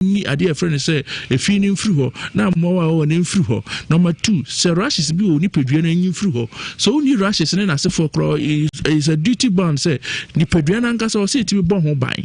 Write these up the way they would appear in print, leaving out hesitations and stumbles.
ni ade friend say if you nim free ho na mo nim free ho. Number 2 say rashes bi oni pedua na nim free ho. So ni rashes na se for cro is a duty bound say ni pedua na nkasa o say ti bo ho ban.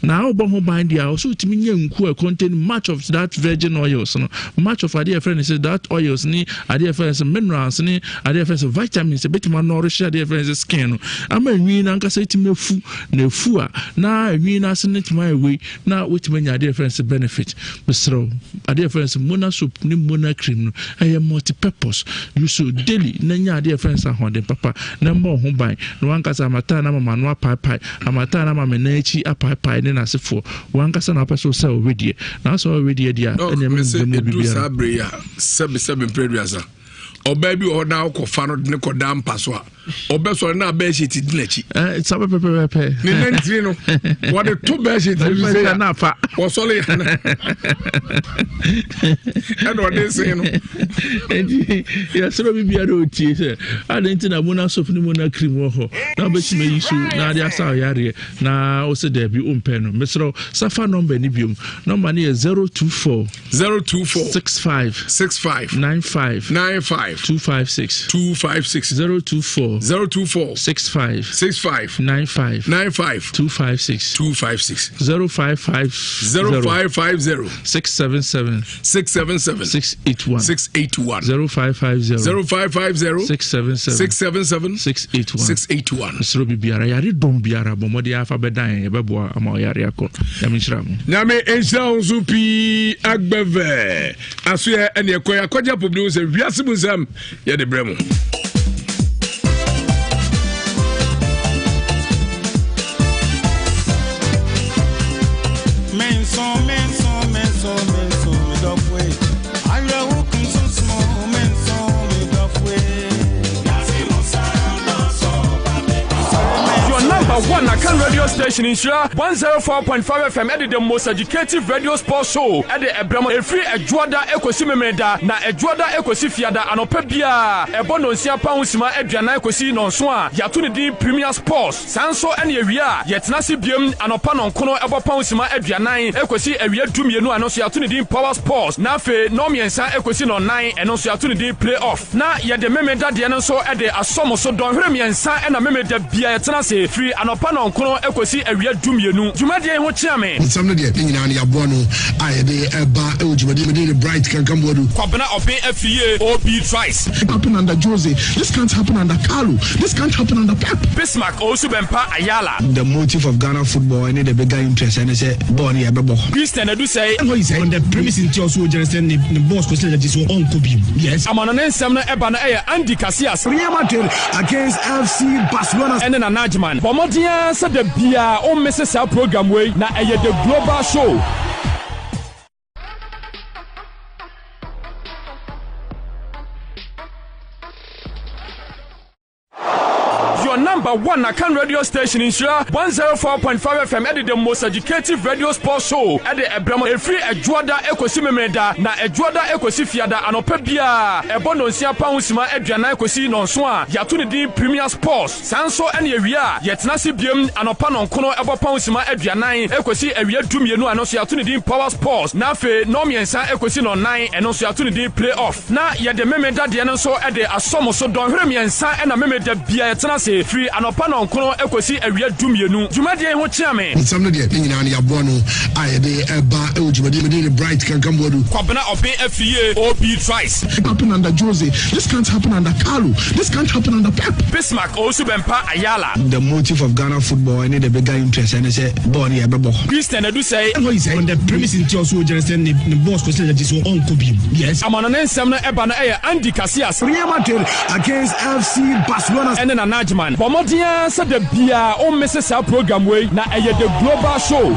Now bo ho ban dia also ti nya nku contain much of that virgin oils no. Much of ade friend say that oils ni ade friend say minerals ni ade friend say vitamins e betima nourish ade friend say skin no. Ama nwi na nkasa ti mefu na fu a na nwi na se netima ewe na wetima nya ade friend say benefit. Mr. ade friend say mona soap ni mona cream no e multi purpose you so daily na nya ade friend say hoden papa na mo ho ban no ankasa amata na mama no apai amata na mama na echi apai ne na sefo wankasa na paso say already na so already dia ene me do sabre ya sebe preduasa oba bi o na akọfa no ne koda mpaso a oba so na ba sheet dinachi sabe pepe ne nantiri no what the two ba sheet say na fa o so le and what they say no ya so bi bia do tie say adenti na mona soap ni mona cream ho na ba chi me yisu na dia sa yare na o se da bi o mpe no mesro safa number ni biom number ni 024 65 95 256 024 65 95 256 0550 677 681 0550 677 681 Sro biara yare dom biara bomode afa bedan e beboa ama yare akọ ya Nhyira mu nyame Nhyira nso pi agbeve aso ye ene ekoya koja publio se Ewiase Mu Nsem ye de bremu One Nakan radio station in Nhyira 104.5 FM at the most educative radio sports show at the Ebrama free Ejuada Ekosi Memeda na Ejuada Ekosi Fiada anopa bia ebono nsia pausima aduana Ekosi nonso a yato ne din Premier Sports sanso ene ewia yetena se biem anopa nonkono ebo pausima aduana Ekosi ewia dumienu anoso yato ne din Power Sports na fe no miensa Ekosi no 9 enoso yato ne din Playoff na yede Memeda de nso e de asomoso don hwere miensa ena Memeda bia yetena se free anopa nonkono Ekosi ewia dumienu dwumade ho chiame nsam no de nyina ne yabo no ayede eba e dwumade me de bright kan kambodu kwabena open afie OB twice happen under Jose, this can't happen under Carlo, this can't happen under Pep. Bismarck also bempa Ayala The motive of Ghana football and the bigger interest and say ball here bebo Christian Edu say what he said on the premise in also just the boss question that is so on Kobe. Yes, amana nsem no eba na Andy Casillas Real Madrid against FC Barcelona and na Najman Bomodia said the bia o Mrs. program way na the global show. Number 1 Nakan radio station in Nhyira 104.5 FM at the most educative radio sports show at the Ebrama free Ejuada Ekosi Memeda na Ejuada Ekosi Fiada anopa bia ebono nsia pausima aduana Ekosi nonso a yato ne din Premier Sports sanso ene ewia yetena se biem anopa nonkono ebo pausima aduana Ekosi ewia dumienu anoso yato ne din Power Sports na fe no miensa Ekosi no 9 enoso yato ne din Playoff na yede Memeda de nso e de asomoso don hwere miensa ena Memeda bia yetena se free anopa nonkono Ekosi ewia dumienu dwumade ho chiame nsam no de nyina ne yabo no ayede eba e dwumade me de bright kan kambodu kwabena open afie OB twice happen under Jose, this can't happen under Carlo, this can't happen under Pep. Bismarck also bempa Ayala The motive of Ghana football and the bigger interest and say ball here bebo Christian Edu say what he said on the premise in also just the boss question that is so on Kobe. Yes, amana nsem no eba na Andy Casillas Real Madrid against FC Barcelona and na Najman Bomodia said the bia o Mrs. program way na the global show.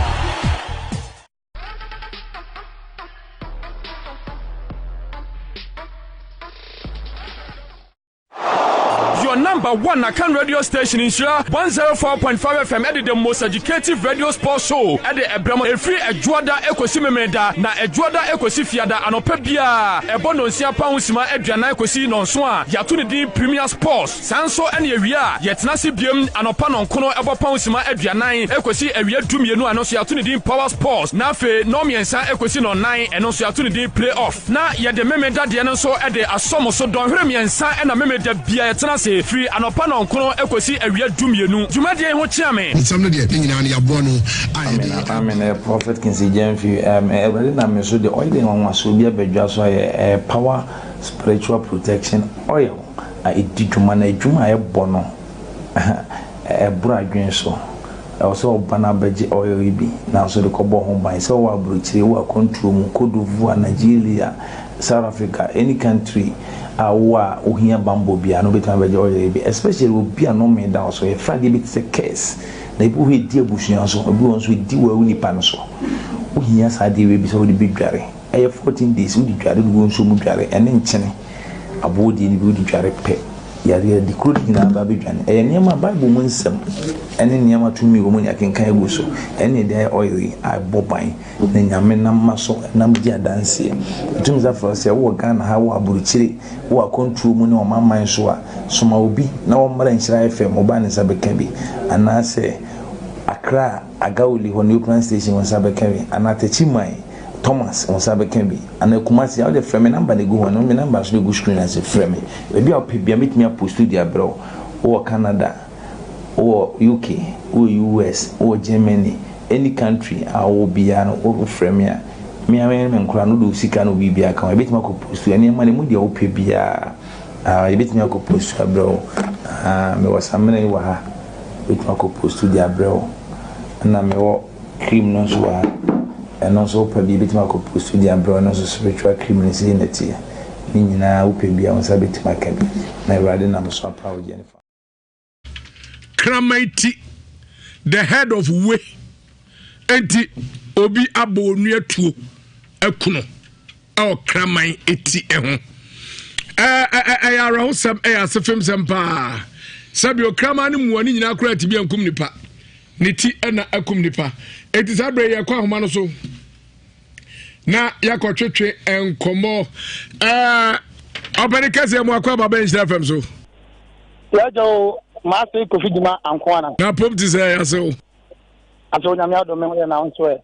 your number one Akan radio station in Nhyira 104.5 FM at the most educative radio sports show at the Ebramo Efri Ejuada Ekosi Memeda na Ejuada Ekosi Fiada anopa bia ebono nsia pa husima aduana Ekosi nonso a yato ne din Premier Sports sanso ene ewia yetena se biem anopa nonkono ebo pa husima aduanan Ekosi ewia dumienu anoso yato ne din Power Sports na fe no miensa Ekosi no 9 eno so yato ne din Playoff na ye de Memeda de no so e de asomo so don hwere miensa ena Memeda bia yetena se free anopa nonkono Ekosi ewia dumienu dwumade ho chiame nsam no de nyina ne abo no amen prophet Kinsi Jemfi everybody na me so the oil in one so bia bedwa so power spiritual protection oil edidwuma na edwuma bono ebura adwen so also bana beje oil bi na so de kobo ho ban so wa bruchire wa control mu Cote Nigeria South Africa any country awa ohia bambo bia no betan beje oil bi especially obi no me down so e frage bit se case na ibu he di abusuan so obi won so di wa uni pan so ohia sa di we bi so di bidware 14 days we di dware du won so mu dware ene nchene abodi ni bi di dware pe yare di kro di na ba bidwane niam bible mu nsem ene niam tumi wo mu ni akenkan egu so ene de oil a boban na nyame na maso na mji adanse tumi za force wo Ghana ha wo aburuchire wo control mu ne o mamman so a soma obi na wo mara Nhyira FM oba ne sabeka bi anase Accra Agawuli ho new plan station won sabeka bi anatechi mai Thomas on sabeka bi anakumasi how the frame number dey go on no me number so dey go screen as a frame e bi op bia metimi post studio bro or Canada or UK or US or Germany any country I will be an over frame ya me amen nkura no do sika no bibia kan e betimi ko post ya ne ma ne mu dey op bia e betimi ko post bro me wasamene wa ha betimi ko post studio bro na me wo cream no so wa and also probably bit my post to the umbrella no spiritual criminals in it here ni nyina wo pebia won sabet makabi na irade na so proud Jennifer Kramaiti the head of way enti obi abonu atuo akuno o kraman eti eho ayara ho sam ayasefem sam pa sabi o kraman mu ani nyina akura ti bia nkum nipa niti ena akum nipa eti sabre ye kwa homa no so na yakotwetwe enkomo operikase mu akwa baba Nhyira FM so yajo maase kofidima ankwana na pop ti say yaso aso nyame adome ho na nso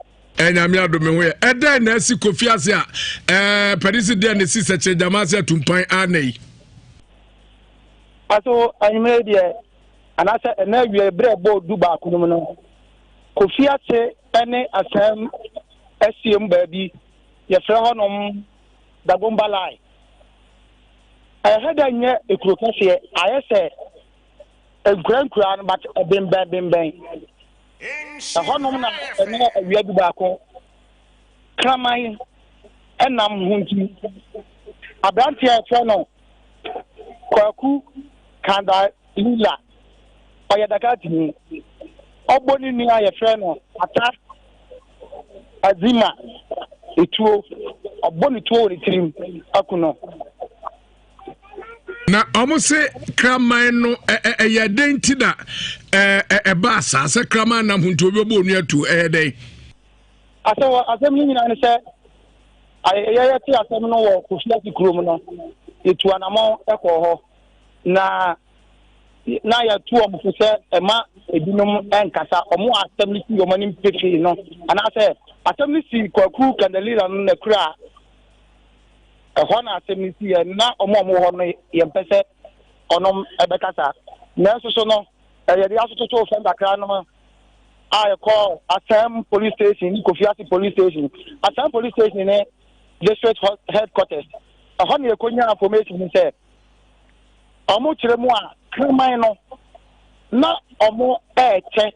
nyame adome ho eda na si kofi ase a parisi de na si seche jamase tumpan anai aso anyime de anasa na wie bre bo du ba kunum no kofi ase ene asam asiem baabi ye fra honom dagomba lai hada nye ekurokase ayese enkurankura but bemben honom na ene awia du ba ko kraman enam hunti abranti e fra no kwaku kanda lila oyadakati ni oboni ni aye fra no ata azima etuo oboni tuo ni tirim akuno na omose kraman no eyadenti da ba asase kraman nam hunto obi obonu atu eyedey asem ni nyina ne se ayeye ti asem no wo kofia ti krom no etu anamo ekoho na ya tu omo se ema ebinom enkasa omo assembly si omo nim pefe no ana se assembly si kwaku kandalira no na kura ho na assembly si na omo ho no ye mpese onom ebekasa na so no ye dia so to fenda kra no I call Assam police station Kofiasi police station Assam police station ne district headquarters ho na ekonya information ni se omo kiremu a kraman no na omo eche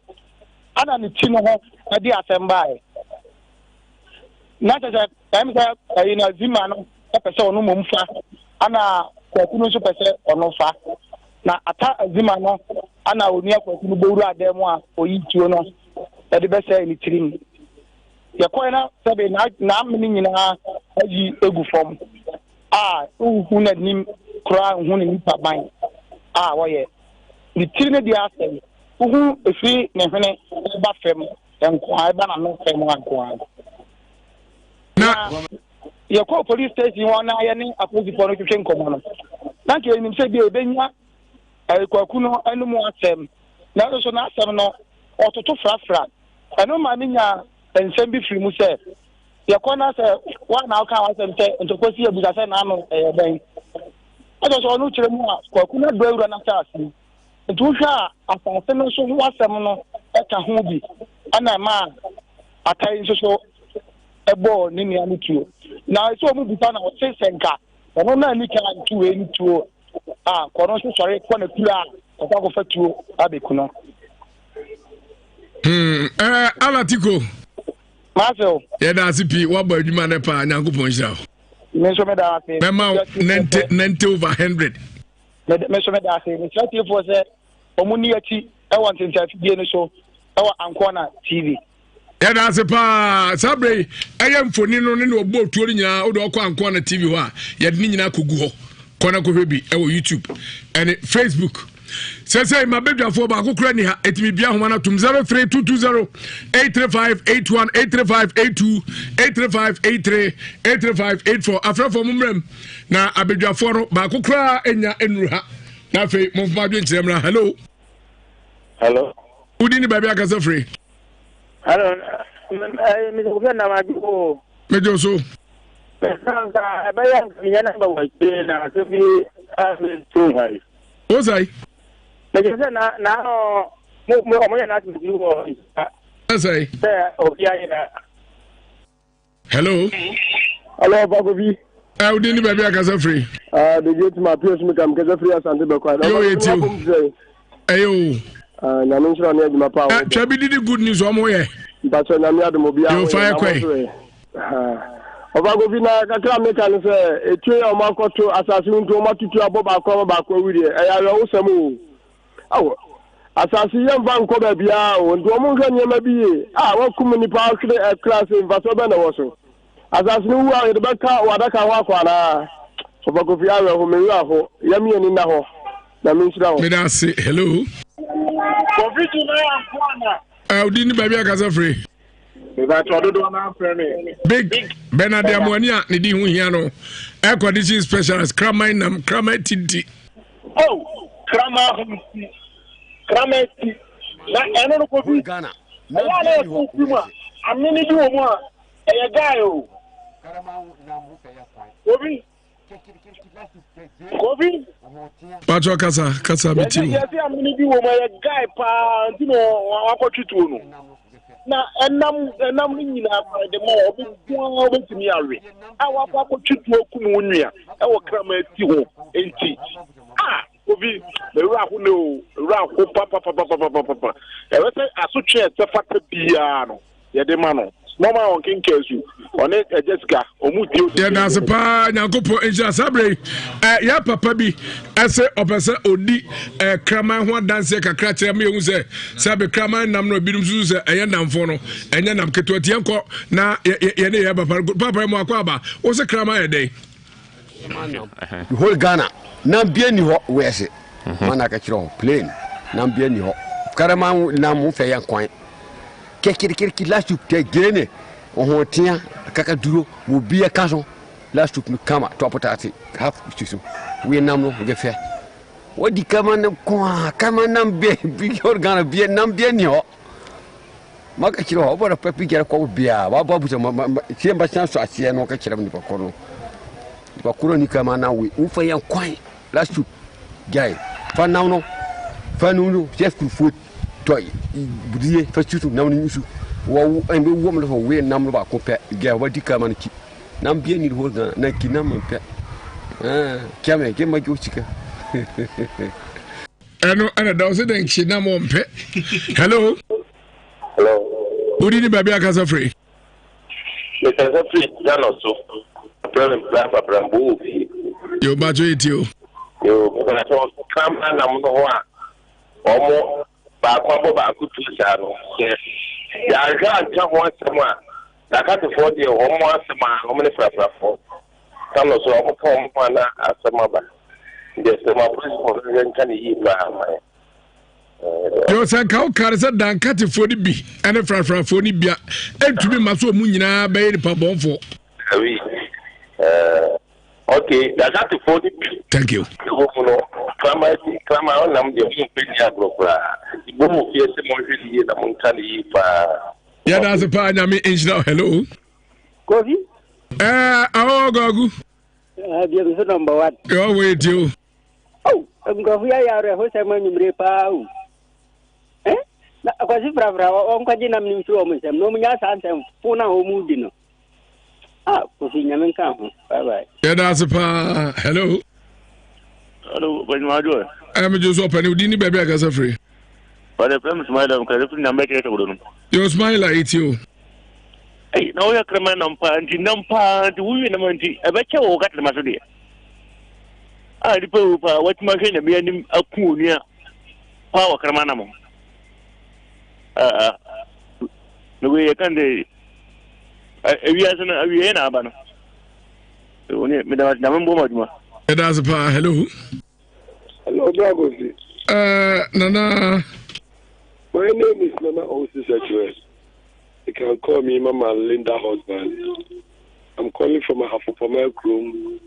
ana ni ti no ho na di asembae na tata time say ina zima no pese onu momfa ana kwakunu so pese onu fa na ata zima no ana oni akwakunu boru ademu a oyi tuo no e de bese ni tirim ye koina sebe na amini nyina aji egu fom hu na nim kura hu ni nipa ban wɔyɛ ne tiri ne deɛ asɛm wohu ɛfiri ne hwene ba fam nkoa ɛba na no fam ankoa na yɛkɔ police station hɔ na yɛne apolisifoɔ no twetwe nkɔmmɔ no na nka yɛnim sɛ bia ɛbɛnya kwaku no anom asɛm na ɛno so n'asɛm no ɔtoto frafra ɛno ma ne nya nsɛm bi firi mu sɛ yɛkɔ na sɛ woana woka wasɛm sɛ ntɔkwasi abusa sɛ n'ano ɛyɛ bɛn ɛsɛ sɛ ɔno kyerɛ mu a kwaku no adɔ awura no asase nti wohwɛ a asase no nso ho asɛm no ɛka ho bi ɛna ma atae nso so ɛbɔɔ ne nua no tuo na ɛsɛ ɔmu busa na ɔse sɛ nka ɔno na ani ka ntuo ɛni tuo a kɔno nso sɔre kɔ na kura a ɔkɔ akɔfa tuo abɛku no alatiko maasɛw yɛda ase pii woabɔ adwuma no paa nyankopɔn hyira wo me nso meda ase mɛma 90 over 100 me nso meda ase mekyerɛ tiefoɔ sɛ ɔmo ni akyi ɛwɔ ntentafidie no so ɛwɔ ankɔna tv yɛda ase paa saa berɛ yi ɛyɛ mfoni no ne ɔbɔ otuo no nyinaa wode ɔkɔ ankɔna tv hɔ a yɛde ne nyinaa kɔgu hɔ kɔna kɔhwɛ bi ɛwɔ youtube ɛne facebook sɛsɛ ma bedwafoɔ baako kora ni ha ɛtumi bia homa no tom 03220 83581 83582 83583 83584 afrɛfoɔ mo mmerɛm na abedwafoɔ no baako kora ɛnya ɛnuru ha na afei momfoma adwe nkyerɛ mmra hello wodi ne baabi akasa firi hello Mr. Bukena Majuko mejo so ɛbɛyɛ nyɛ namba wɔkye na sɛ bi to hai ozai mɛgye sɛ na ɔmo yɛ n'asɛ bi wɔ ozai sɛ obi ayɛ na hello bako bi wodi ne baabi akasa firi de gate ma pios mi kam kasa firi asante bɛkɔ yo yɛtio ɛyo nyame nhyira ne adwuma pa wo twa bi didi good news ɔmo yɛ mpakyɛ nyame adom obi a yo fire kwai Obago bi na kakra meka ne sɛ etue a ɔmo akɔto asase nto ɔmo atutu abɔ baako awiri ɛyɛ awo sɛm o awo asase yɛn va nkɔ baabi a o nto ɔmo nhwɛ nneɛma bi ye a wɔkum nipa akere class mfaso bɛ na wɔ so asase no wu a yɛde bɛka wadaka ho akɔ ana Obago bi awo ho mewu aho yɛm yɛ ni na hɔ na me nhyira ho me da se hello covid na akwana odi ni baabi akasa free big Benadi Amonia ni di hu hia no air conditioning specialist Kramai Tinti Kramai na eno ko bi Ghana na ya ku kuma amini di wo mo e guy o Kobi Pacho kasa beti ya amini di wo mo e guy pa ntino akotwitu no na enam nyina de mo obi kwa obetimi awe awakwa akotwitu okum wonua e wo krama ati ho enti obi ewura ho no ewura ho papa e we say asotwe e fata bia no ye de ma no mama on kinkesu one Jessica omudio ya da se pa nyankopo enja sabre ya papa bi ese opese odi kraman ho dance kakra kire me hu se sabe kraman nam no bi dum su se eye namfo no enye nam keto tienko na ye ne ya papa mo akwa ba o se kraman e dey whole Ghana nam bia ni ho wese mana ka kire ho plain nam bia ni ho kraman nam mu fe yan kwan kekirikiriki la soup te gene on tient kaka duro mo bia kaso la soup mi kama topotati half chisu we nam no ge fe wodi kama nam be bi organa bi nam be ni ho maka kiro ho bora papi gere ko bia wa babu se tie mba chance asie no ka kire ni pakoro ni kama na we u fa yan kwan la soup gai fa nam no fa nu chef food toy budie fa chutu nam ni usu wo en be wo mo we nam ba ko pe ga wadi ka man ki nam bien ni ho ga na ki nam pe kame ke ma ki uchika eno ana da so den ki nam on pe hello odi ni babia kasa free le kasa free jano so problem plan bo fi yo ba jo etio yo ko na so kam na mo no ho a omo ba ku tu sa no ya ga nta ho asema na ka te for de ho mo asema ho me frafrafo tam no so ho ko mo na asema ba Yes, my principal can eat by yo san ka o kare se dan katifo ni bi ene frafrafo ni bia entumi maso mu nyina be ni pa bonfo. Oui. Okay, that's at the 40. Thank you. Clama on nam de mo pe dia grokra. Ibo mo fie se mo hweli na mo ntale yi pa. Ya da se pa nya me engineer hello. Kofi? Awo gogu. Dia so number 1. Yo wait you. Oh, ngofu ya re ho se ma nyumre pa o. Na kwasi frafra on kwaji nam ni so mo sem no mo nya sa nsem fu na ho mu di no. Kofi nyamen ka ho. Bye bye. Ya da se pa hello. Hello, when you do? I'm just open you didn't baby aka free. But the problem smile am ka free na make it go. You smile like you. Hey, now you come nampa we na manti. E be che wo ka de maso de. Di pe pa what ma ke na be anim aku ni a. Pa wa krama na mo. No we can de Ewiase na aba no. Oni me da na mbo maduma. It does a pa hello. Hello, Dragosi. Nana. My name is Nana Osisachwe. You can call me Mama Linda husband. I'm calling from a half of my room.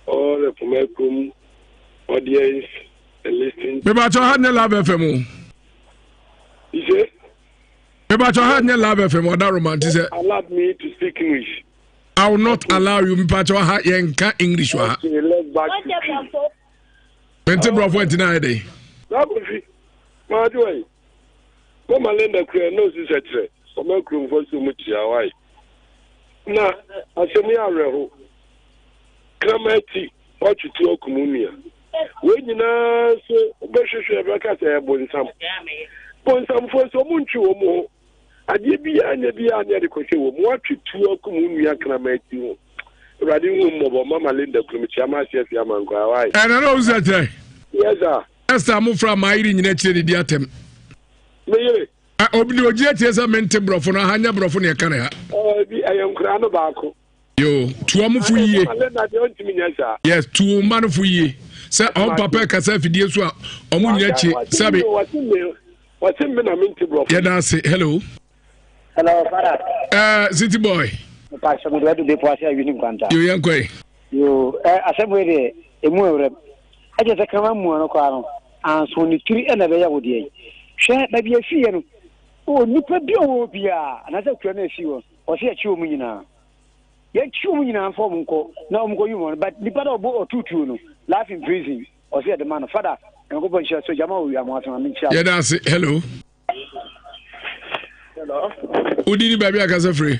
All the Pomek room audience and listening. Me ba cho had ne love FM. You say? Me ba cho had ne love FM or that romantic. Allow me to speak English. I will not allow you. Me pa cho ha yenka English wa. Okay, let's back to Mente brofo entina dey. Dragosi. Ma joy. Mama Linda kure no Osisachwe. Pomek room for so much away. Na asemi areho. Kramati otutu okumunia we nyina so obehwehwe braka say bonsam fo so muntwi wo mo ade bi anya de kwese wo mo atutu okumunia kramati wo radi wo mo Mama Linda Krumichi amasi afi amanko awai Na uzete yes sir esta mo from mairi nyina kire di atem meyere obidi ogie tiesa mente brofo no hanya brofo ne ka ne ha bi ayankura no baako yo tuo mo fu yie yes tuo man fu yie se on papa ka sa fidie so a omo nyina chi sabe what's in na minti bro yeah that's it hello Father. City boy Pastor mo do po asia yuni kwanta yo yankoi yo asemo de emu ewre aje se kama mu no kwa no anso ni tiri na be ya wodi yi hwe ba bi afie no o nipa bi o bia na se kura na afie wo o se achi o mu nyina ya chi o mu nyina fo mu nko na o mu ko yumo but nipa da obo otutu no life in prison o se the man father en ko bon sha so jama o wi amwa min cha yeah that's it hello udini baby akasa free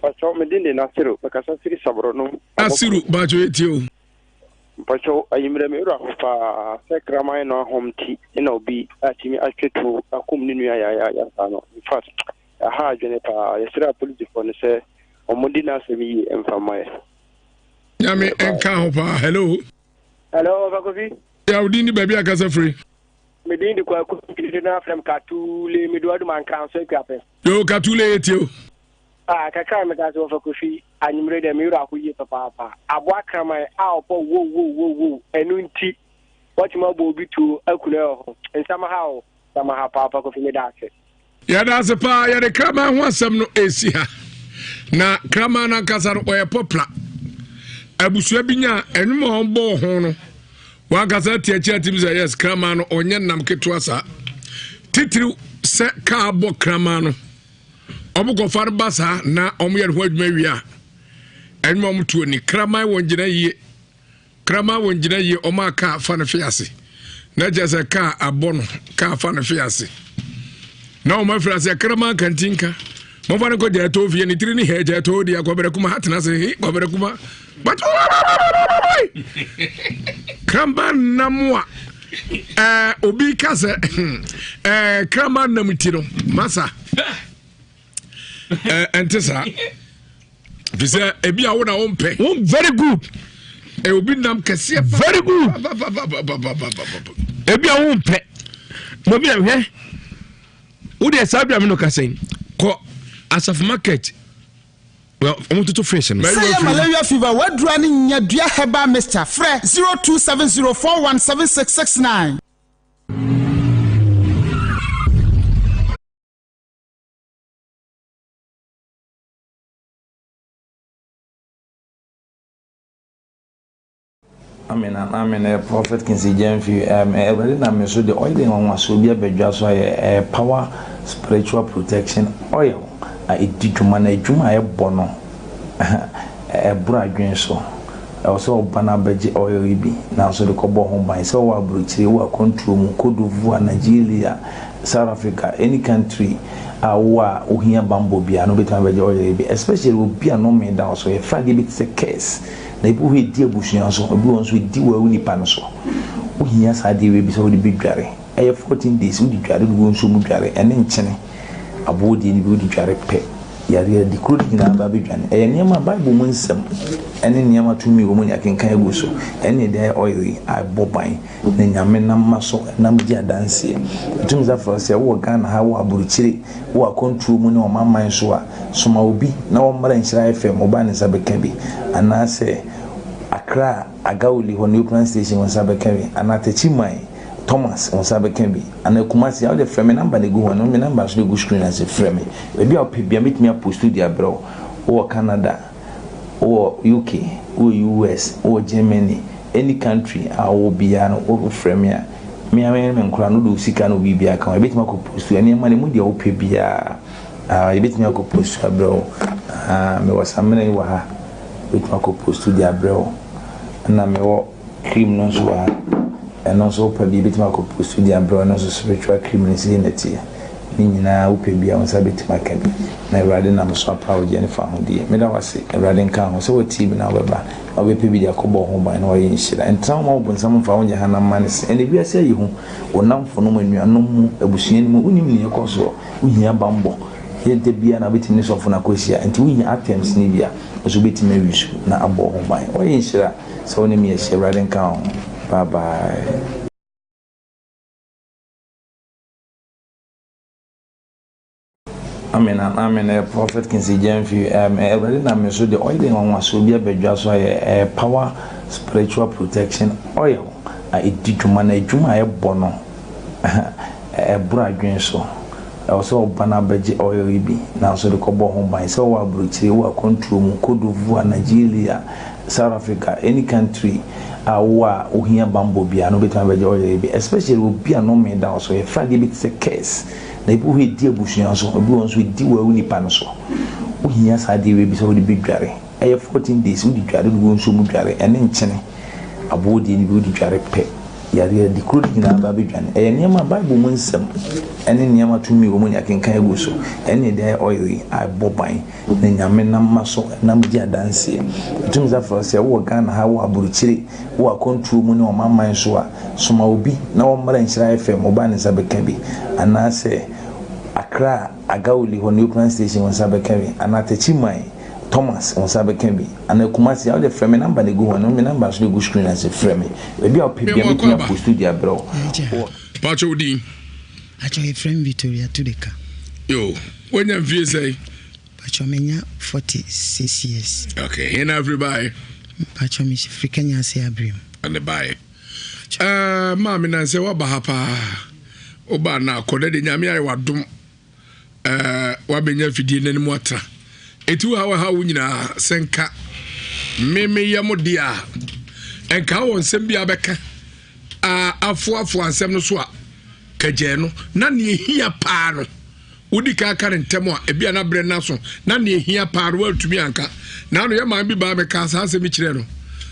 Pacho medinde Nasiru bakasa siri sabro no Nasiru bacho etio Pacho ayimre me ro fa sekrama no homti ina obi atimi atwetu akum ni nua ya sano in fact aha adwene pa yesra police for ne se omodi na asemi emfamaye nyame enka ho pa hello bakofi ya udini baby akasa free medinde kwa kudi na afrem katule meduadu man kan so kwape yo katule etio kaka me ka so fa kofi anyimre de me ro akoye papa aboa kramai a opo wo enunti watchma bo bi to akule ho nsama ha sama ha papa kofi me da ase ya da se pa ya de krama ho asem no esi ha na krama na kasa no oye popla abusua binya enum ho bo ho no wa kasa tiachi atim say yes krama no onye nam keto asa titiri se ka abo krama no obuko farbasa na omuye ho adwuma wia enum omutuo ni krama wonjina ye oma ka fa na fiase na jese ka abono ka fa na fiase na o ma fiase krama kantinka mo fa ne ko je to fie ni tiri ni he je to dia ko bere kuma hatena se ko bere kuma but krama namwa obi kase krama namtiro masa entesa visa ebi a wona wompe very good obi nam kase very good ebi a wompe mo bi ahwe wo de sabia me no kase ko asaf market well omo to fresh no say malaria fever wadura ni nyadua heba mixture frɛ 0270417669 Amen. Prophet Kinsi Jenfi. Everybody na me so the oil in one so be a bedwa so power spiritual protection oil. It did to manage juma bono. Bra adwen so. Also bana beji oil bi. Na so the kobo home by so wa bruchiri wa control mu Cote d'Ivoire, Nigeria, South Africa, any country. Wa uhia bambo bia no betan beji oil bi. Especially we be no me down so a fragi bit a case. Na ibu we di abusuan so obi won so di wa unipa no so wo hia sa de we bi so wo di bidware 14 days wo di dware wo nso mu dware ene nkyene abo di ni bi wo di dware pe yare di kro di na ba bidwane niam bible mu nsem ene niam tumi wo mu ya kenkan egu so ene de oil a boban na nyame na maso na mdi adanse tum za for se wo Ghana ha wo aburuchire wo control mu na o mamman so a soma obi na wo mara Nhyira FM oba ne sabeka bi anase Accra Agauli ho new plan station won sabeka bi anatachi mai Thomas on sabeka bi anakumasi how the frame number dey go on me number so dey go screen as a frame e bi opebia meet me post dia bro or Canada or UK or US or Germany any country I will be an over frame ya me nkura no do sika no bibia kan e bit me ko post any man mu dia opebia e bit me ko post bro me wasamene wa ha bit me ko post dia bro na me wo cream no so ha and also probably bit ma ko post dia bro no so spiritual criminality neti ni nyina wo pe bia on sabit ma ka bi na Awurade na so power je ne fa ho die me da wase Awurade nka ho so wo team na beba o be pe bi dia ko bo ho ban na wo Nhyira entra ma wo bonsam fa wo je hana manis ene bia se yi ho wonam fo no manuanom mu abusuan mu unim ne ko so wo hia bambo yente bia na beti ni so fo na ko hia enti wo hia items ni bia so beti ma wisu na abo ho ban wo Nhyira so ne me hia Awurade nka ho. Bye bye. Amen. Prophet Kinsi Jenfi. Everybody na me so the oil in one so be a bedwa so power spiritual protection oil. It did to manage juma bono. Bra adwen so. Also bana beji oil bi. Na so the kobo home by so wa bruchiri wa control mu Cote d'Ivoire, Nigeria, South Africa, any country. Wa uhia bambo bia no betan beje oil bi especially we bia no me down so e fragi bit a case na ibu we di abusuan so obi won so di wa unipa no so uhia sa de we bi so di bidware 14 days we di dware wo nso mu dware ene nkyene abodi ni bi di dware pe yare di kro di na ba bidwane niam bible mu nsem ene niam tumi wo mu ya kenkan egu so ene de oil a boban na nyame na maso na mdi adanse tum za for se wo Ghana ha wo aburuchire wo control mu na o mamman so a soma obi na wo mara Nhyira FM oba ne sabeka bi anase Accra Agauli ho new plan station won sabeka bi anatachi mai Thomas on sabeka bi anakumasi how the frame number dey go on me number so dey go screen as a frame e bi opebia meet me post dia bro Pacho di acho e frame Victoria Tudeka yo when you feel say Pacho menya 46 years okay and everybody Pacho mi Africania say abrim and the buy mama na say wa bahapa oba na koda de nyame ayi wadom wa benya fidie nanimu atra etu ha wunyina senka meme yamodia enka won sem bia beka afo ansem no so a kaje no na ne hia paa no wodi ka aka ntemo a ebia na bre na so na ne hia paa ro atumi anka na no yema bi ba beka sa asem kire no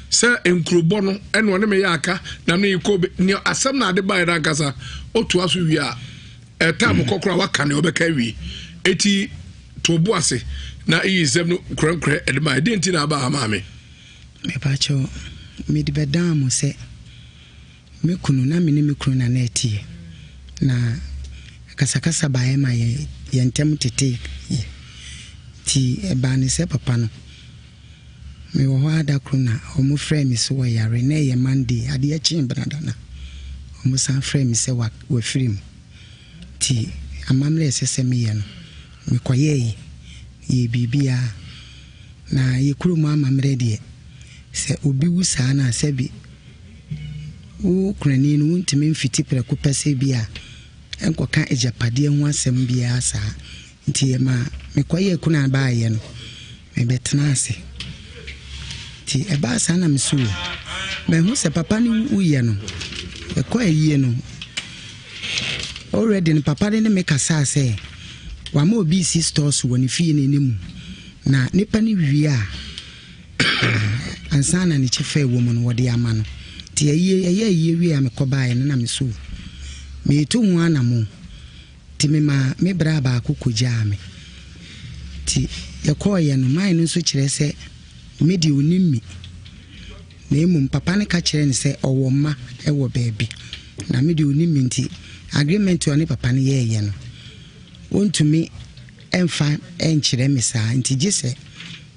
se enkrobo no ene wona me ya aka na me yiko ni asem na ade ba ira kasa otu aso wi a etam kokora waka ne obeka wi eti tobo ase na Ewiase Mu Nsem edema identi na ba amame me pacho me di bedam se me kunu na me ni me kunu na netie na kasakasa ba ema ye ntem tete ti eba ne se papa no me wo ada kruna o mu frɛ me so yare na ye Monday ade ya chi brada na o mu san frɛ me se wa film ti amamle sese me ye no me koye ye bibia na yekuru mu amamre de se obi wusa na sebi wo krani no ntimi mfiti preko pese bia enkoka ejapade ho asem bia sa nti ma mekoye kuna ba ye no me betena ase ti eba sa na msu me hu se papa ni uye no ekoye no already ni papa ni me kasa se wa ma obi si stores woni fie ni nimu na nipa ni wia ansana ni chefe wo mu no wode ama no ti ye wia me kobae na me so me to hu ana mo ti me ma me bra ba akokogya me ti ye koye no mai no so kire se me di onimi na emu papa ne ka kire ne se owo ma e wo baabi na me di onimi nti agreement oni papa ne ye no wontumi emfa enkyere me saa nti gise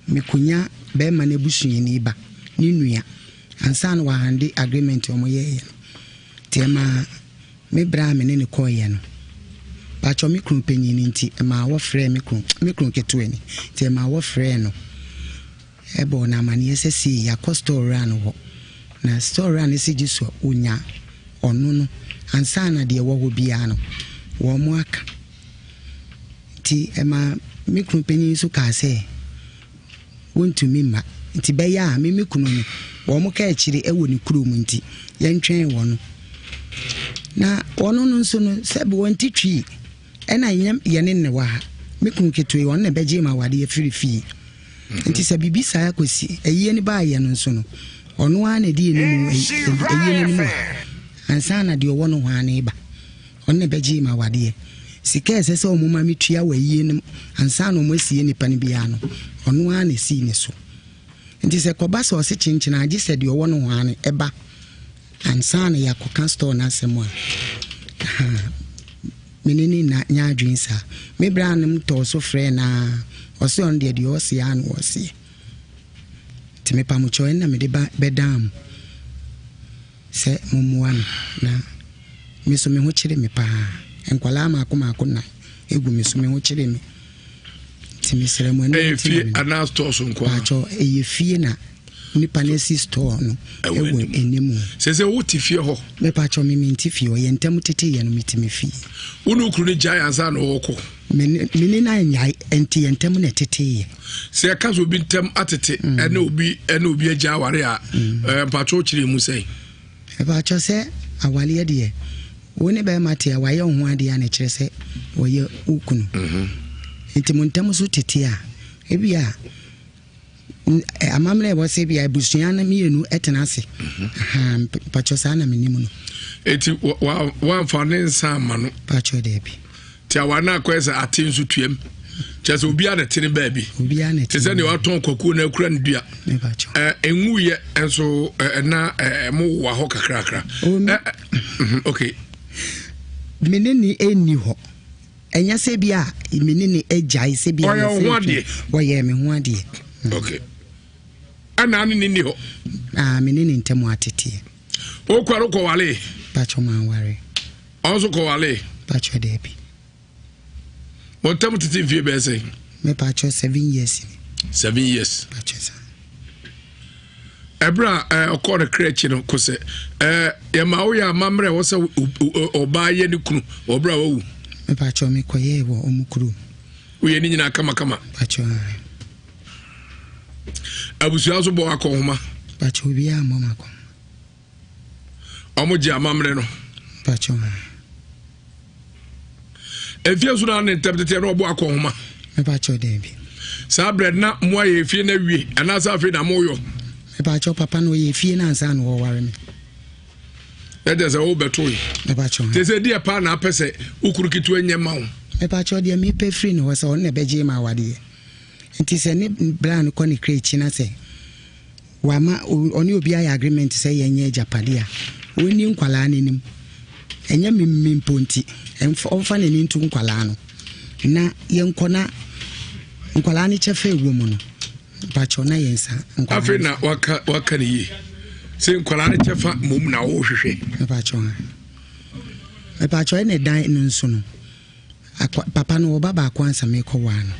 me kunya be ma na busunyini ba ni nua ansa na wa hande agreement omo ye tema me bra me ne koye no ba cho me kru panyini nti ma wo frɛ me kru ketuani tema wo frɛ no ebo na mane yesesi ya store run ho na store run si giso onya ono no ansa na de wo bia no wo mo aka ti ema me kru panyini so ka se wontumi ma nti be ya me kunu no wo mo ka akire ewo ni kuro mu nti yentwen wo no na wono no nso no sebe wonti twi ena nyam yene ne wa me kunu ketwe won na beje ma wade ya firifi nti se bibisa ya kosi eyi ni ba ye no nso no ono a na di ni mu eyi ni mu ansa na de wo no hwa na iba on na beje ma wade sika ese o muma mitwa wa eyi ni ansa na mo sie nipa ni bia no ono a na si ni so nti se koba so se chinchina agi se de wo no hwa na eba ansa na yakoka store na asemo menini na nyadwin sa me bra nem to so frɛ na ɔse on de ɔse ya no ɔse ti me pamucho na me de bedam se mumuan na me so me ho kyere me pa enkwala ma akoma egu me so me ho kyere me ti me sere mo na fie ana store so nkwa acho fie na nipa na si store no ewo enemu se wo ti fie ho me pa cho me minti fie o ye ntam tete ye no mitimi fie unu kru ni jaya ansa no woko mini na nyai enti ntam na tete ye se ka so bi ntam atete ene obi agya ware a pa cho kire mu sei e pa cho se awale ye de woni be mate a waye ho ade ya na kire se woye ukunu enti mu ntam so tete a ebia amamle wo se bia busuan na mienu etenase pacho sana menimu no eti wa fane nsa ma no pacho debi ti awana kwesa atin so tuem chese obi a tene baabi obi a te se ne waton kwaku na kura ndua pacho enwu ye enso na mo wa ho kakrakra okay meneni eni ho enya se bia meneni ejai se bia wo ye me ho ade okay ana ni ho meneni ntemu atete o kwaro ko wale pacho man ware also ko wale pacho debi what time tete vie be say me pacho 7 years 7 years pacho sa ebra okọ na krechi no ko se ye ma wo ya mamre wo se oba ye ni kunu obra wo me pacho me koye wo omukuru wo ye ni nyina kama pacho abusu aso bo akohoma pacho bia mama ko omoji amamre no pacho efie so na ntebtete no bo akohoma me pacho debi sa bread na mo ye fie na wie ana sa fie na mo yo me pacho papa no ye fie na ansa no ware me e de se wo beto yi me pacho te se dia pa na pese ukuru kitu enye ma wo me pacho dia mi pe free no so on na beje ma wade nti se ni bra no ko ni krechi na se wama oni obi ayi agreement se yenye japade a woni nkwala nanim enya mimponti emfa na ni ntu nkwala no na yenkona nkwala ni chefe ewo mu no pacho na yensa nkwala afi na waka ni yi se nkwala ni chefa mum na wo hwehwe pacho ene dan no nso no papa no baba akwansa me ko wa no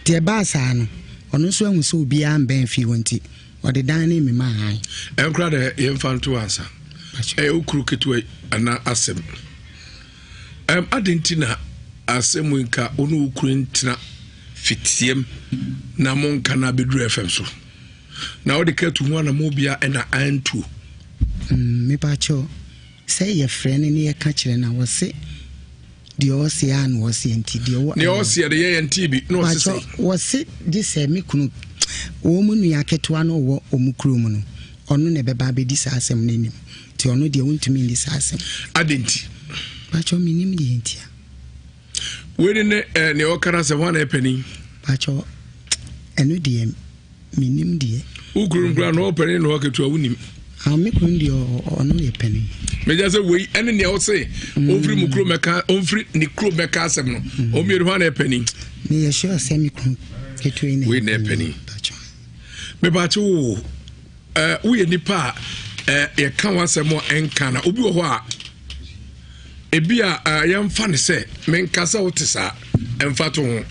te ba sa no ɔno nso ahu sɛ obiara mbɛn fie wɔ nti ɔde dan ne mema han ɛnkora de yɛmfa nto ansa ukuru ketewa ana asɛm adenti na asɛm nka ono ukuru ntina fitiem na monka na beduru FM so na ɔde katu ho na mobia ɛna antu mepa cho sɛ yɛ frɛ ne yɛ ka kyerɛ na wɔse deɛ ɔse a na wɔse nti deɛ ɔse de yɛ nti bi na ɔse wɔse de sɛ me kunu wo mu nua ketewa no wɔ omukuro mu no ɔno ne bɛba bɛdi saa asɛm no anim nti ɔno deɛ wontumi ndi saa asɛm adenti pacho minim deɛ nti wene ne ɔkara sɛ hɔ na ɛpɛni pacho ɛno deɛ minim deɛ ukuru nkura na ɔpɛni na ɔketewa wonim me kunu deɛ ɔno yɛ pɛni meja sɛ wei ɛne nea ɔse ɔmfiri mu kuro mɛka ɔmfiri ne kuro mɛka asɛm no ɔmmieru hɔ na ɛpɛni ne yɛ sure sɛ me kunu ketewa ne wei na ɛpɛni mebaakye wo woyɛ nipa a yɛka wasɛm a ɛnka na obi wɔ hɔ a ebi a yɛmfa ne sɛ menka sɛ wote saa ɛmfa to ho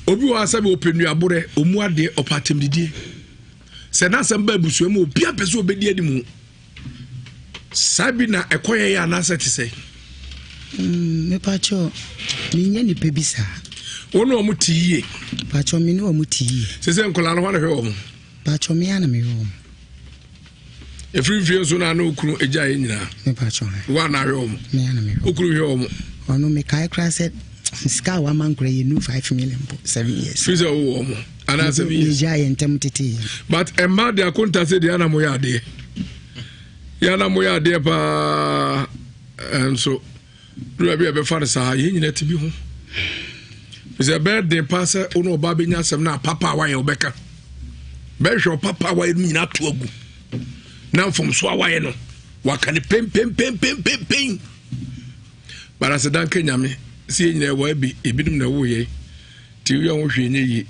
obi wɔ asɛ bɛ ɔpɛnuaborɛ ɔmu adeɛ ɔpatem didie sɛ na asɛm ba abusua mu obi apɛ sɛ ɔbɛdi adi mu saa bi na ɛkɔyɛ yɛ anaasɛ te sɛ mepakyɛ menyɛ nipa bi saa wo ne ɔmo te yie pakyɛ me ne ɔmo te yie sɛ sɛ nkɔla no hɔ na hwɛ wɔ mo pakyɛ me ana mehwɛ wɔ mo ɛfirimfie nso no ana okunu agya yɛ nyinaa mepakyɛ wo ana hwɛ wɔ mo me ana mehwɛ okunu hwɛ wɔ mo ɔno mekae koraa sɛ sika a wama nkora yɛ nu 5 million po 7 years firi sɛ wowɔ mo anaa 7 years megya yɛ ntɛm tetee but ɛma de akonta sɛ deɛ ana moyɛ adeɛ yɛana moyɛ adeɛ paa nso dura bi a bɛfa no saa yɛ nyina te bi ho sɛ bɛɛden paa sɛ wo ne ɔba bɛnya asɛm no a papa a wayɛ wobɛka bɛhwɛ papa a wayɛ no nyina to agu na mfomso a wayɛ no waka ne pempempempempem bara sɛ danka nyame sɛ yɛ nyina ɛwɔ abi ebinom na ɛwoyɛ nti woyɛ ho hwee nyɛ yie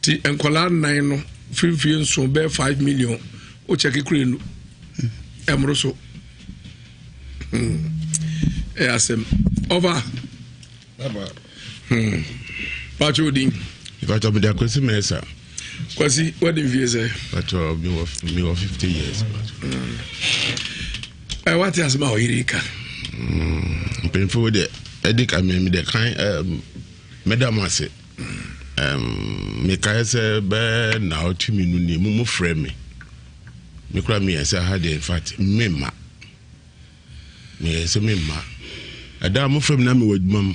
nti nkɔlaa nnan no firimfie nso bɛɛ 5 million wokyɛke kura nu ɛmoro so asɛm over pacho din pacho bi da kwesi mesa kwasi what in view say pacho me of 50 years what is my irika painful de edik amemi de kan madam ase me kai say be na otumi nu ni mu frɛ me me kura me say had in fact memma me say memma ada mu frɛ me na me wadwumam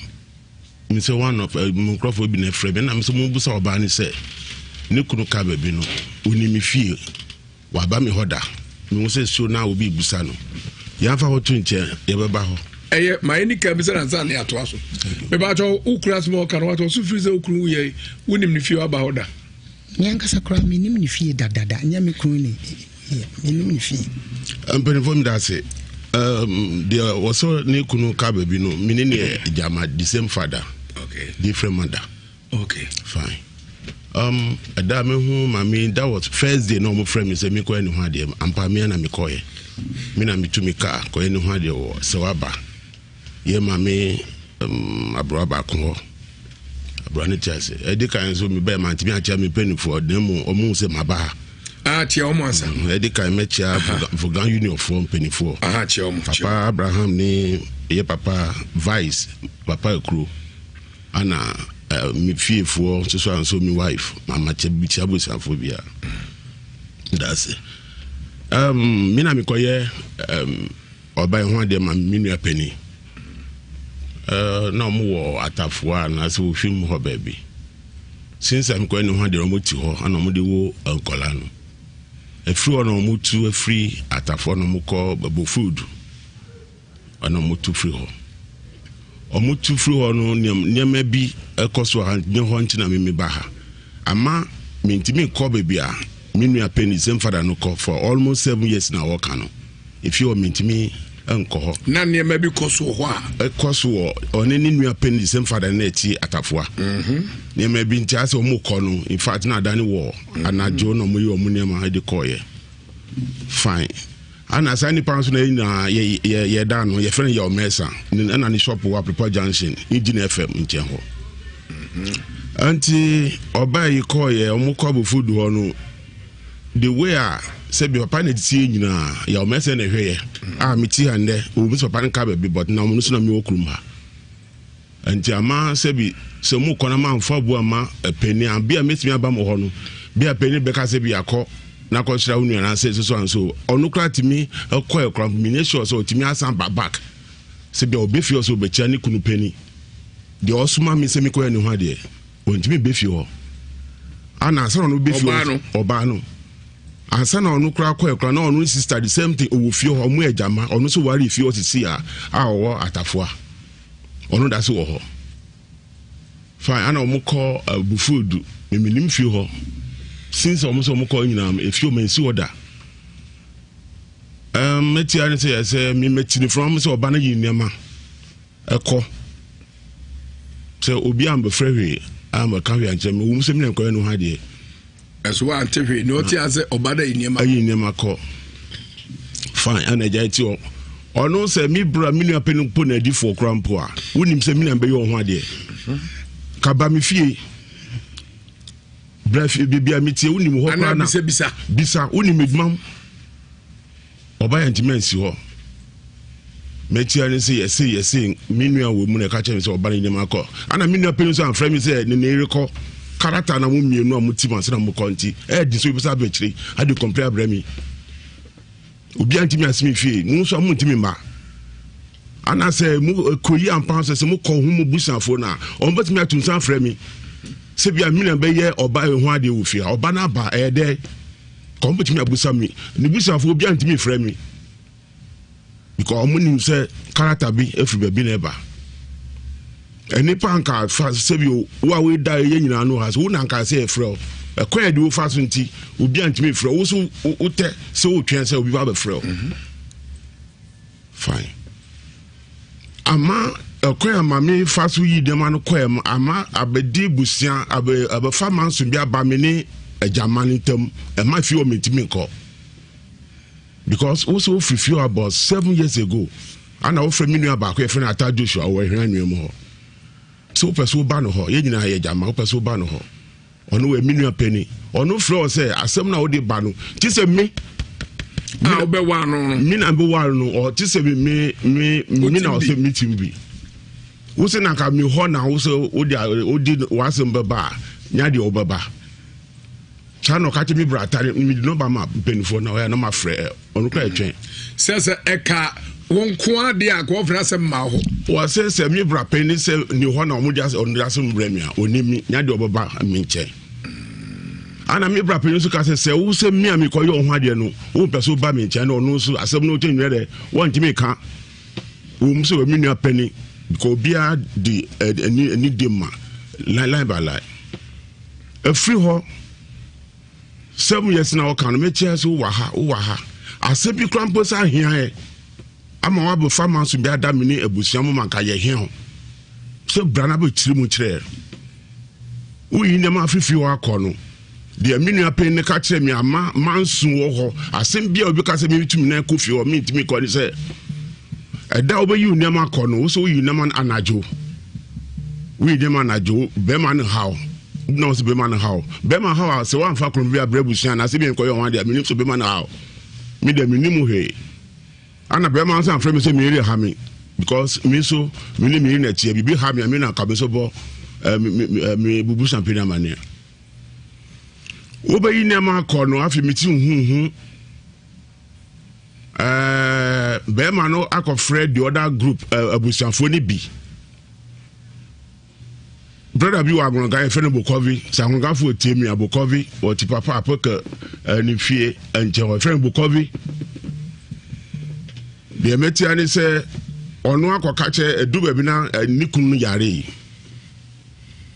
me say one of microphone bi na frɛ me na me say mu busa oba ni say ne kunu ka ba bi no oni me fie wa ba me hoda me say so na obi busa no ya fa ho twinche ye beba ho eye my ni ka bi say na san ya to aso me ba cho ukura small kan wa to so free say ukuru ye wonim ne fie wa ba hoda nyanka sakura me nim ne fie dadada nya me kunu ne me nim ne fie ampenfo da say there was ne kunu ka ba bi no me ne jama the same father okay different mother okay fine ada me hu mami that was first day no mo friend me say me ko eni ho ade ampa me na me koye me na me tu me ka ko eni ho ade wo se waba ye mami abro ba ko abro ne chase e de kan so me be man timi a cha me penifo de mu omu se maba tia omo ansa e de kan me cha for union for penifo tia omo papa Abraham ni ye papa vice papa ekru ana me fiefo so and so me wife mama chebichi abusafo bia that's it me na me koye obai ho de ma me nua pani na mo wo atafo na so hwim ho baby since am koye no ho de mo ti ho ana mo de wo ankola no afri ono mo tu afri atafo no mo ko babo food ana mo tu free ho omutu free ho no nyema bi ekoso ha nye ho ntina me ba ha ama me ntimi ko baby a me nua penny same father no ko for almost 7 years na work no if you me ntimi enko ho na nyema bi koso ho a ekoso one ni nua penny same father na eti atafo a nyema bi ntia se omu ko no in fact na dani wo anajo no mo yi omu nyema de koye fine ana sani panso na ye da no ye friend ya omesa na ni shop wa Prepare Junction Engine FM nche ho anti oba yi call ye omo kwabo food ho no the way say be papa na tie nyina ya o mese na hwe ye meti hande o bi papa nka ba bi but na mo so na me okrum ha anti ama say bi se mu kona ma mfa bu ama peni an bia metimi aba mo ho no bia peni be ka say bi akọ na ko sira unu na say so and so onu kra timi ekọ ekra mi ne sure so timi asan back say bia obefi o so be chia ni kunu peni de osuma mi se mi ko eni ho de ontimi befi ho ana asana no befi oba no asana onu kra ko ekra na onu sister the same thing owo fi ho mu ejama onu so wari fi o sisi a owo atafoa onu da se wo ho fine ana omo ko bufood meminim fi ho since omo so omo ko nyina efi o mensi oda meti ani say me meti from so oba na yinema eko say obi am be free am ka wi anche me wo so me nko no ha de eso ante hwe no ti ase oba da yinema ko fine ana jaiti o ono say mi bra mi nua penu po na di for crampo a wonim say mi na be yo ho ade ka ba mi fie bra fie bibia mi tie wonim ho kra na bisa wonim edwam oba yantimensi ho metia ni say yes mi nua wo mu na ka che say oba ni ma ko ana mi nua penu so an frame say ne rekọ character na mu mienu a mu ti man say na mu konti di so bisa do chiri ade compare brami obi antimi asimi fie mu so mu ntimi ma ana say mu koyi ampan say mu ko hu mu busafo na on betimi atunsan frame se bia mi na be ye oba ho ade wo fie oba na ba de ko betimi abusami ni busafo obi antimi frame because omunim say character bi efri be na eba eni panka fa se bi wa we da ye nyina no has wo na nka say efro ekwan de wo fa so nti obi antimi frɛ wo so wote se wo twen se obi ba be frɛ fine ama ekwan amame fa so yi dem an kwam ama abedi busia abe fa man so bi aba me ne ajamani tam e ma fi o metimi nko because also free about 7 years ago ana wo frɛ me nua ba ko e frɛ na ata Joshua wo hwan anwem ho so person ba no ho ye nyina ye jama wo person ba no ho ono we minua penny ono flow say asem na wo de ba no ti se me na obe wa no mi na be wa no o ti se me na o se meeting bi wo se na ka mi ho na wo se o di wasem be ba nya de obeba chano ka ti mi brata mi di no ba ma penifo na o ya na ma frɛ ono kra etwen se eka won ko ade a ko fra sem ma ho wa se mi bra penny se ni ho na o mu dia on dia so mbremia onimi nya de obeba mi nche ana mi bra penny so ka se wo se mi ami ko yo ho ade no wo peso ba mi nche na ono so asem no tenwe de won timi ka wo mu se we mi nua penny ko bia di ni dema line by line a free ho 7 years na o kan me chia so wa ha asebi krampo sa hia ama wa bo fama so bia da mini abusia mo manka ye hia ho so brana be tiri mu kire wo yi ne ma fifi wa kono de aminu apen ne ka kire mi ama mansu wo ho asem bia obi ka se mi tumi na kofi o mi timi ko ni se eda obi yi ne ma kono wo so yi ne ma anajo we de ma anajo be ma no how no so be ma no how be ma how se wa mfa kron bia brebusia na se bi ko yo ho de aminu so be ma no how mi de minimu he ana be man san frame say me ere ha me because me so me ni na tie bibi ha me na ka be so bo me bubu champagne mania wo be yi na ma ko no afi me ti hu be man no akofre the other group abusiafo ni bi brother bi wa gon ga fe no bokovi sa gon ga fo tie mi abokovi o ti papa apoka ni fie enche o fe bokovi de meti ani se ono akoka che edu ba bi na nikunu yare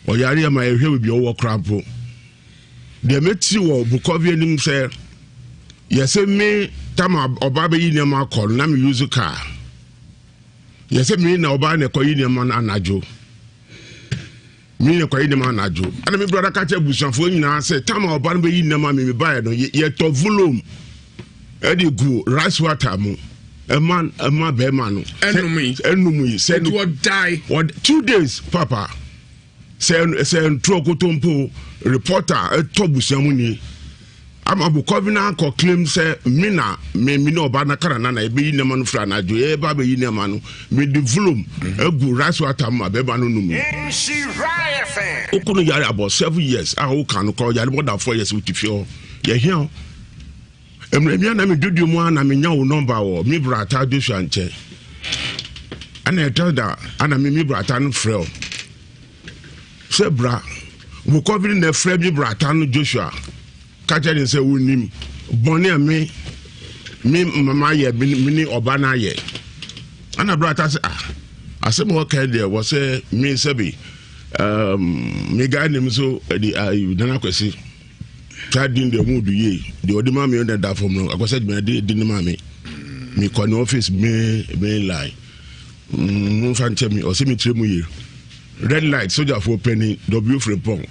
o yare ma ehwe bi o wo krampo de meti wo bukovi nim se yese me tama oba be yi ne ma call na me use car yese me na oba ne ko yi ne ma anajo mi ne ko yi ne ma anajo ana me brother ka che busanfo nyina se tama oba be yi ne ma me ba no ye to volume e di gu rice water mu a man be man no enumi say you die what 2 days papa sɛ ntro kotompo reporter to busiamu ni ama Bukovi na ko claim say me na oba na kara na ebe yi nema no fra na jo e ba be yi nema no me the volume egu rice water ma be ba no no mu Nhyira FM okunu yare about 7 years a wo kan ko yare more than 4 years with fio ye hia emremia na me dudu mu na me nya wo number wo me brata de shanche ana tell da ana me brata no frɛ se bra Bukovi na frɛ me brata no Joshua kacha ni say wonim bone me mama ye me oba na ye ana brata say asem wo kai there was say me sabi me guy name so the dana kwesi trading the mood ye the odima me under that from no akwese me di ni ma me ko no office me lie fan me o se me tremu ye red light soldier for penny w frepon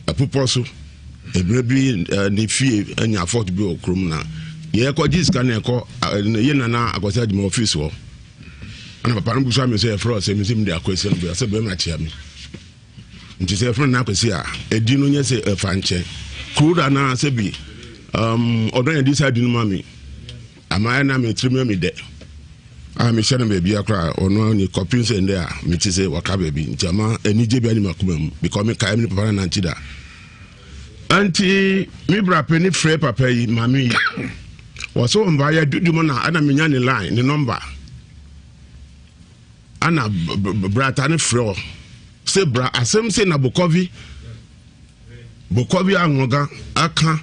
apoposo ebrebi ne fie anya afford bi okrom na ye ko dis kan e ko ye na akwese adima office wo ana papa no busa me say fro say me sim de akwese no be say be ma chia me nti say fro na akwese a edi no nye say fanche kura na say bi odon dis adi no ma me ama na me trime me de me share me bia kra ono ni copy say nde a me ti say waka baby nti ama eni je bia ni makuma mu because me kai me papa na nti da anti mi bra penny free papa yi mami was so mba ya dudu mo na ana menya ni line ni number ana brata ni free se bra asem se na Bukovi anwoga aka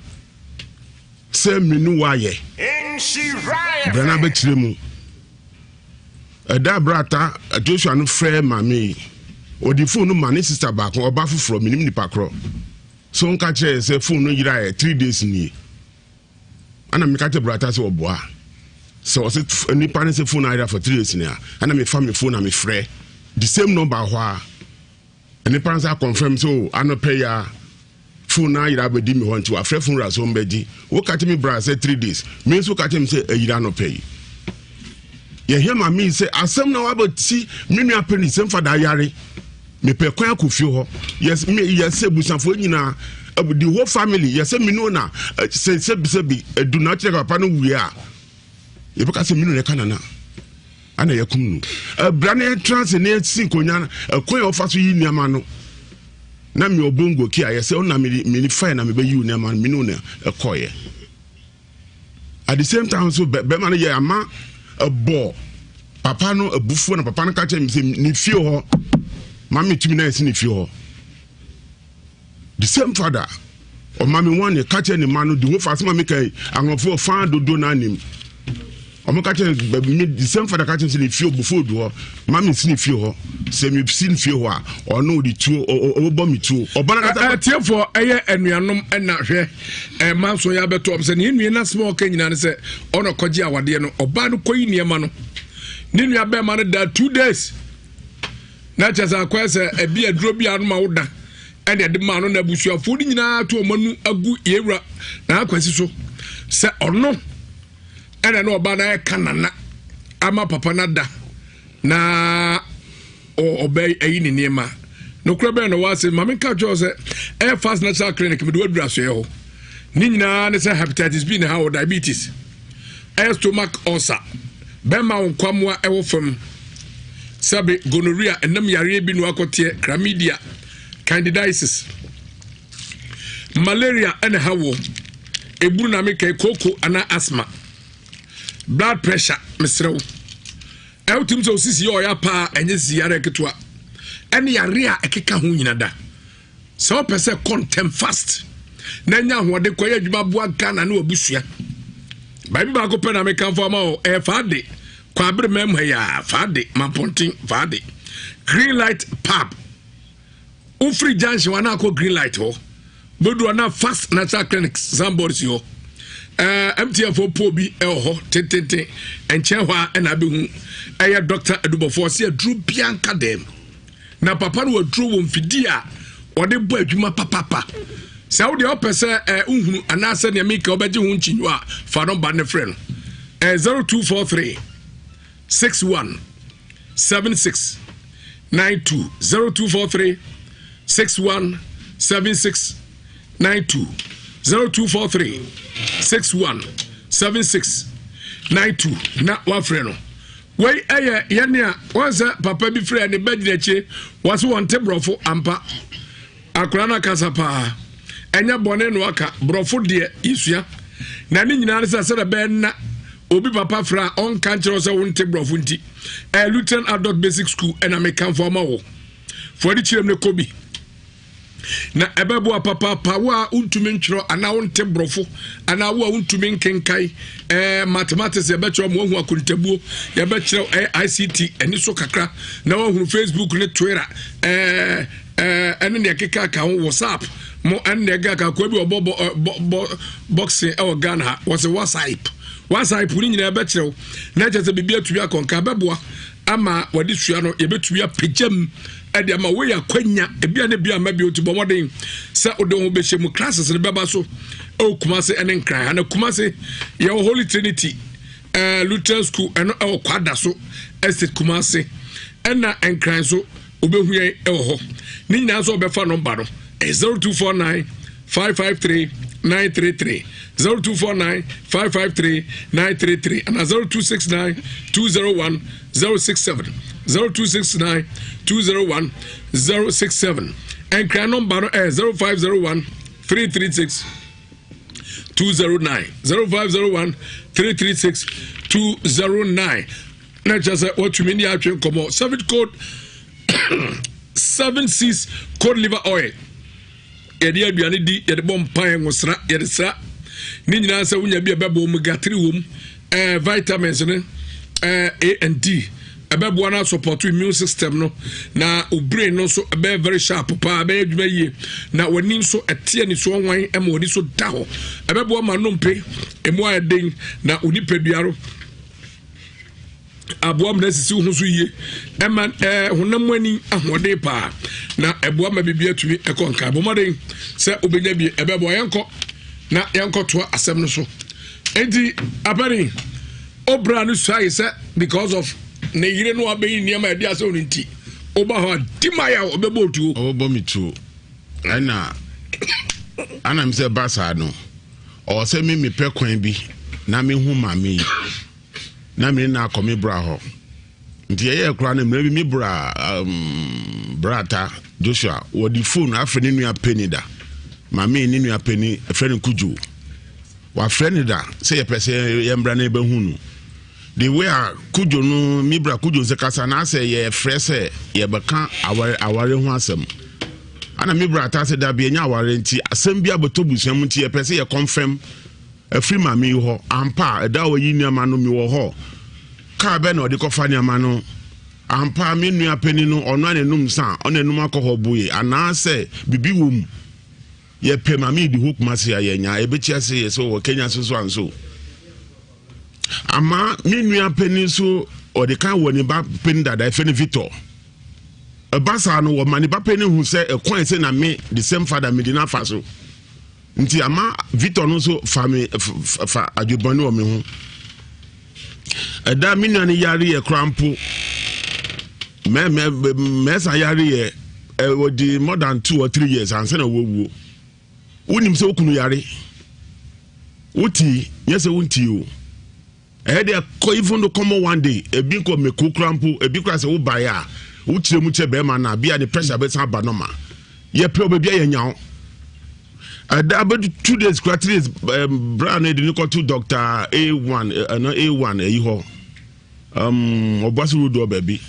se minu waye Nhyira be tiremu da brata Joshua no free mami odi phone no mani sister back oba fufuro minim ni pakro so nka che say phone no yira 3 days ni ana me ka te brata se oboa so se ni pan se phone yira for 3 days ni ana me family phone na me frɛ the same number ho ni pan sa confirm so ano pay ya phone na yira be di me ho nti wa frɛ phone ra so mbedi wo ka te me bra say 3 days me so ka te me say yira no pay ye hear ma me say asem na wa ba ti me nua penny sem fa da yare me pe kwan akofie ho yes me yes ebusafo nyina the whole family yes me no na say be do not check papa no wi a e be ka say me no le kanana ana yakum no brane trans ne sin konya kwan ofa so yi niama no na me obongo ki a yes ona me fine na me be yi niama me no na ekoye at the same time so be man ye ama bo papa no abufu na papa no ka che me say ni fie ho mami tumi na esi ni fie ho the same father o mami one e ka che ni manu the whole fast mami kai anwofo fan dodo na anim o mo ka che the same father ka che ni fie obufu do ho mami si ni fie ho se mi si ni fie ho a o no di tu o bo mi tu o bana ka tiefo eye anuanom na hwe manso ya beto om se ni nua na small ka nyina ne se ono koje awade no oba no koyi niema no ni nua be ma no da 2 days na chasa kwese ebi aduro bi anu ma woda ene de ma no na busuafo ni nyina to omanu agu yewura na akwasi so se ono ene no oba na kanana ama papa na da na obey ayi ni niema no kura be no wase mame ka jo se air fast natural clinic me do adura so ye ho ni nyina ne se hepatitis B na ha diabetes air stomach ulcer be ma nkwamwa ewo fam sabe gonorrhea enam yare bi no akote chlamydia candidiasis malaria and hawo eburu na me kai koko ana asthma blood pressure mesrew eutim so sisi yo ya pa enye ziyare ketwa ene yare a ekeka ho nyina da so pese contem fast na nya ho de koya djuma bua Ghana na obusua bible ba ko pe na me kan fo ma o e faade kwa abre mem ya faade mapontin faade green light pub ufri junction wana ko green light ho bodu na fast natural clinic somebody yo MTF po bi ho tentente enche ho na be hu eye doctor adubofo se adru bianka dem na papa no adru wo mfidi a ode bo adwuma papa Saudi opese unhunu anase ne meka obeje hu nchinyu a fa no ba ne friend 0243 61 76 92 0243 617692 0243 617692 na wafre no wei eye yene a wansa papa bi frɛ ne bagina che waso wonte brofo ampa akora na kasa pa enya bone no aka brofo de isua na ne nyina se se be na obi papa fra on kan kyerɛ sɛ wonte brofo nti Lutheran Adult Basic School and American former wo for the children kobi na ebebo papa wa untumi ntwero ana wonte brofo ana wo untumi nkenkai mathematics e be kyerɛ mo hu akontabuo ye be kyerɛ ICT eni so kakra na wo hu Facebook ne Twitter ene ne keka ka WhatsApp mo ene ga ka ko bi obo boxing e Ghana was a WhatsApp ni nyina be kyerɛ na kyerɛ bibia tuya konka beboa ama wadi sua no ye betuya pejam ede ama we yakwanya ebia ne bia ma bi otubo moden se ode ho be hyemu classes ne beba so o kumase ene nkran na kumase ye Holy Trinity Lutheran School eno e kwada so estate kumase ena nkran so obehu ye e ho ni nyina so obefa number no 0249 553 933 0249 553 933 and 0269 201 067 0269 201 067 and cry number 0501 336 209 0501 336 209 na just what you mean ya train come 7 code 7 code liver oil yɛde aduane di yɛde bɔ mpan ngosra yɛde sra ni nyina sɛ wonya bi ɛbɛbɔ omega 3 wom vitamins ne A and D ɛbɛbɔ na support immune system no na o brain no so ɛbɛ very sharp pa ɛbɛ adwuma yie na wani nso ɛte ani so wan ɛma wani so da ho ɛbɛbɔ ma nompe emu ayɛden na onipaduaro aboam na sisi ho so yie ema honam ani ahode pa na eboa ma bibia tumi ekonka bomoden se obenya bi ebebo yenko na yenko to asem no so enti apani obra no sai se because of ne yire no abeyi niam ade ase onti oba ho dimaya obebo tu obo mi tu ana mi se basa no o se mi pe kwan bi na me hu ma me na me na komi bra ho nti ye kra na me mi bra brata Joshua wodi phone afre ni nua penida ma me ni nua peni afre kuju wa friend da say ye pese ye mbra na be hunu the way kuju no mi bra kuju se kasa na say ye frese ye beka aware ho asem ana mi bra ta se da bi nya aware nti asem bi abotobusuam nti ye pese ye confirm afri ma mi ho ampa da wo yi nua ma no mi wo ho ka be na odi kofa nua no ampa me nua pani no ono anenum san onenum akọ buye ana se bibi wom ye pe ma mi di hokuma se ayenya ebechi ase ye so wo Kenya so anso ama me nua pani so odi kan wo ni ba pani dada efe ni Victor ebasa no wo mani ba pani hu se ekwan se na me the same father me di na fa so nti ama Victor no so fa adwebane o me hu eda me nua ni yare ye krampo me sa yare ye wodi more than 2 or 3 years and say na wo unim se okunu yare uti yes unti o dey ko even to come one day ebi ko me ko krampo ebi kra se wo ba ya wo kire mu che be ma na bia the pressure be san ba no ma ye pe obi bia ye nyawo about 2 days 3 days Brown dey go to Dr. A1 eyi ho obasuru do baby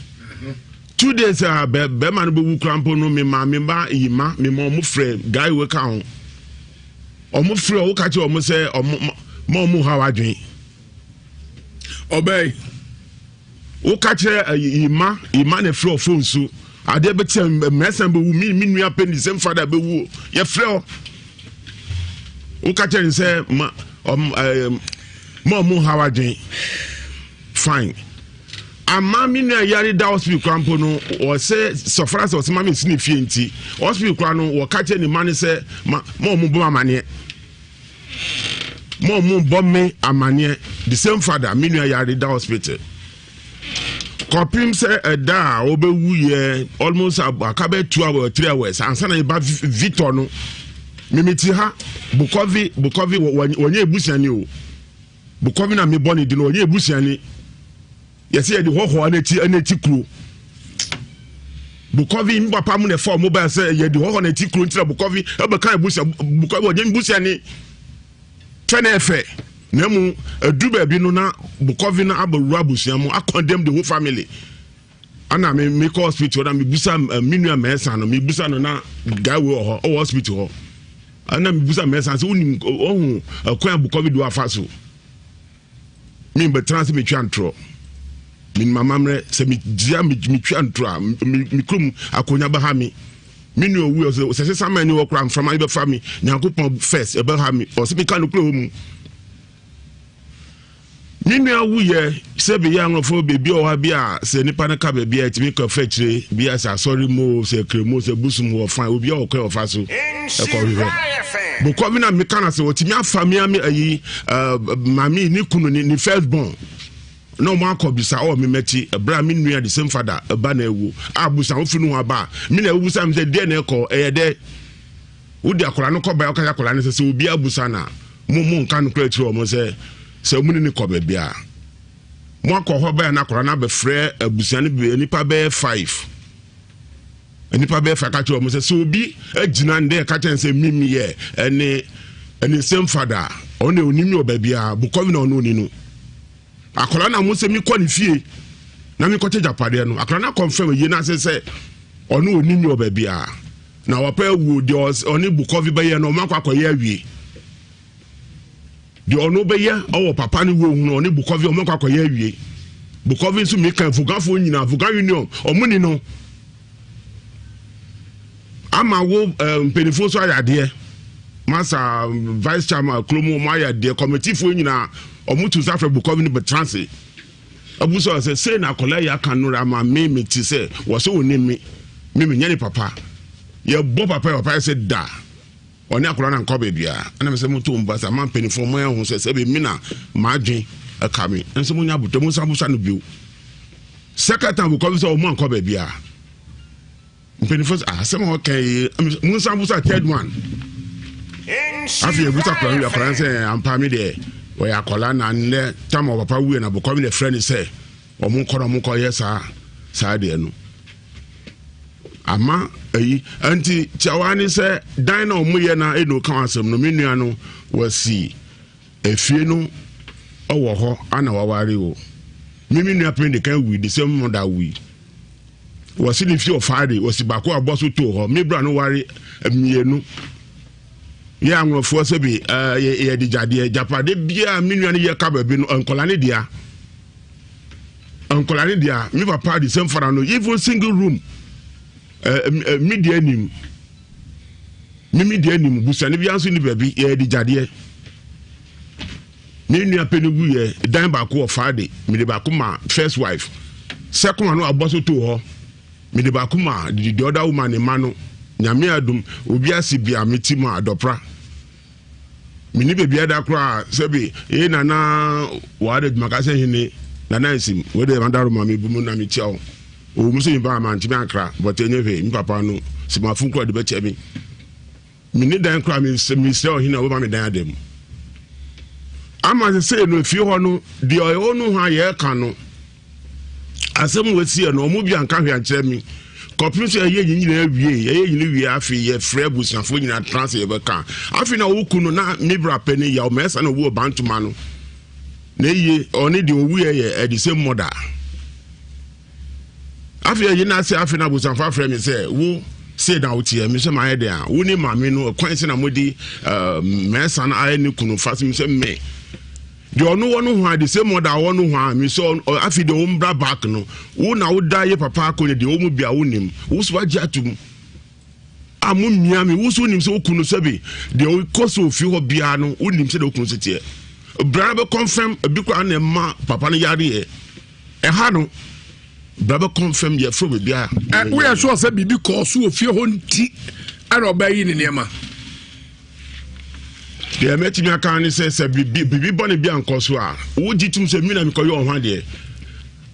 2 days be man be wu krampo no me ma yima me mo frɛ guy we ka ho omo frɛ o ka che omo se omo ha wadwen obey o ka che yima ne frɛ phone so ade be che mesen be wu mi nua peni same father be wu ye frɛ o ka che se mo ha wadwen fine ama mi na yari da hospital krampo no o se sofra se o se ma me sini fie nti hospital kra no wo ka che ni mane se mo bo amane mo bo me amane the same father mi na yari da hospital Kopim say a da obewu almost akabe 2 hours 3 hours ansana iba Victor no mimiti ha Bukovi wonye ebusiani o Bukovi na me boni di no wonye ebusiani yesi e di hoho aneti kuro Bukovi mbapa mu ne for mobile say ye di hoho na ti kuro ntira Bukovi e be kan ebusia Bukovi wonye ebusiani twene efe na mu aduba bi no na Bukovi na abawura abusia mu accordem the whole family ana me call hospital na me busa minua mesa no me busa no na gawe ho hospital ho ana me busa mesa so unim ohun akwan Bukovi do afaso me be trans me twantro min mamamre se me dia me twantro me krum akonya ba ha me minua wu se samani wo kram from ibe family nyankopon first e ba ha me o se be kan no kro mu Ninu wuye sebi ya ngrofo bebi o ha bia se nipa na ka bebi a timi ka fetire bia sa sorry mo se kremo se busum wo fan obi o kwa ofa so e ko wiwe Bukovi na mekana se otimi afami ami ayi mami ni kunu ni first born no ma ko bisa o me meti bra mi nua the same father ba na ewu abusa wo finu ha ba mi na ewu sam se de na e ko eyede wudi akola no ko ba o ka akola ne se obi abusa na mo nka no kra tiri o mo se se omuni ni ko bebia mo akọ ba na akọra na be frɛ abusiane be nipa be 5 nipa be 5 ka tro mo se obi agina nde ka chen se mimi ye eni same father one onimi obabia Bukovi na ono ni no akọra na mo se mi kɔ ni fie na mi kɔ te japade no akọra na confirm ye na se ono onimi obabia na wapa wu de oni Bukovi be ye no mo akọ ye awie di ono be ya owo papa ni wo hu no Bukovi o mekwa koye awie Bukovi nso me kan vugafo nyina vuga union omuni no ama wo penifo so ayade masa vice chairman klomo mo ayade committee fo nyina omutu safre Bukovi ni betranse abuso se na kola ya kanura ama me ti se wo so oni me nyane papa ye bo papa se da oni akora na nko bebia ana me se mutu mbasa man penifo mo ehun se be mi na madwen akami enso munya buto mu sabusa no bio secretary Bukovi se o mo nko bebia penifo se mo okay mu sabusa third one afi ebuta akora se ampa mi de o ya kola na nle tamo papa wu na Bukovi ne friend se o mu nko yesa sa de no ama anti chawani se dine on muye na eno kan asem no menua no wasi efie no owo ho ana waware o menua pen de kan wi the same mother wi wasi ni fie ofare wasi bako aboso to ho mebra no ware amienu ye anwofo se bi ye di jade japade bia menua no ye ka ba bi no ankolane dia mi papa the same father no even single room media nim busane bi anso ni baby ye di jade ni nua penugu ye dan ba ko ofaade mi de ba ko ma first wife second one aboso to ho mi de ba ko ma the other woman ma no nyame adum obi asibia meti ma adopra mi ni baby ada kra sebi e na wade makase hini na nansim we de mandaro ma mi bumu na mi tiao o muso yin ba man timi akra but enyefe mi papa no si ma fun kro de be chemi mi ni dan kra mi se o hina wo ma mi dan adem ama se no fi ho no de o no ha ye ka no asem we si no mu bi anka hwe ankyere mi kopin so ye nyina wie afi ye frɛ busanfo nyina trans ye be ka afi na wo kunu na mibra pani ya o mesa no wo bantuma no na ye oni de owu ye the same mother afi ye na se afi na busanfo afrɛ mi se wo say na utie mi se ma ye de a wo ni mame no kwan se na modi mesa na aye ni kunu fast mi se me de ono wono ho the same mother wono ho mi so afi de ombra back no wo na wo da ye papa ko de o mu bia wonim wo so agi atum amu mia mi wo so nim se okunu sabi de o koso fi ho bia no wonim se de okunu se tie bra be confirm bi kwa na ma papa no yare e ha no bra be confirm ye fro be bia we are sure say bibi ko so fi ho nti ara obayi ni nema de meti mi aka ni se bibi boni bia nko so a wo jitum se mi na mi ko yo ho de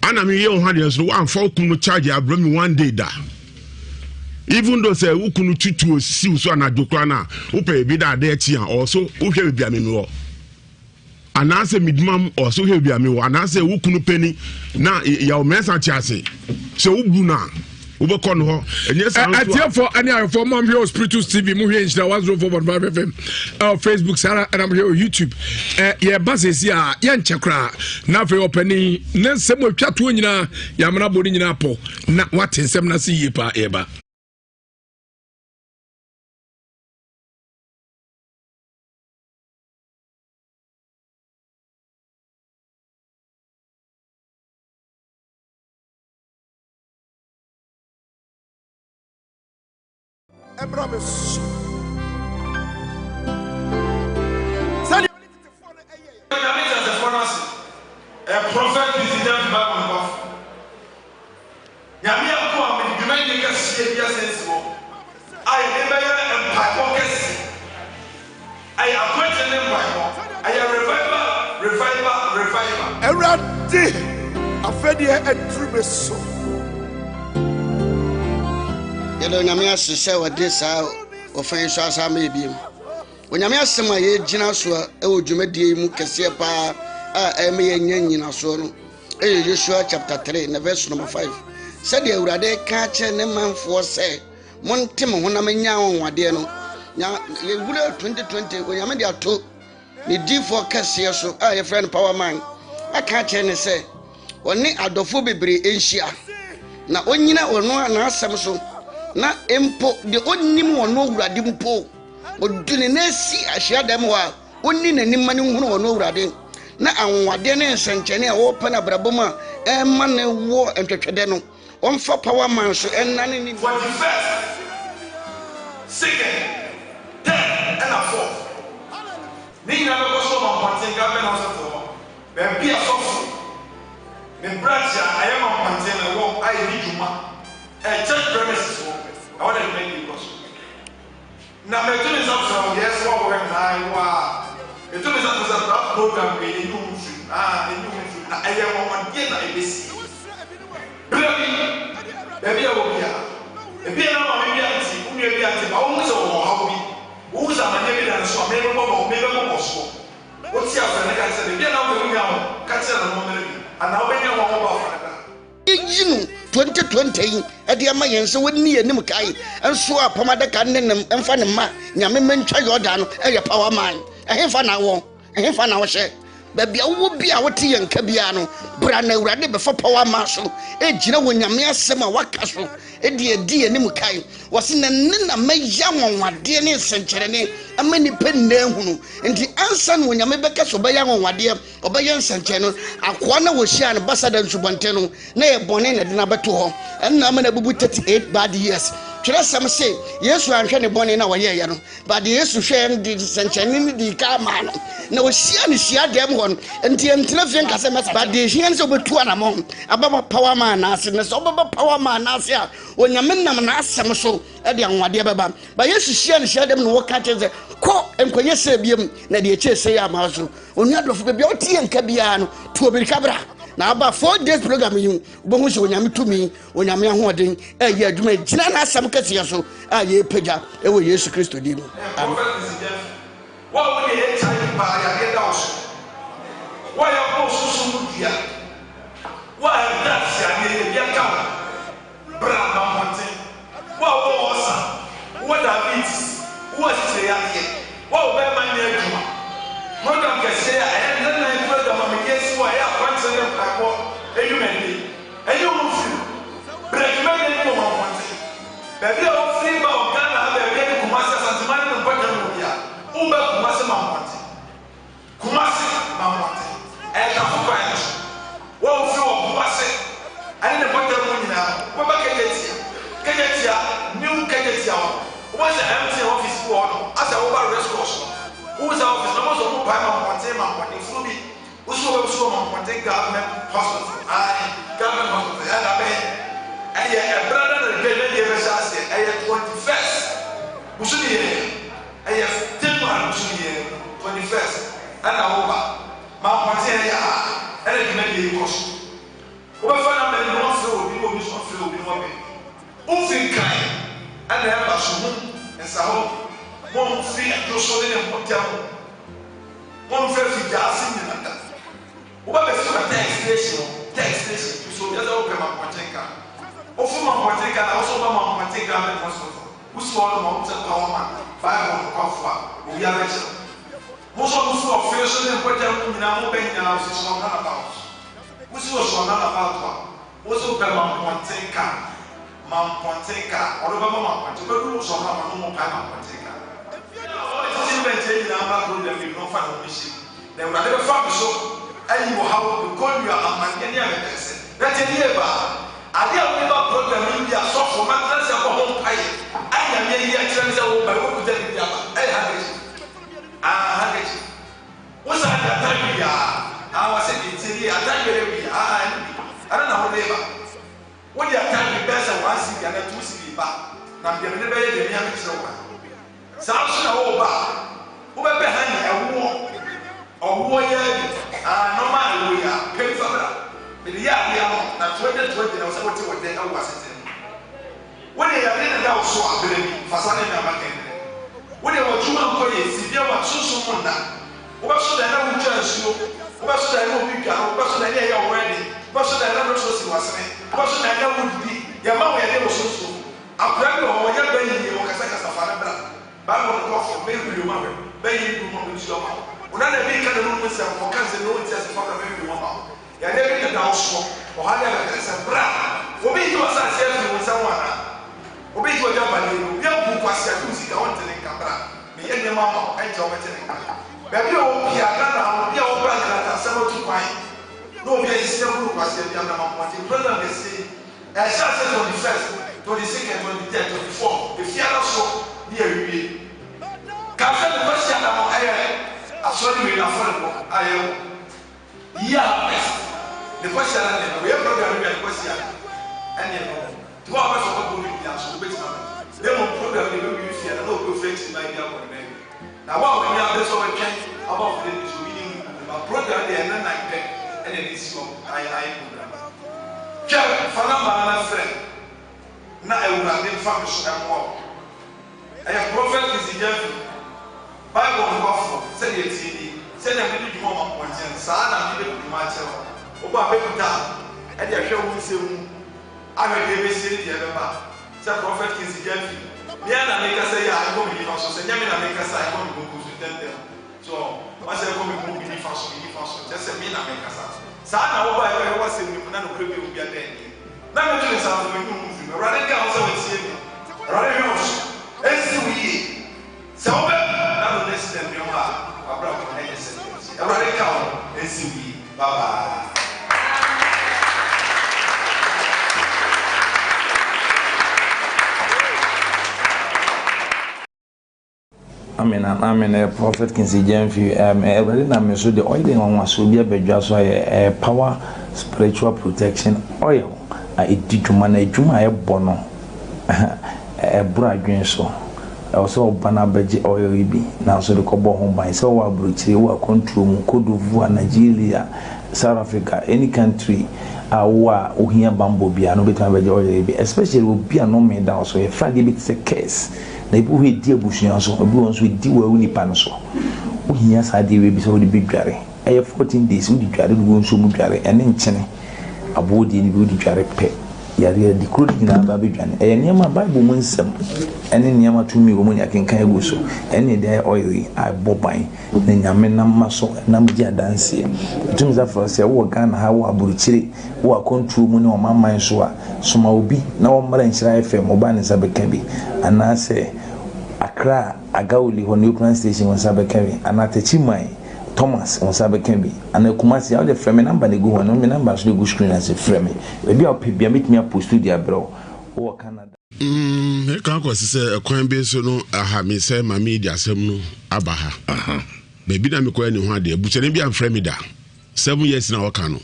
ana me ye ho de so wan fa okunu charge abrami one day da even though say okunu tutu si so anadokra na wo pe bi da da echi an also wo hwe bia me no anase midmam also hwe bia me wo anase okunu peni na ya o mensa chiase so wo bu na ubeko no ho enye sa atia for any for mom here spiritus tv mu here Nhyira 104.5 fm Facebook Sarah and I'm here on YouTube yeah basesi a ye nchekra na fe opani na nsem atwa to nyina ya mra bodi nyina po na wate nsem na se yipa eba Promise. A prophet is in them back on off. Yamia come and demand the sense. I never empire. I appoint them by I am reviver. Eradi. Afedia and Trubeso. Yellow Namia said, this out of French as I may be. When Yamia Sama ye Jinasua, O Jumedi Mukasia Pa, Amy and Yen Asono, Joshua chapter 3, in the verse number 5. Said you would a catch and a man for say, one Tim when I'm in Yawn, Wadiano. Now, you would have 2020 when I'm in your two. The D for Cassia, so I a friend power man. I catch and say, one need a dophobi in Shia. Now, when you know, no one has Samson. Na empo de onnim wono wurade mpo odune na si ahia dem wa onni nanim mane hunu wono wurade na anwade ne nsenkyene a wo pa na brabom a emma ne wo entwetwede no omfa power man so enane ni 21st second 10 and a 4 ni na go so ma patin ga be na so to be bia so me bracha ayama patin na wo ayi ni juma church premises I want to make you question. Now, my two is up yes, what we're going wow. The two is up to that program in the new I am one again. I miss baby, I will be here. The piano, maybe I see, who may be at the almost or hobby. Who's a man and so maybe more so. What's your friend? I said, the piano will be out, catch a moment, and now when you want about 2020 Adiama Yenso would near Nimukai and swap Pomada Cannon and Fanama, Yamaman Chayodan, a power mine. I have an hour share. Baby, I would be our tea and Cabiano, Brana ready before power marshal. Ejina when Yamia Sema Wakaso, Edia dear Nimukai was in a Nina May Yamon, what dear Century, a many pen there, and the answer when Yamabeka Sobayan, what dear Obayan Sanchano, Aquana was share ambassador Subanteno, nay Bonin at number 2, and Namanabu 38 bad years. Some say, yes, we are trying to born in our year, but the yes to share the Sanchan the car man. No, she had them one, and the Antilopian Casamas, but the hands over 2 and a month about power man, as in the suburb power man, as ya, when your men ask some so at the young Baba. But yes, she and share them no catches the court and Coyesabium, Nadia Chase, Amazu, when you have to be tea and Cabiano to be cabra. Now about 4 days program you bonus when you to me when I'm young wedding a year to make Jana some Cassiaso, a year peja, a way yes Christo did. What would you tell by a house? Why are you so here? Why that's a young Brahma Monte? What was what are these? What's the idea? What were my name? Program can say, and then I program, I guess why I want to them. I want a human being. And you will feel. But I made it for my one thing. Baby, I'll see about Ghana, have a very Kumasa and Man and Batamuya. Uber Kumasa Mamati. Kumasi Mamati. And a fire. Well, few of Kumasi. And the Batamuya. What about Kajetia? Kajetia, new Kajetia. What's the empty office for? As a over resource. Who's our office? No one buy my contain my money. Fluby. Who's over contain government hospital? Government hospital. And a brother and baby ever says, I have 21st. Who should be here? I have 10 months. Who should be here? 21st. And I over. My contain, and it may be a cost. Over ɛsa hɔ wɔmfi adwoso ne ne mpɔtam wɔmfɛ figyaase nyinada wobɛbɛfi ma tax station so obiara wopɛ ma mpɔtenka wofu ma mpɔtenka na wosɛ woba ma mpɔtenka mɛfa so wosi hɔ no ma wotɛ pa wɔ ma 500 kɔfo a obiara kyerɛ mo nso mo so ɔfɛ so ne mpɔtam nyinaa mo bɛ nyinaa wo sisi wɔn nana bawo wosi wɔ so wɔn nana bawo a wosi wopɛ ma mpɔtenka ɔno bɛma ma mpɔtenka wobɛduru so ɔno ama no mo pa ma mpɔtenka titi bɛnkyɛ nyinaa ma program bi no fa na wɔn hyɛ na awurade bɛfa mi so ayi wɔ ha wɔ nkonnwa amanneɛ ne amepɛsɛ na kyɛ ne yɛ baa adeɛ a wɔde ba program yi bi asɔfo matena sɛ ɛkɔ ho mpaeɛ anyame yi akyerɛ ne sɛ wɔba wɔkuta ne bi aba ɛyɛ hadekyi wosa ade atadwe yi a wɔsɛ ɛtie yi atadwe yɛ bi ɛne bi ɛne na wɔde ba wode atadwe bɛɛ sɛ 1 cedi ana 2 cedi ba na mdeɛ ne bɛyɛ deɛ mea mekyerɛ wo saa nso na wɔba wobɛbɛ ha ne ɔwoɔ yɛ nɔma awo yi a pɛm fabra mede yɛ adeɛ no na 2020 na wo sɛ wote wɔ dɛn ɛwɔ asetɛ no wode yɛde ne da wo so aberɛ bi fasa ne nyama kɛndɛ wode wɔdwuma nkɔ yɛ sibia wɔ sonsom mu nna wobɛso dɛn na wotwa nsuo wobɛso dɛn na obi dwa no wobɛso dɛn na ɛyɛ wɔwɛde wobɛso dɛn na wobɛso si wasene wobɛso dɛn na wodidi yɛma wo yɛde wo sonsom akora bi wɔ hɔ wɔnyɛ bɛyie wɔkasakasa fa no bra bible no kɔfo bɛyɛ ma wɛ bɛyɛ du ma nsuo ma ona na bi ka na no mu sɛ wɔka sɛ no wɔnti asɛ fa na bɛyɛ ma ma yɛde bi na dawo so ɔha yɛ bɛka sɛ bra obi yi wɔ sɛ asɛ afiri wo nsa ho ana obi yi wɔ gya ba ne no yɛ bu kwasi akuru sika wɔnte ne nka bra meyɛ nneɛma ma ɛnkyɛ wɔbɛte ne nka baabi a wɔpia ghana ho bi a wɔbra nkrata asɛm atu kwan na obi asisi aburu kwasi abi ama mapɔnte program ɛsi ɛhyɛ asɛ 21st 22nd 23rd 24 efiara so ne awie kafɛ ne kwasi adamo ɛyɛ asɔre wei na afɔre bɔ ayɛ wɔ yi a bɛst ne kwasi ada ne no wɔyɛ program bi a ne kwasi ada ɛne no ti hɔ a bɛsɛ ɔbɛbɔ bi bia so wobɛtumi abɛ na mmom program ne bɛwie fia na obi ofɛ ti ma bi akɔ ne bɛn na wɔn a wɔnyɛ abɛsɛ ɔbɛtwɛn aba ɔfɛ ne so bi ne mu ba program deɛ ɛna nan pɛ ɛna ne si hɔ ayɛ program twɛ fa namba na frɛ na awurade mfa me so ɛmoa ɛyɛ prophet kisigyafo bible no kɔfo sɛdeɛ tie ni sɛdeɛ mede dwuma ma mpɔnten saa na mede dwuma akyerɛ hɔ wobɔ abɛkuta ɛde ahwɛ wo nsɛm mu ahwɛ deɛ bɛsie deɛ ɛbɛba sɛ prophet kisigyafo mea na mekasa yɛ a ɛkɔ me nifa so sɛ nyame na mekasa a ɛkɔ me konko so tɛntɛm so masɛ ɛkɔ me konko me nifa so kyɛ sɛ me na mekasa saa na wobɔ ɛwɔ ɛwɔ sɛm ne mu na nokorɛ bi obi adɛn na meto ne sa so mɛnu mu firi awurade ka wo sɛ wɔtie me awurade hwɛ wo so ɛnsi wo yie sɛ wobɛ na no ne si dɛm a wabra wo ɛnyɛ sɛ awurade ka wo ɛnsi wo yie bye. Amen. Prophet Kinsi Jemfi. Everybody na me so the oil in one so be a bedwa so power spiritual protection oil. Edi dwuma na dwuma e bono. Bra adwen so. Also bana beje oil bi na so de kobo ho ban so wa bruchire wa control mu Cote Nigeria, South Africa, any country awa ohia bambo bia no betan beje oil bi, especially obi no me down so e frage bi se case. Na ibu he di abusuan so obi won so di wa nipa no so ohia sa de we bi so de bedware eye 14 days we di dware do won so mu dware ene nkyene abodi ni bi di dware pe yare di kro di na ba bedwane eye niam bible mu nsem ene niam tumi wo mu nya kenkan egu so ene de oil a boban na nyame na maso na mji adanse tumi za for se wo Ghana ha wo aburuchire wo control mu ne o mamman so a soma obi na wo mara Nhyira FM oba ne sabeka bi anase Accra Agauli ho nuclear station won sabeka bi anatechi mai Thomas on sabeka bi anakumasi ya o de frame number ne go ho no me number so go screen as frame e bi a opebia metimi post dia bro wo Canada e kan ko se kwan bi so no aha me se ma media asem no abaha baby na me ko ani ho ade abuchene bi am frame da 7 years na waka no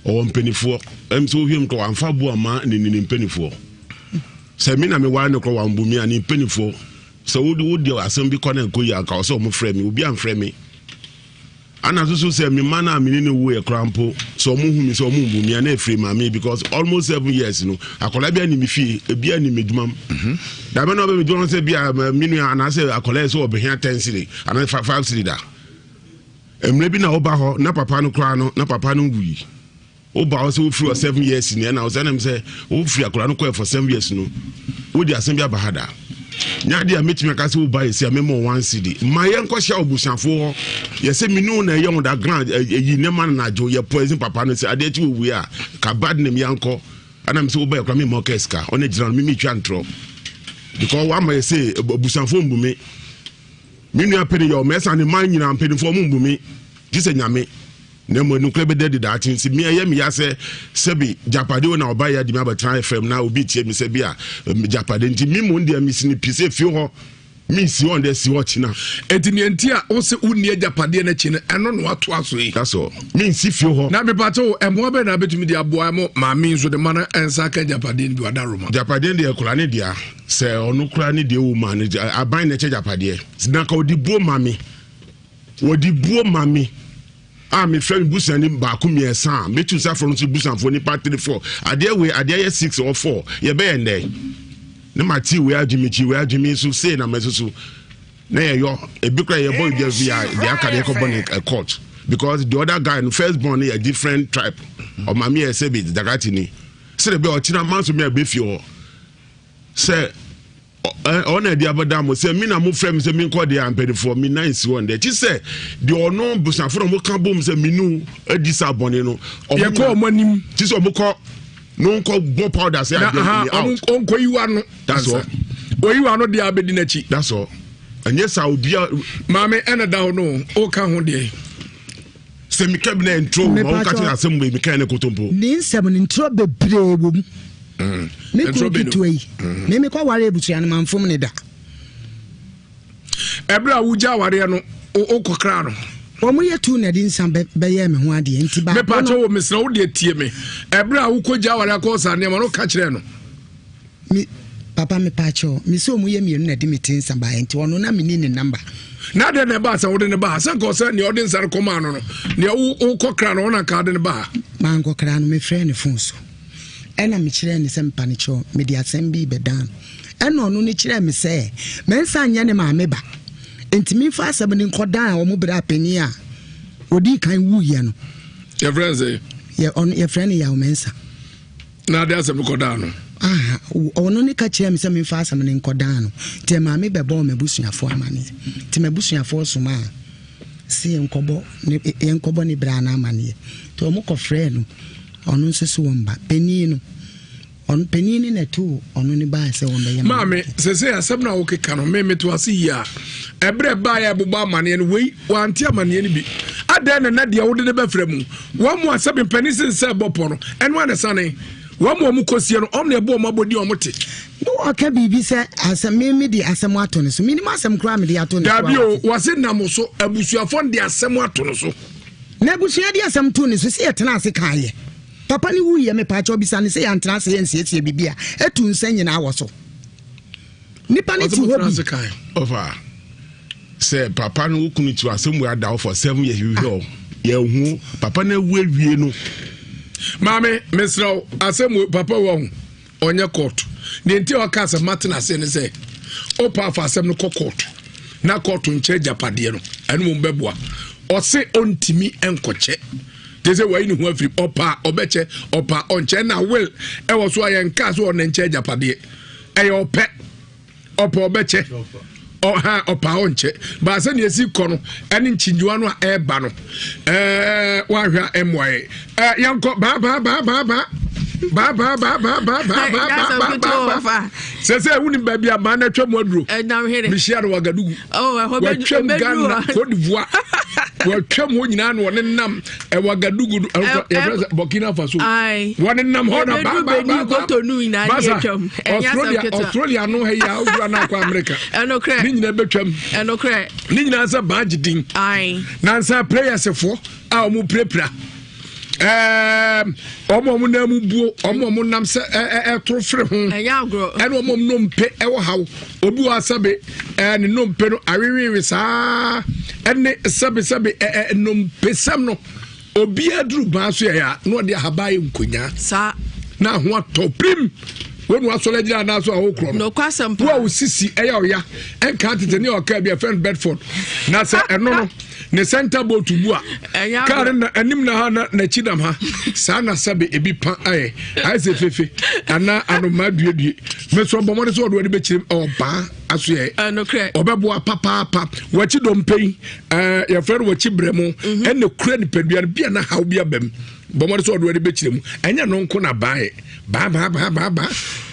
o mpenifo em so hwem ko amfa bo ama ni mpenifo se me na me wa ne ko wa mbumi ani mpenifo so wodi asem bi ko na ko ya ka so mo frame obi am frame ana so se me mana me ne wo e krampo so omo hu mi so omo bu mi na free mama because almost 7 years no akola bia ni mi fie bia ni medumam da be no be medumam say bia minu ana say akola so obehia 10 cedi ana 5 cedi da emre bi na oba ho na papa no kra no na papa no wui oba o say o free 7 years ni na o say na me say o free akola no for 7 years no wo di asem bia bahada nya dia metime ka say o buy say memo 1 cedi ma ye nko hia obusanfo ho ye say minu na ye underground yi ne man na jo ye poison papa no say ade ti owu a ka bad name yanko ana me say o buy akra me mo keska on ejira me twa ntro because wa ma ye say obusanfo mbume minu apede yo mesa ne man nyina mpedifo mbume ti say nyame na mo nukle be dedi da tin si me ye me ya se sebi japade na oba ya di me abatan fm na obi tie me se bia japade nti mi mo ndia mi sini pise fi ho mi si on de si watch na etini enti a wo se unni japade na chi na eno no ato aso yi that's all mi si fi ho na me pato emo be na betumi di aboa mo ma mi nso de mana ensa ka japade bi wada roma japade de ekura ne dia se onu kura ne de wo ma ne aban na che japade na ka odi buo mami odi buo mami me friend busani ba kumie san metu sa from busan for ni part 34 ade we ade 6 or 4 ye be ende ne mati we adwimi so say na mesusu na ye yo ebikra ye boy dey via the academy ko born court because the other guy in first born a different tribe or mami e say be dagati ni say be o tina man so me be fio say on a dia badam say me na mo frem say me ko dey ampedi for me nice one there ti say the ono busan for mo kan bom say me nu edisa bone no ye ko mo nim ti say mo ko no ko go powder say I dey out on ko yiwa no that's all o yiwa no dey abedi na chi that's all anye sa obia mame ena da ho no o ka ho dey say me kabina intro mo ka ti asem we me kan ne kotompo ni nsem ni intro bebre bom me ko kitoi me ko ware ebutua na manfom ne da ebra wuja ware no o kokra no omo ye tu na di nsam be ye me ho ade enti ba me pato wo mesra wo de tie me ebra wo ko ja ware ko sa ne ma no ka kire no mi papa me pacho mi so omo ye mienu na di metin nsam ba enti wono na me ni ne number na de ne ba sa wo de ne ba sa ko sa ne odin sar ko ma no no ne wo kokra no na ka de ne ba man kokra no me frɛ ne phone so ena me kire ne sem panicho me di asem bi bedan ena onu ne kire me se mensa anya ne ma me ba enti fa asem ne nkodan o mu bra pani a odi kan wu ye no your friends ye on your friend ya o mensa na de asem nkodan no onu ne ka kire me se fa asem ne nkodan no te ma me bebo me busuafo amane te me busuafo so ma si enkobo ne bra na amane to o mu ko frɛ no onu nso so womba penino on penini na tu onu ni ba se womba ya mame se asem na wo keka no me to ase ya ebre ba ya buba amane no wei wanti amane ni bi adan na de wo de be frɛ mu wo mu asem penisi se bopo no eno ana sane wo mu kosie no omne ebo mo abodi omote no aka bibi se asem me di asem ato no so minimum asem kra me di ato no so dabi o wase nam so abusuafo de asem ato no so na abusua di asem to no so se yetena ase kaaye papa ni wuye me pa cho bisa ni se ya ntena se yensie bibia etu nsan nyina wo so nipa ni ti hobi over say papa no kunu ti asem we ada for 7 years you hear ye hu papa na wie no mame mesraw asem papa wo onye court ni nti o ka se matna se ni se o pa fa asem no court na court nche japade no enu mo beboa o se ontimi enkoche tese wa ini hu afiri opa obeche opa onche na will e wo so ayen ka so on nche japade e ope opa obeche ha opa onche ba se ne esi kono ene nchinjuwa no e ba no wa hwa emwae yanko ba se wuni baby aba na twam aduro mishia no wagadugu twam Ghana Cote d'Ivoire twam ho nyina no ne nam wagadugu Burkina Faso wone nam ho na Australia no he ya ugura na kwa America ni nyina betwam ni nyina sa baage din na sa players fo a omu prepra omo namu buo omo nam se tro fre ho ene omo nompe e wo haw obi wa sabe ne nompe no awewe saa ene sabe nompe sam no obi aduru ban so ya no de ahaban nkonya sa na ho atoprim when was so legend na so ahokro no kwasam pa wo sisi eya oya enka tete ne oka bia friend Bedford na se eno no ne center boat bu a car na anim na ha na chidam ha sa na sabe ebi pan aye se fefe ana anoma duedue me so bomode so do be chirim oba aso ye no kre obebo papa wachi dompen your friend wachi bremo en ne kura ni padua bia na ha bia bam bomode so do be chirim enya no nko na baaye ba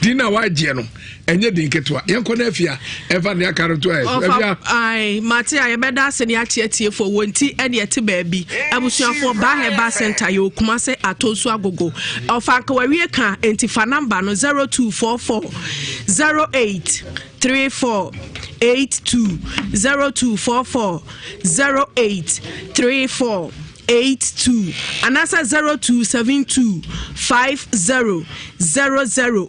dina waje no enye din ketwa yenko na afia eva ne akaronto afia ai mate aye beda se ne atie fo wonti ene ete baabi abusuafo ba heba center yo kuma se atosu agogo ofa ka wawie ka entifa number no 0244 08 34 82 0244 08 34 82 anasa 0272 50 0012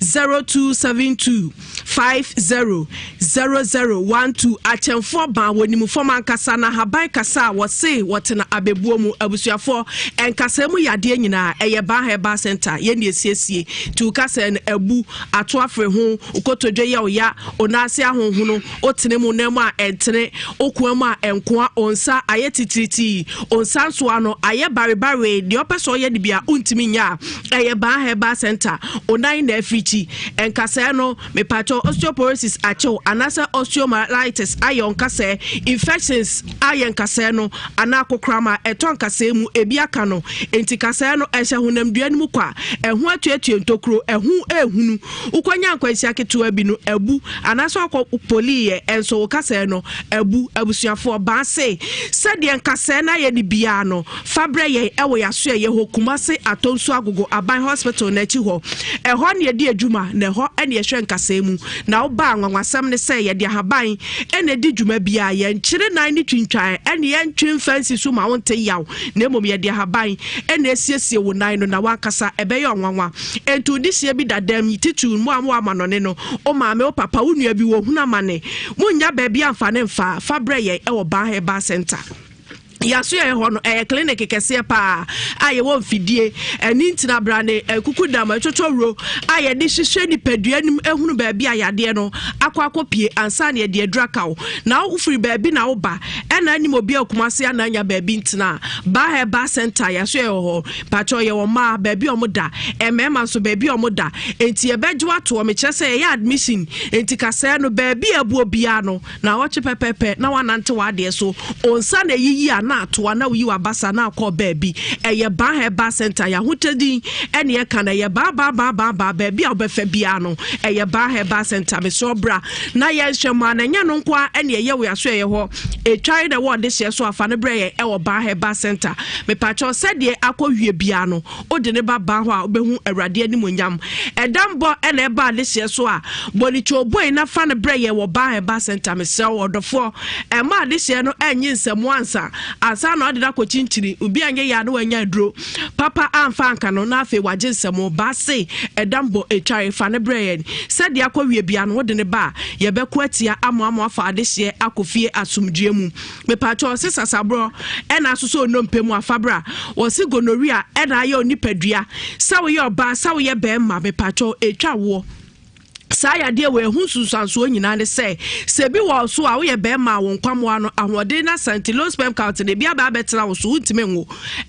0272 50 0012 achemfo ba wonimu fo ankasa na haban kasa wo se wotena abebuo mu abusuafo enkasa mu yade nyina eye ba heba center ye ne esiesie tu kasa na abu ato afre ho ukotodwe ye oya onase ahonhono otene mu na mu a entene okuam a enkoa onsa ayetitiriti onsanso ano aye bare de opeso ye de bia untimi nya eye ba heba center onan na africhi enkasa no mepacho osteoporosis acho anasa osteomyelitis ayon kase infections ayen kase no anakokrama eton kase mu ebi aka no enti kase no ehye honam duan mu kwa ehu atuatue ntokro ehu ehunu ukwanya nkwansia ketewa bi no abu anasa akọ poliye enso kase no abu abusuafo ba se sade nkase na ye ni bia no fabre ye ewo yaso ye ho kumase atonsu agogo aban hospital na chi ho eho ne de adwuma na ho ene ye hwe nkase mu na oba anwanwasam ne se ye de haban ene di dwuma bia ye nkyire nan ni twintwan ene ye ntwin fancy so ma wonte yaw na emom ye de haban ene esiesie wo nan no na wakasa ebe ye onwanwa entu di sie bi dadam titu mu amanone no o maame o papa wo nua bi wo hunamane munya ba bia amfane mfa fabre ye ewo ba heba center yaso ye ho no clinic kese pa aye won fidie eni ntina brane kukudam atwotworo aye de hwehwe ni paduanim ehunu ba bia yade no akopie ansa ne de drakaw na ufiri ba bi na oba ena anim obi akumase ananya ba bi ntina ba heba center yaso ye ho pacho ye wo ma ba bi omoda emema so ba bi omoda enti e bejo ato o mechese ye admission enti kase no ba bi abu obia no na woche pepepe na wanante wade so onsa na yiyi na to na wi wabasa na akọ baabi eye ba heba center ya hotedi ene ye kana ye ba baabi a obefa bia no eye ba heba center me so bra na ye hwema na nya no nkwa ene ye we aso ye ho e try the word this year so afa ne bre ye e wo ba heba center me pacho said ye akọwie bia no ode ne ba ho a obehu awrade ani monyam edambo ene ba this year so a boni choboy na fa ne bre ye wo ba heba center me so odofo e ma this year no enyi nsemu ansa asa na odida ko chinchiri ubi anye ya no wanya dro papa amfa anka no na afi waje nsemo ba se edambo etware fa ne breyen said ya akọwie bia no wode ne ba ye be ko atia amo afa adehye akofie asumdue mu me pacho sisasabro ena asoso onompemu afabra wosi gonorrhea ena aye onipadua sawo ye oba sawo ye be ma me pacho etwawo saya de we hu susanso nyina ne se bi wo so a wo ye be ma wo nkwamo ano ahode na santilos pem count de bia ba betena wo so untime ngo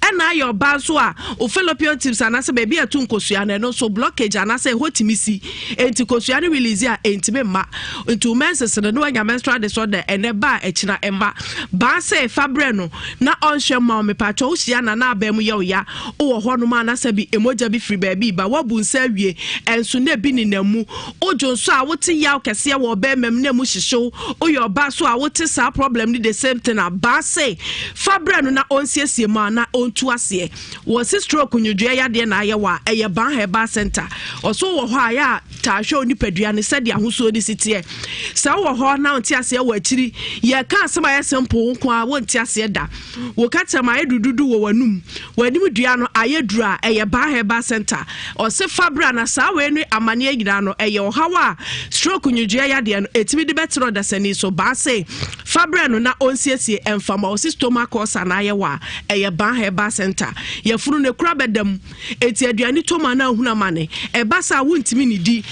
ena your ba so a o fallopian tubes anase be bia tu nkosua na no so blockage anase hotimisi enti kosua ne release a entime ma entu menses no anya menstrual disorder ene ba ekina emma ba se fabre no na onhwe ma me pacho wo hia na aba mu ye oya wo ho no ma anase bi emoja bi free ba bi ba wabu nsa wie enso na bi ni namu ojo so a wote yaw kese wo be mem na mu hihyew oyo ba so a wote sa problem ni the same thing ba say fabre no na onsiesie ma na ontu ase wo si stroke nyudua ya de na aye wa eye ban heba center oso wo ho aya ta hwe oni padua ne sede ahoso ni sitie sa wo ho na onti ase wo akiri ye ka asema ye simple nko a wonti ase da wo ka tema ye dududu wo wanum wanim dua no aye dura eye ban heba center o se fabre na sa we ni amane nyina no eye wo wa stroke nyudua ya de no etimi de betro da sani so ba say fabre no na onsiesie emfama o stomach ulcer na ye wa eye ban herbal center ye furu ne kura bedam eti aduani toma na huna mane e ba sa wuntimi ni di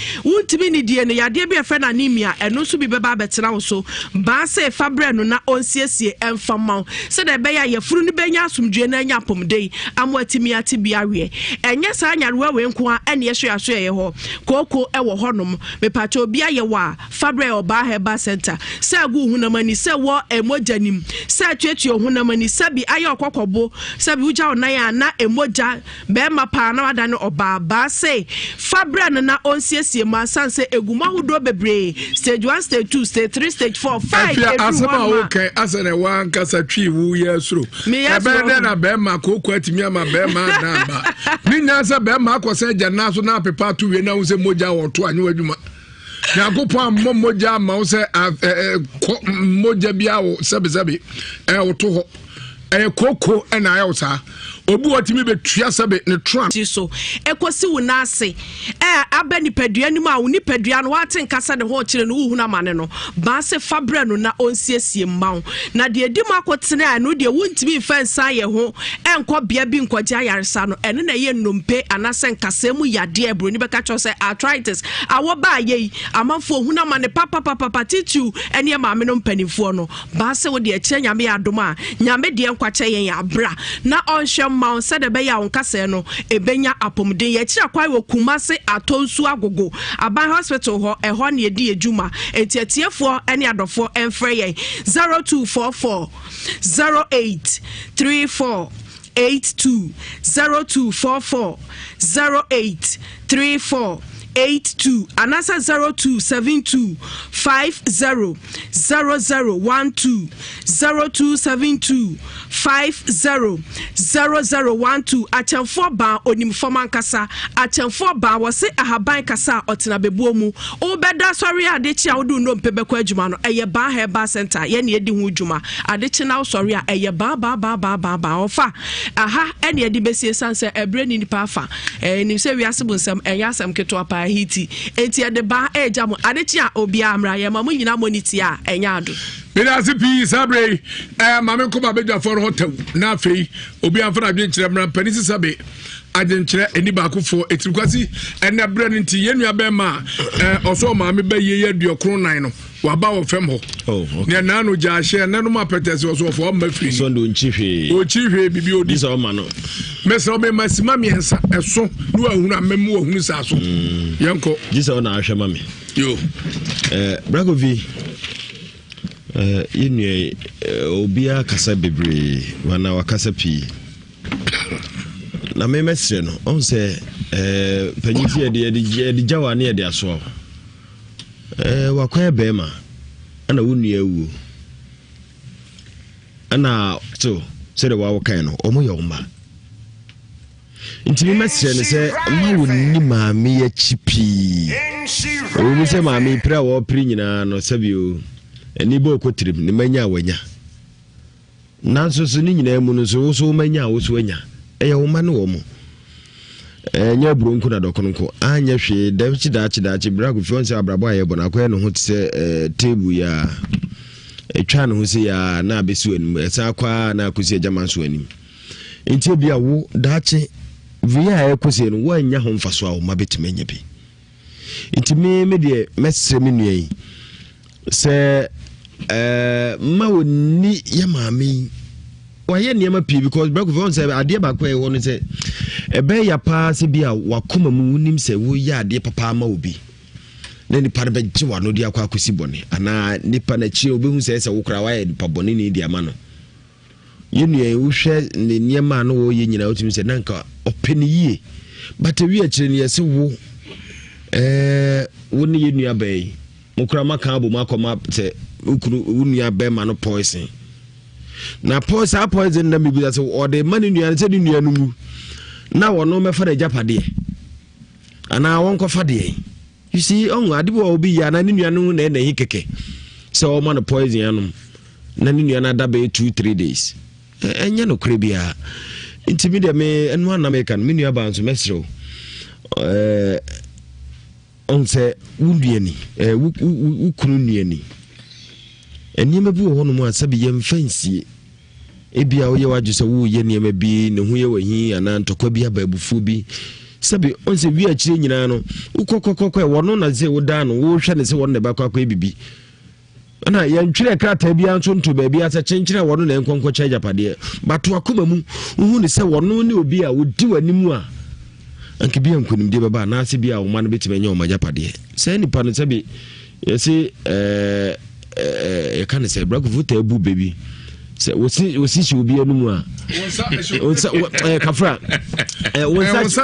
ne yade bi efe na anemia eno so bi beba betena wo so ba say fabre no na onsiesie emfama se de be ya ye furu ni benya asumdue na anya pomdei amwatimi ati bia we enye sa anyarewa we nko a ene ye so aso ye ho koko e wo honom me pacho bia ye wa fabre oba herbal center se agu hunamani se wo emojanim se atwetwe hunamani se bi aye okokobo se bi uja onan ya na emoja be ma pa na wada ne oba ba se fabre no na onsiesie ma sanse eguma hodo bebre stage 1 stage 2 stage 3 stage 4 5 asema okay asene wan kasa twi wu yesro ebe na be ma koko atimi ama be ma na ba ni nyansa be ma akose jana so na pepa to we na wo se moja wo to anyo adwuma Yakopo moja ma wo se moja bia wo sebe wo to ho koko na ayo sa obu otimi betua sebe ne tram so ekosi wo na ase aba nipadua nim a wo nipadua no waten kasa de ho kire no wo huna mane no ba se fabre no na onsiesie mmaw na de edi makotene a no de wontimi fansa ye ho enko bia bi nkwaje ayaresa no ene na ye nnompe anase nkasa mu yade ebro ni beka cho se arthritis awo ba ye amanfo huna mane papa titu ene maame no mpanifo no ba se wo de akye nyame adoma nyame de nkwache yen abra na onhwe ma said the beya on kase no ebenya apomden ye kira kwai wo kumase atonsu agogo aban hospital ho eho na edi ejuma etietiefo ene adofo enfre ye 0244 0834 82 0244 0834 82 anasa 0272 50 0012 0272 50 0012 achemfo ba onimfo mankasa achemfo ba wose ahaban kasa otena bebuo mu obeda sori adechi a wodu no mpebekọ adwuma no eye ba herbal center ye ne edi hu adwuma adechi na sori a eye ba ofa aha ene edi besie sanse ebre ni nipa afa ni se Ewiase Mu Nsem eyasem keto apa hiti enti ede ba ejamo adechi a obi amra ye mamu nyina moniti a enya ado Ewiase pi sabre mame ko ba bedwa for hotel na afei obi amfa na dwen kire mra panisi sabe agenkyere eni ba akofo etirkwasi ene bre nti yenua be ma oso maame be ye aduokron nan no waba wo fem ho ne na no ja hye na no ma petese oso fo ma firi so ndo nchihwe o chihwe bibi odi so ma no mesa obe masima miensa eso no ahunu amemu ahunu sa so yenko jisa na ahwe mame yo Bragovi yenua obia kasa bebre wana wakasa pi na me mesre no on se panyifi de jawa ne de aso wakwa bema ana wunu awu ana to se de wawo kan no omo ye oma ntimi mesre ne se ma wonni maame ya chipi o se maame pra wo pri nyina no sabio eni bo kotrim ne manya wanya nanso so ni nyina mu no so manya wo so anya eye wo ma no wo mo nya bronku na dokonko anya hwe dachi brago fiance abrabo aye bona kwa no ho tse table ya etwa no ho se ya na abesu anim esa kwa na akosi agama so anim enti bia wo dachi via ekosi no wo nya ho mfaso a wo ma betimanya bi enti me de mesre me nuai se ma woni ya maami waye niam pi because brago for say ade ba kwa e won say ebe ya pa se bia wakoma mu nim se wo ya ade papa ma obi na nipa be gye wa no dia kwa akosi bone ana nipa na chi obi hu se wo kra waye nipa bone ni dia ma no yenu e wo hwe ne niam no wo ye nyina otimi se nanka openi yie but wi a kire ne se wo wo ne yenu abai mukra maka abo makoma se ukuru unua be ma no poison na poison na me bi say o de mani nua se nua no mu na wono me fa da japade ana won ko fa de you see on adibo obi ya na nua no na hi keke se o ma no poison anum na nua na da be 2-3 days enya no krebia intimi de me enu na me kan me nua ba nso mesro on say wuduani wukunu nuani enima bi wo hono mu asabi yem fansie ebia wo ye waju se wo ye niema bi ne ho ye wahi ana ntokwa bi ababufu bi sabi on se wi akire nyina no ukokokoko wono na ze wo da no wo hwe ne se wono ne bakwa kwa bibi ana ya ntwire krata bia nso nto ba bia sa kyenkyere wono na enkonko kya japade bato akoma mu hu ne se wono ne obi a wodi wanimu a anke bia nkonim de baba na se bia wo ma no betime nya wo ma japade se nipa no sabi yesi e kan se braku vuta ebu baby se wosi shi obi anu mu a wonsa kafra wonsa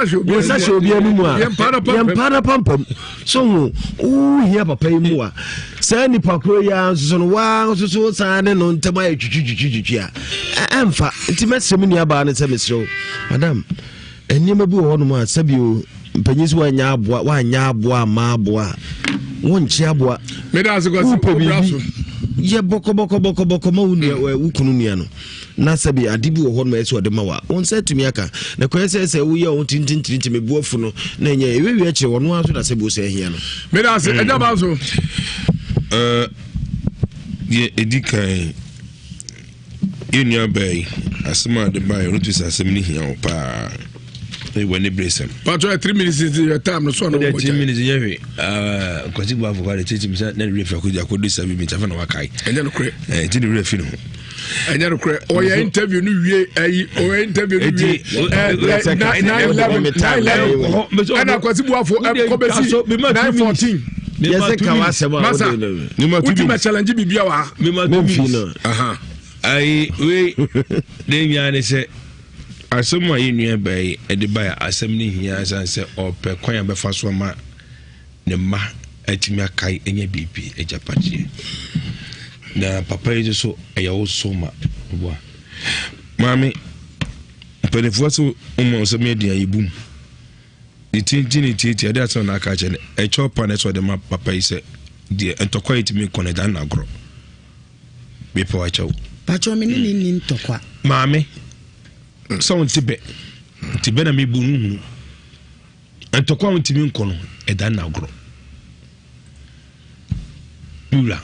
shi obi anu mu a yempana pampam so hia papa yi mu a se ni pakro ya so no wa so sane no ntama ya twitwitwitwi a emfa ntimesem ni aba ne se mesro madam enima bi wo no mu a sabio mpanyisi wa nya aboa ma aboa wonchi aboa medas go se ye boko ma wukunu nia no na sabi adibi wo hono eso de mawa on se tumi aka na kwese wo ye on tintintinti me buafu no na nya ewewi akire wono aso da sabi o se hia no medas eja ba so ye edikan enya bay asema de bay no to asem ni hia pa when the brace but 3 minutes is your time no so no 3 minutes yewe kwati bu afọ kwale tete mi na refi akoja ko do sabi mi tafa na wakai enye no kre ti di refi no enye no kre o ya interview no wie ayi o ya interview no wie 911 ana kwati bu afọ ko besi 914 yes ka wa sema masa ultimate challenge bibia wa aha ai we de nyane se asema yi nua bai edibaya asem ni hia sanse ope kwan be fa so ma ne ma atimi akai enya bibi ejapatie na papa yi so eya so ma bo mami pelefo so umma so me dia yibum itintiniti ade aso na aka chene e chopa na so de ma papa yi se die entokwa itimi kone dan na agro bepo acho pacho me ni ntokwa mami so ntibe na mebu nuhu antokwa ntimi nkono eda na agro dula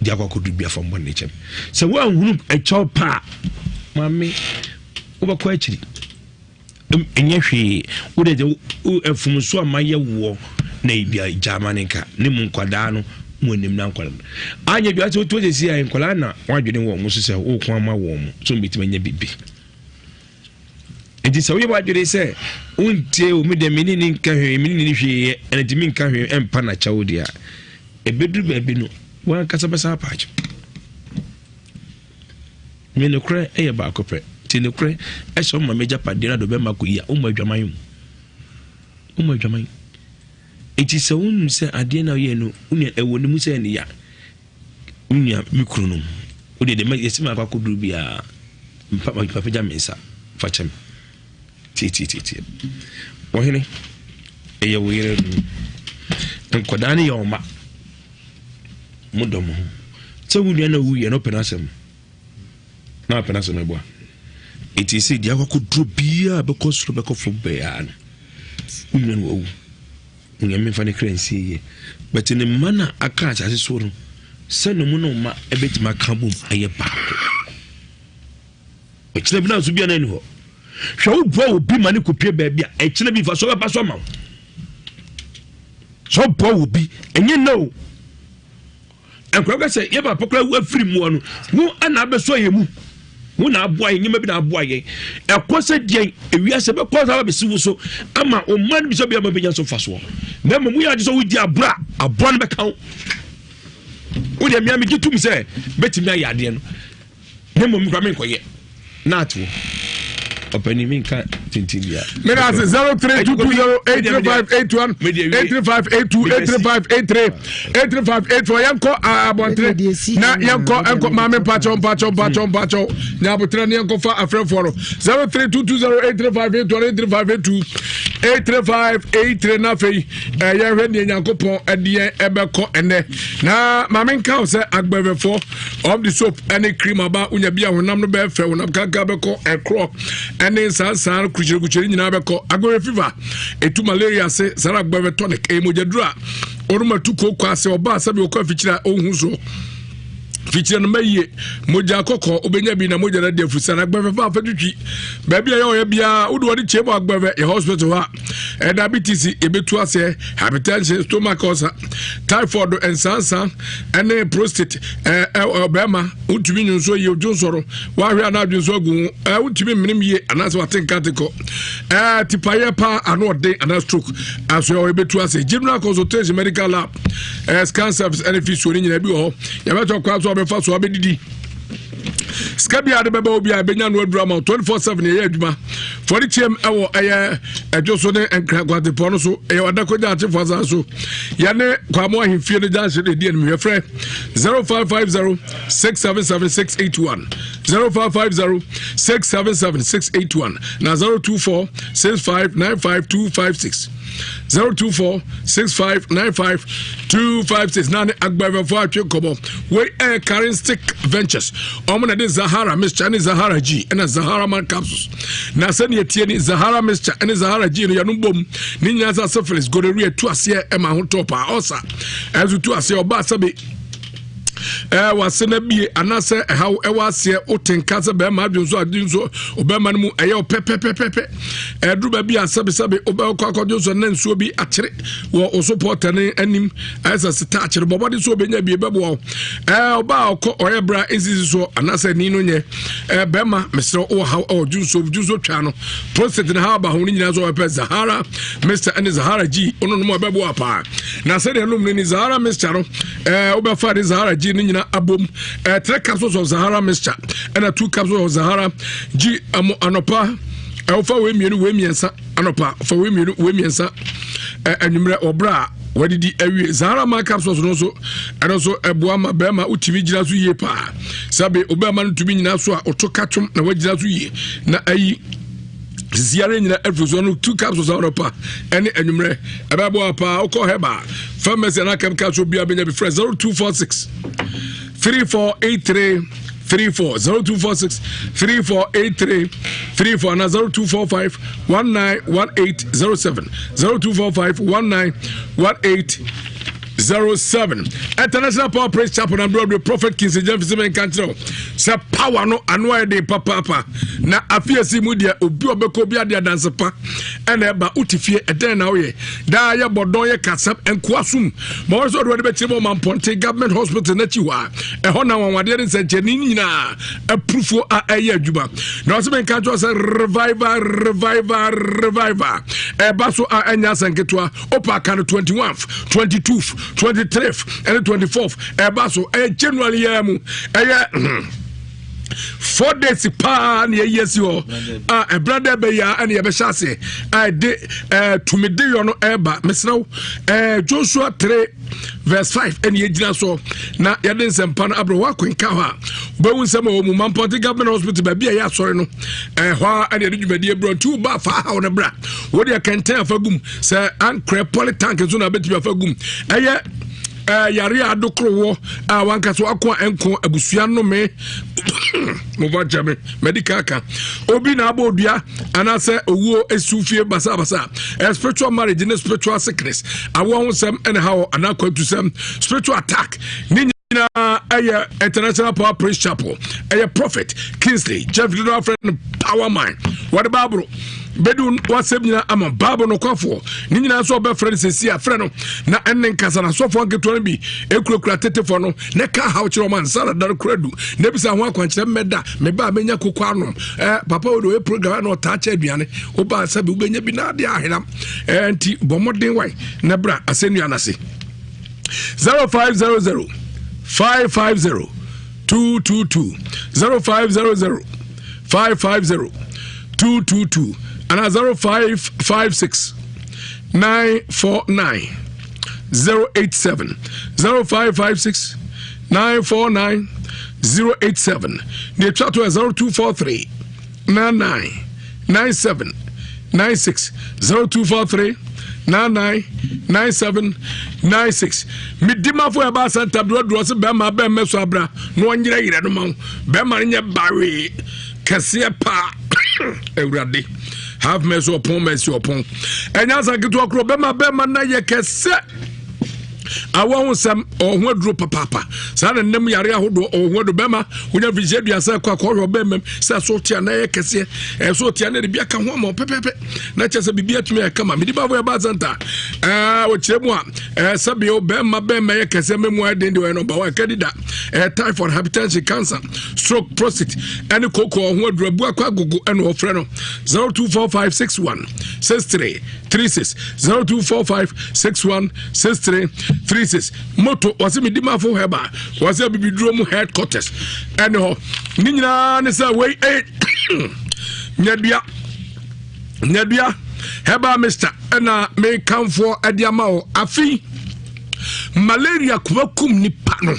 dia kwa kodu bia fo mbon ne chem se wa hunu e chopa mami oba kwa chiri enye hwe wo de efumso amaye wo na ibia jamani ka ne mu nkwada no mo nim na nkwada anya bia to je si ayi nkwala na wadwene wo mo so se wo kwa ma wo mo so mbitima nya bibi enti se wo wadwene se untie o me de menini nka hwe menini hwe ene timi nka hwe empa na chawo dia ebedu ba bi no wa kasa basa apaaje me no kre e ba akopre ti no kre e so ma meja padira do be makoyi o ma adwaman enti se won se ade na ye no unia ewo ni mu se ni ya unia mikro no o de ma yesi ma akwakodu bia mpa papa ja mensa fachem ti wohene e ye wo yere no nkodane ye oma mudomo se wunia na wuye no penasem na penasem na boa iti se dia kwakodu bia be kosro be kofo be ya no wunia no wu nyame fa ne krensi ye but ne mana aka asase so no se no mu no ma ebetima kambum aye baako ekina bi na so bia na ni ho hwe wo bo obi ma ne kopie ba bia ekina bi fa so ba so ma so bo obi enye no enkwa se ye ba pokra wa firi mu no wo ana be so ye mu wo na aboa ye nyima bi na aboa ye ekose die ewiase be ko sa be siwu so ama o man bi so bia ma be nya so fa so na mu ya de so wo di abra aboa no be kan wo de mi gitu mi se betimi ayade no na mu kwa me nkoye na atwo openi min ka tintilia mera 0322083581 83582 yanko abontre na yanko mame pacho nya botre ne yanko fa afreforo 0322083581 83582 835 nafe ya hwe ne Nyankopon ade ebeko ene na mamenka say agbevefo of the soap any cream aba unya bia honam no be fe honam kaka beko ekro ene sansan kuchiri nyina beko agore fever etu malaria se sara agbeve tonic emojadura oruma tuko kwa se oba sabe okwa fichira ohun so fichira no maye moja kokko obenya bi na moja na defusa na agbeve fa fatutwi ba bia ye bia udu wodi chemo agbeve e hospital ha diabetes ebetu ase hypertension stomach ulcer typhoid and sansan ene prostate obema utumi nyunso ye ojonsoro wa hwe na adwunso agu utumi minim ye anase watenkateko tipaye pa anode ana stroke aso ebetu ase general consultation medical lab scan service ene fi so ni nyina bi ho ya beto kwa so befa so abedidi Skabia de beba obi abenya no adurama 24/7 ye adwuma for the chem ewo ejoso ne enkrakwate pono so e wadakoja atefo za so ya ne kwamo ahemfie no janse de die no hwefre 0550 677681 0550 677681 na 024 6595256 024 6595256 nane agbave fo atwe kobo we carrying stick ventures omna de Zahara Mr. and Zahara G and Zahara man capsules na se ne tie ni Zahara Mr. and Zahara G no yanu bom ni nyasa syphilis gonorrhea to ase e ma ho topa osa ezu to ase oba sabe wasena bie anase how ewase otenka se be ma adwunso adwunso obema mu eye pepepepepe eduba bia sabe oba kwakodwunso na nsuo bi akere wo osopota ne anim asa sita akere bobode so obenya bie bebo oba okọ oyebra ezizi so anase ni no nye bema mesro o how odwunso twa no prostate na ha ba ho ni nyina so pe Zahara Mr. and Zahara G ono no mo bebo apa na se de no ni Zahara Mr. no oba fa Zahara G ni nyina abom 3 capsules of Zahara Mixture and 2 capsules of Zahara G anopa alpha we miensa anopa for we miensa anumre obra wadidi awie Zahara ma capsules no so and also eboama bema utimi gina so ye pa sabe obama no tumi nyina so a otoka twom na wagina so ye na ayi ziare nyina every no 2 capsules of anopa any anumre ebabo apa okọ heba pharmacy na chemical so bia benya be fresh 0246 3483 34 0246 3483 34 na 0245 191807 0245 191807 International Power Praise Chapel and the Prophet King James Country say power no anwa de papa na afiasi mu dia obi obeko bia dia dance pa ena ba utifie eden na oye da ya bodon ye kasap enkoasum ma wo so do de be chimo mamponte government hospital na chiwa ho na wanwade ne senche ni nyina aprufo a eye adwuma na o se ben country say revival ba so a enya sanketwa opa kan 21 22 23th and 24th baso January yamu 4 days pa na yesi ho brother be ya and ye be shase de to me de yo no eba mesraw Joshua 3 verse 5 and ye gina so na ye den sempa no abro wa kwenka ho be won sem o mu Mampoti government hospital ba bia ya sori no ho and ye djumadi ebro tu ba fa ha no bra wo de kenten afagum say an crepoli tank so na beti afagum yare adokrowo wanka so akwa enko abusua no me mova jame medical ka obi na abodua anase owuo esufie basa spiritual marriage and spiritual sickness awo honsem and how anakwa to sem spiritual attack ni aya International Power Praise Chapel aya Prophet Kingsley Jeff Little friend Power Mind what the Bible bedun wasem nyina ama Bible no kwafo ni nyina so be friend sesi a friend no na enen kasa na so fo nketo no bi ekurakura tetefo no ne ka ha kire man sara dar kuradu ne bisa ho akwankire meda me ba menya kokko anom papa wo do program na ota cha aduane wo ba sabe wo benya bi na de ahena enti bomoden wai na bra asenu anase 0500 550 222 0500 550 222 and 0556 949 087 0556 949 087 the chat to 0243 99 97 96 0243 999796 midima fo eba center bro se be ma be meso abra no onyira yire no ma be ma nye bare kese pa ewrade have mercy upon enya sa gitu okro be ma na ye kese awo nsem ohwo duro papa sa na nem yare ahodo ohwo do bema wonya vije dua sa kwa hwo bemem sa so tia na ye kese so tia na de bia ka ho ma pepepe na chese bibia tumi e kama medi bavo e bazanta wo chiremu a sabe o bema ye kese memu ade de we no ba wa kadida typhoid hypertension cancer stroke prostate any koko ohwo duro bu akwa gugu eno ofre no 0245616336 0245616336 moto wase midima fo heba wase bibiduro mu headquarters ene ho ni nyina ne sa we nyadua heba mister na me kamfo adiama o afi malaria kubakum ni pano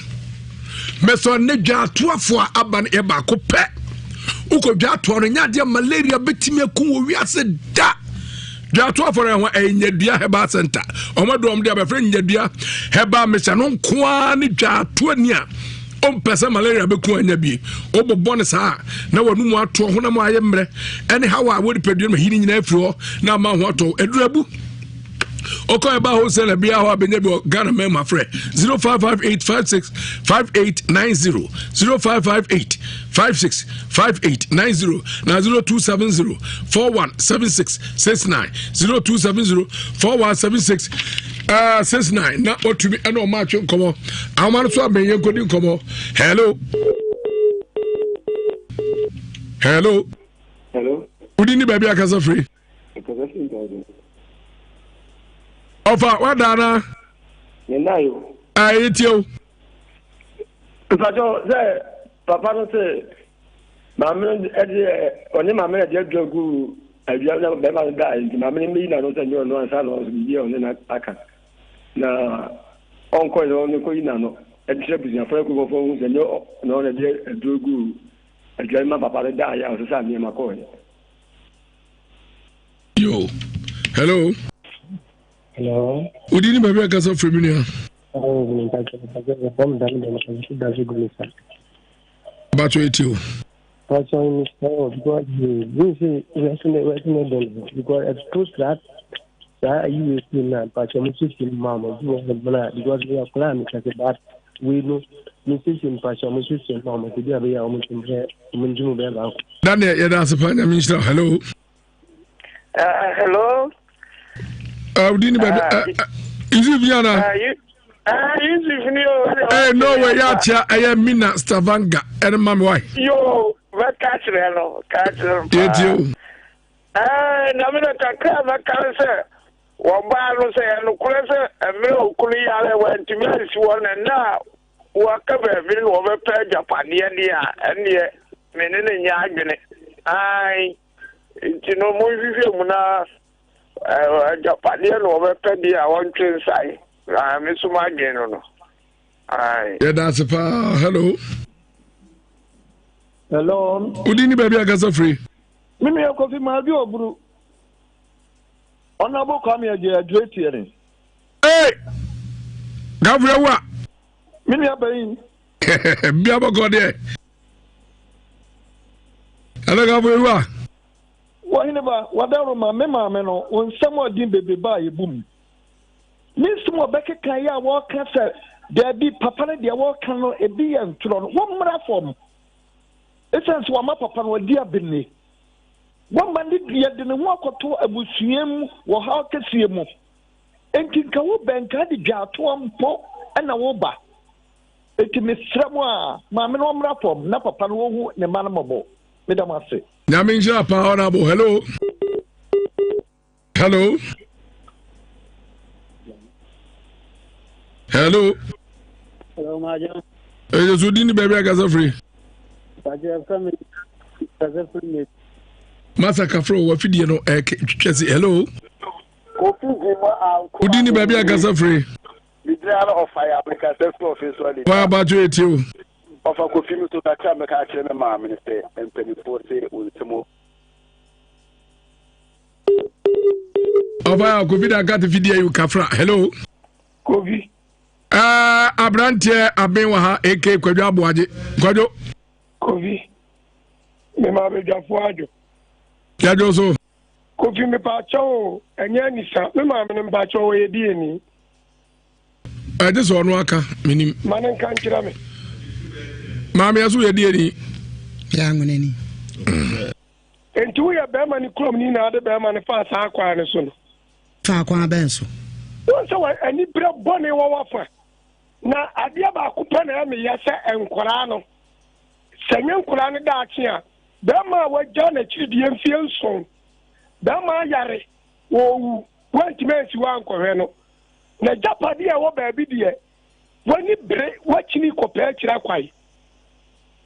meso ne dwatoafo aban e ba ko pe uko dwato no nyade malaria betimi akun wo wiase da dwato for ho enyadua heba center omadom de abefre nyadua heba mesa no nkoa ne dwato ani a ompesa malaria beku anya bi obobɔ ne saa na wanu mu ato ho na mu aye mre ene hawa wodi pedua ma hini nyina afiri ho na ma ho ato edurabu okoy ba wholesale bia ho abenye bi Ghana mema frɛ 0558565890 0558565890 na 0270417669 02704176 69 na otumi eno ma atwe nkomo amano so abenye nkodi nkomo hello udini baby akasa free Ofa wadana Nenayo Aitio Pajo ze papa no se mama oni mama e de dwagu awia na be ma da mama ni mi na no se nyo no ansa no bi oni na aka na onko no ni ko ina no e de busia fa ko fo se nyo no na de dwagu awia ma papa da ya so sa mi ma ko Yo hello Udini baby akasa freminia. About you. Because it's true that you will not, but you're musician, Mamma, because we are planning but we know musician, but you're musician, Mamma, to be a almost in here. Daniel, that's a point. Hello. Hello. Udini baby. Is it Viana? No way, Yacha. I am Mina Stavanga and Mamma. Why? Yo, what catch Did you? Namina Takama cancer. One bar say, and Kurasa, and Milo Kuria went to me one and now. Walk up a bill over Japania and yet, Menin Yagin. I, you know, Muna. Japanian over Pedia one train side. I'm again. Yeah, that's a hello. Hello. Udini baby akasa free. Mimi ya kofi mabi oburu. Onabo come here great hearing. Hey! Gabriel wa. Mimi ya bayin. Biaba go there. Hello Gabriel wa. Wahineba wadaro ma mema no onsam odin bebe ba yebum nisim obeke kan ya wo ka se there be papa ne de wo kan no ebi ya ntro no wo mra fom essence wa ma papa no di abenne wo ma ne de de ne ho akoto abusuam wo ha kese mu enkinka wo benka de dwato mpo na wo ba etimi sramo a ma me no mra fom na papa no wo hu ne ma no mobo medam ase Nhyira pa honorable hello. Hello. Hello. Hello, Maja. Just Udini baby akasa free. Masaka fro wa fidie no twese hello. Udini baby akasa free. Of fire because office. Why about you? Of a coffee to that time, I can't remember, Minister, and Penny Forte will tomorrow. Oba Covid aka te video you kafra. Hello. Covid. Abrantie abenwa ha AK Kwadwo Aboaje. Kwadwo. Covid. Me ma be dwafo adwo. Kwadwo so. Covid me pa cho enye nisa. Me ma me pa cho ye die ni. This one aka minim. Manen kan kira me. Maame aso ye die ni. Ya ngonani. Entu ya be ma ni krom ni na de be ma ni fa sa akwa ne so no. Fa akwa ben so. Won se wa ani bre bone wo wafa. Na adia ba ko pa na me yesa enkora no. Sanye nkora ne da ache a be ma wa ja na chidie mfie nson. Be ma yare wo wantimenti wa nkɔhwɛ no. Na japade a wo ba bi de wani bre wachini ko pe kira kwai.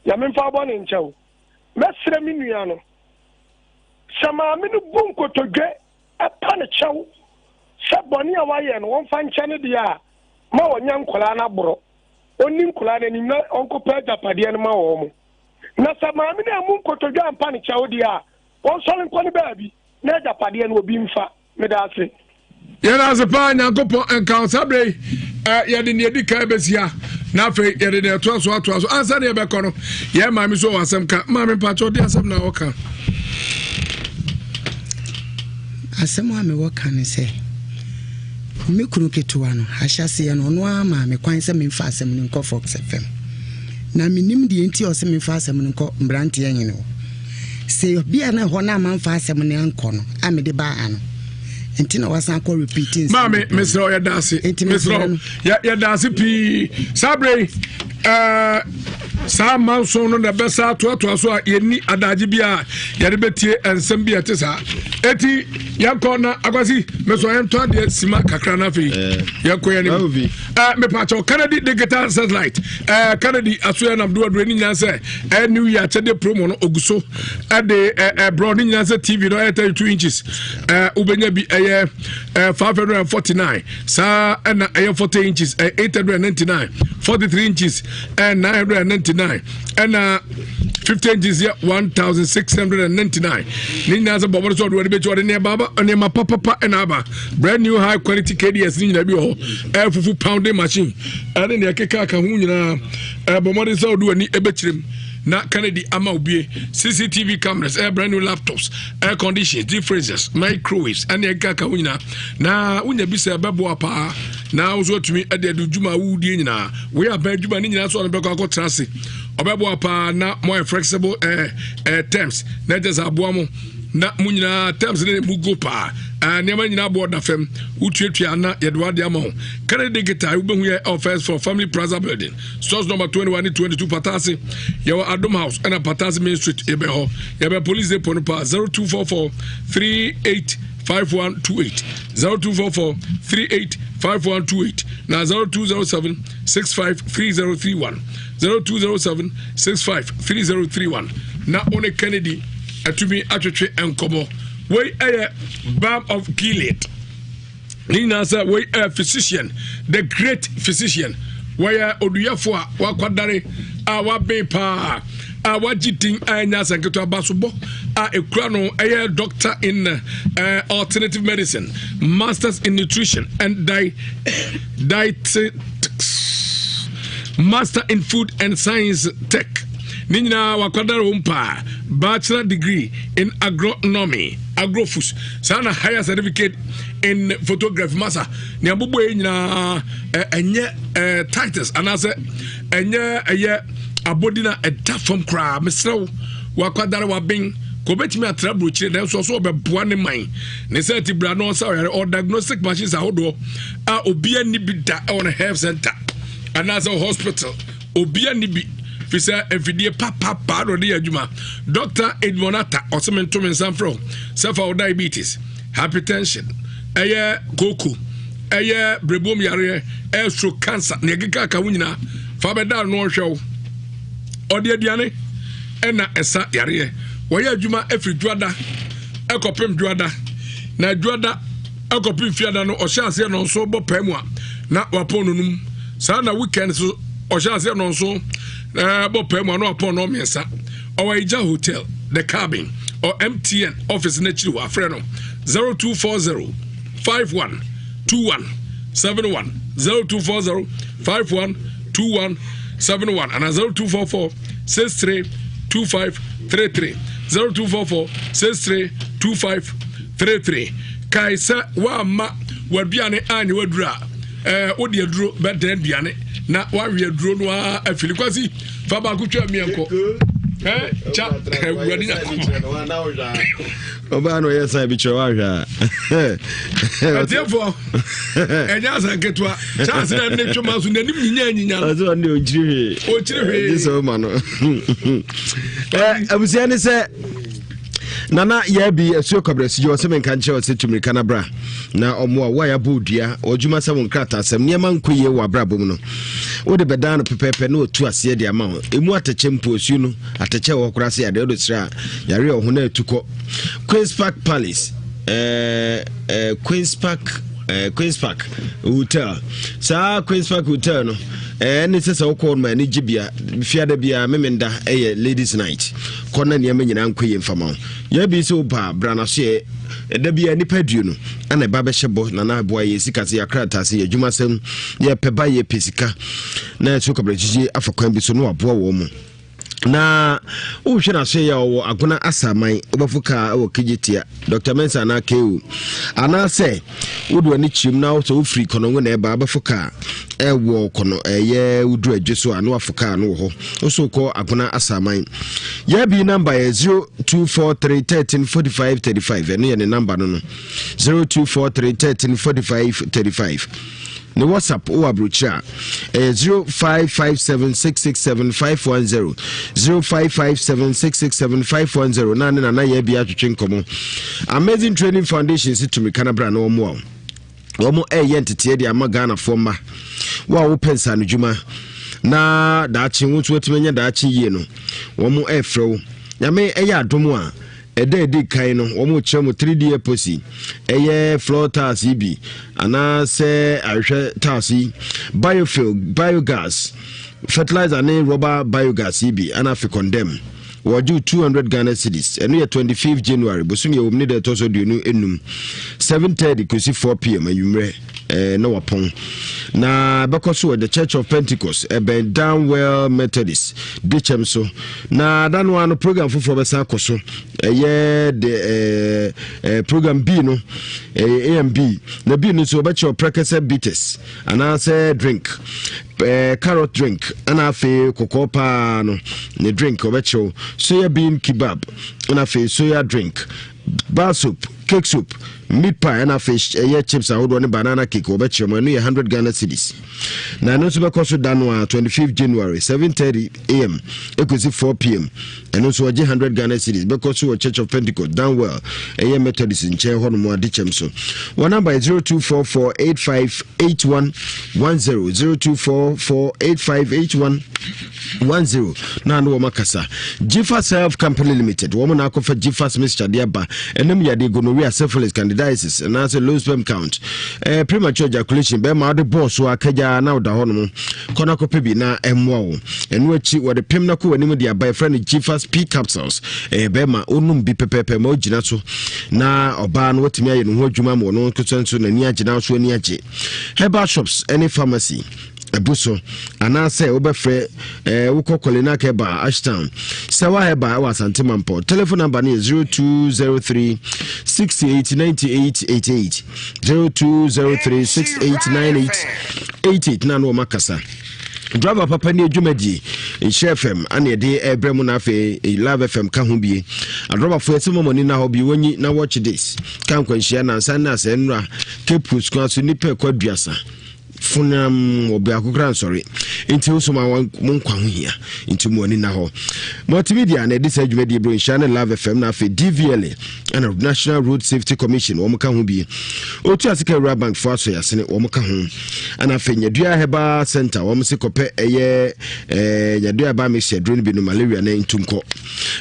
Ya me mfa bɔ ne nkyɛw. Mesre mi nua no. Sama me no bunko todwe apa ne kyɛw. Sɛ bɔne a wayɛ no wɔmfa nkyɛ ne deɛ a ma wɔnya nkɔla no aborɔ ɔni nkɔla no anim na ɔnkɔpɛ agyapadeɛ no ma wɔ mo na sɛ maame no amu nkotodwa ampa ne kyɛw deɛ a wɔnsɔre nkɔ ne baabi na agyapadeɛ no obi mfa meda ase yɛda ase paa nyankopɔn nka wo sa berɛ yɛde ne yɛdi ka bɛsia na afei yɛde ne ɛtoa so ansa ne yɛbɛkɔ no yɛ maame so wɔ asɛm ka maame mpakyɛ ɔde asɛm na wɔka asɛm a mewɔ ka ne sɛ me kunu ketewa no ahyase no no ama me kwan sɛ memfa asɛm no nkɔ Fox FM na menim deɛ nti ɔsɛ memfa asɛm no nkɔ mbrante anyene wo sɛ bia na hɔ na mamfa asɛm no nkɔ no a mede baa no enti na wasan kɔ repeating maame mesrɛ yɛda ase mesrɛ yɛda ase pii sabre saa manso no na bɛsa toatoa so a yɛni adagye bi a yɛde bɛtie nsɛm bi ɛte saa eti yɛkɔ na akwasi mesɔ yɛntɔ adeɛ sima kakra no afei yɛkɔ yɛnim mepakyɛw Kennedy digital satellite Kennedy aso yɛ namdo aduro ne nyinaa sɛ new year kyɛde promo no ogu so ɛde brɔ ne nyinaa sɛ TV no ɛyɛ 32 inches wobɛnya bi ɛyɛ 549 saa ɛna ɛyɛ 40 inches 899 43 inches 999 and 50 inches 1699 nina za bobo so do be chode ne baba ne ma papa and aba brand new high quality KDS ni na bi ho fufu pounding machine and ne keka ka hu nyina bomo de so do ani ebechirem na Kennedy ama obie CCTV cameras brand new laptops air conditioners deep freezers microwaves and keka ka hu nyina na unya bi se bebo apa na so tumi ade adujuma wudie nyina we aba adjuma ni nyina so no be ko trase obebo apa na more flexible terms na just aboamo na munyina terms ne bugo pa nema nyina board na fam utuatua na yedwade ama ho Kennedy guitar ubehu ye offers for Family Plaza building stores number 21 and 22 Patasi your Adom House and Patasi Main Street ebe ho yebe police depot pa 0244 385128 0244 385128 na 0207 653031 0207 653031 na one Kennedy atumi atwetwe enkomo we Balm of Gilead nina say we physician the great physician where oduyafo a wakwadare a wabe pa a wajitin anya sanketo abasobo a ekura no doctor in alternative medicine, masters in nutrition and dietetics, master in food and science tech. Nina wakwadare umpa bachelor degree in agronomy, agrofus, sana higher certificate in photography masa. Ni abubu nyina enye titles anase enye abodina eda from kra mesrew wakwadare wabin ko betimi atrabro chire na so so obeboa ne man ne say tibra no say or diagnostic machines ahodo a obia ni bi da on a health center anase hospital obia ni bi fisa enfidie papa do de adwuma Dr. Edmonata osemento mensanfro self diabetes, hypertension, koko, brebom yare, stroke cancer, negika ka wunyina fa beda no hwew ode aduane ena esa yare woyɛ adwuma afri dwada ekopem dwada na dwada ekopem fiada no ɔhyɛ ase no nso bɔ pamu a na wapon nonum saa na weekend so ɔhyɛ ase no nso bɔ pamu a na wapon no mensa Owaija Hotel the cabin or MTN office na chiri wa frɛ no 0240 512171 0240 512171 and 0244 632533 0244 632533 kaisa wa ma waduane anye wadura wodi aduro beden duane na wawe aduro no afili kwasi fa ba ku twa mienko cha wadi na oba no yesa bi chwa hwa therefore enya sanketwa chance na ne twoma so nanim nyinya azo ne ojire diso ma no abusia ne se nana ya bi asuo kwabrasi jo se menka nche o se tumrika na bra na omo a wa ya bodua odwuma se won krata asem niema nkoye wa bra bom no wo de bedan no pepepe na otu ase de ama emu atache mposu no atache wo krase ya de odo sira yare o ho na etuko Queen's Park Palace Queen's Park Hotel sa Queen's Park Hotel no ne sesa wo call man ni gibia fiada bia memenda ladies night kona ne nyina nkoye mfama ya bi so ba brana so da bia nipa duo no ana ba be hyebo na aboa ye sika se yakrata se adwuma sem ye peba ye pesika na so kabra gigi afakwan bi so no aboa wo mu na o hwe na so ya wo agona asaman obafuka o kijitia Dr. Mensa na keu ana se wodu ani chim na so free kono na eba abafuka wo kono ye wodu adweso anu afuka no ho so ko agona asaman ya bi number 0243134535 ene ye ne number no 0243134535 ne WhatsApp o abrocha 0557667510 0557667510 na ya bia twetwe nkomo Amazing Training Foundation situmi kanabra na omo entity de amagana forma wa wo pensa no djuma na daachi wotu wetimenya daachi ye no omo efrew nyame eya adomo a edi kai no omo chemo 3D eposi eye floor tiles ibi ana se ahwe tiles biofuel biogas fertilizer ne rubber biogas ibi ana fi condemn waju 200 Ghana cedis enu ya 25 January bosumi omni de toso diunu enum 7:30 kusi 4 p.m. ayumre na wapon na bekoso the Church of Pentecost ben Downwell Methodist dichem so na danwa no program foforo besa koso de program B no AMB na B no so becho prekese bitters ana say drink carrot drink ana fe kokopa no ne drink obecho soya bean kebab ana fe soya drink bar soup cake soup meat pie and fish chips and one banana cake obecho mo no 100 Ghana cedis na no so be koso danwa 25 January 7:30 am ekosi 4 p.m. and also 100 Ghana cedis because we Church of Pentecost Downwell Methodist in che hono mo adichem so one number is 0244858110 0244858110 na no makasa Jifas Self Company Limited woman na kofa Jifas Mr. Diaba enem yade gonorrhea syphilis candidiasis and as a low sperm count premature ejaculation be ma de boss wa kaja na oda hono kona ko pebi na emwo enu achi wo de pem na ko wanim de abai friend Jifas P capsules be ma onum bi pepepe ma ogina so na oba no watimi aye no ho adwuma mo no kutsenso na ni agina so ni age herbal shops any pharmacy ebuso anase obefre wukokole na keba Ashtown sawa heba wa santimampo telephone number ni 0203 689888 0203 689888 na no makasa driver papa ni adwumadi FM ane de ebremu na fe Love FM ka ho bie adroba fo ese momoni na ho bi wanyi na watch this kan kwanhia na nsan na senra kepus kwa so nipa kwaduasa funam obi akokran sorry inti usoma monkwa ho hia inti muani na ho multimedia na edisa adwumadi bro nhyira Love FM na fe DVLA and National Road Safety Commission wo mka ho bi otu asika Rural Bank for aso yasene wo mka ho ana fe nyadua heba center wo mse kope eye nyadua ba me shedro bi no malaria na intumko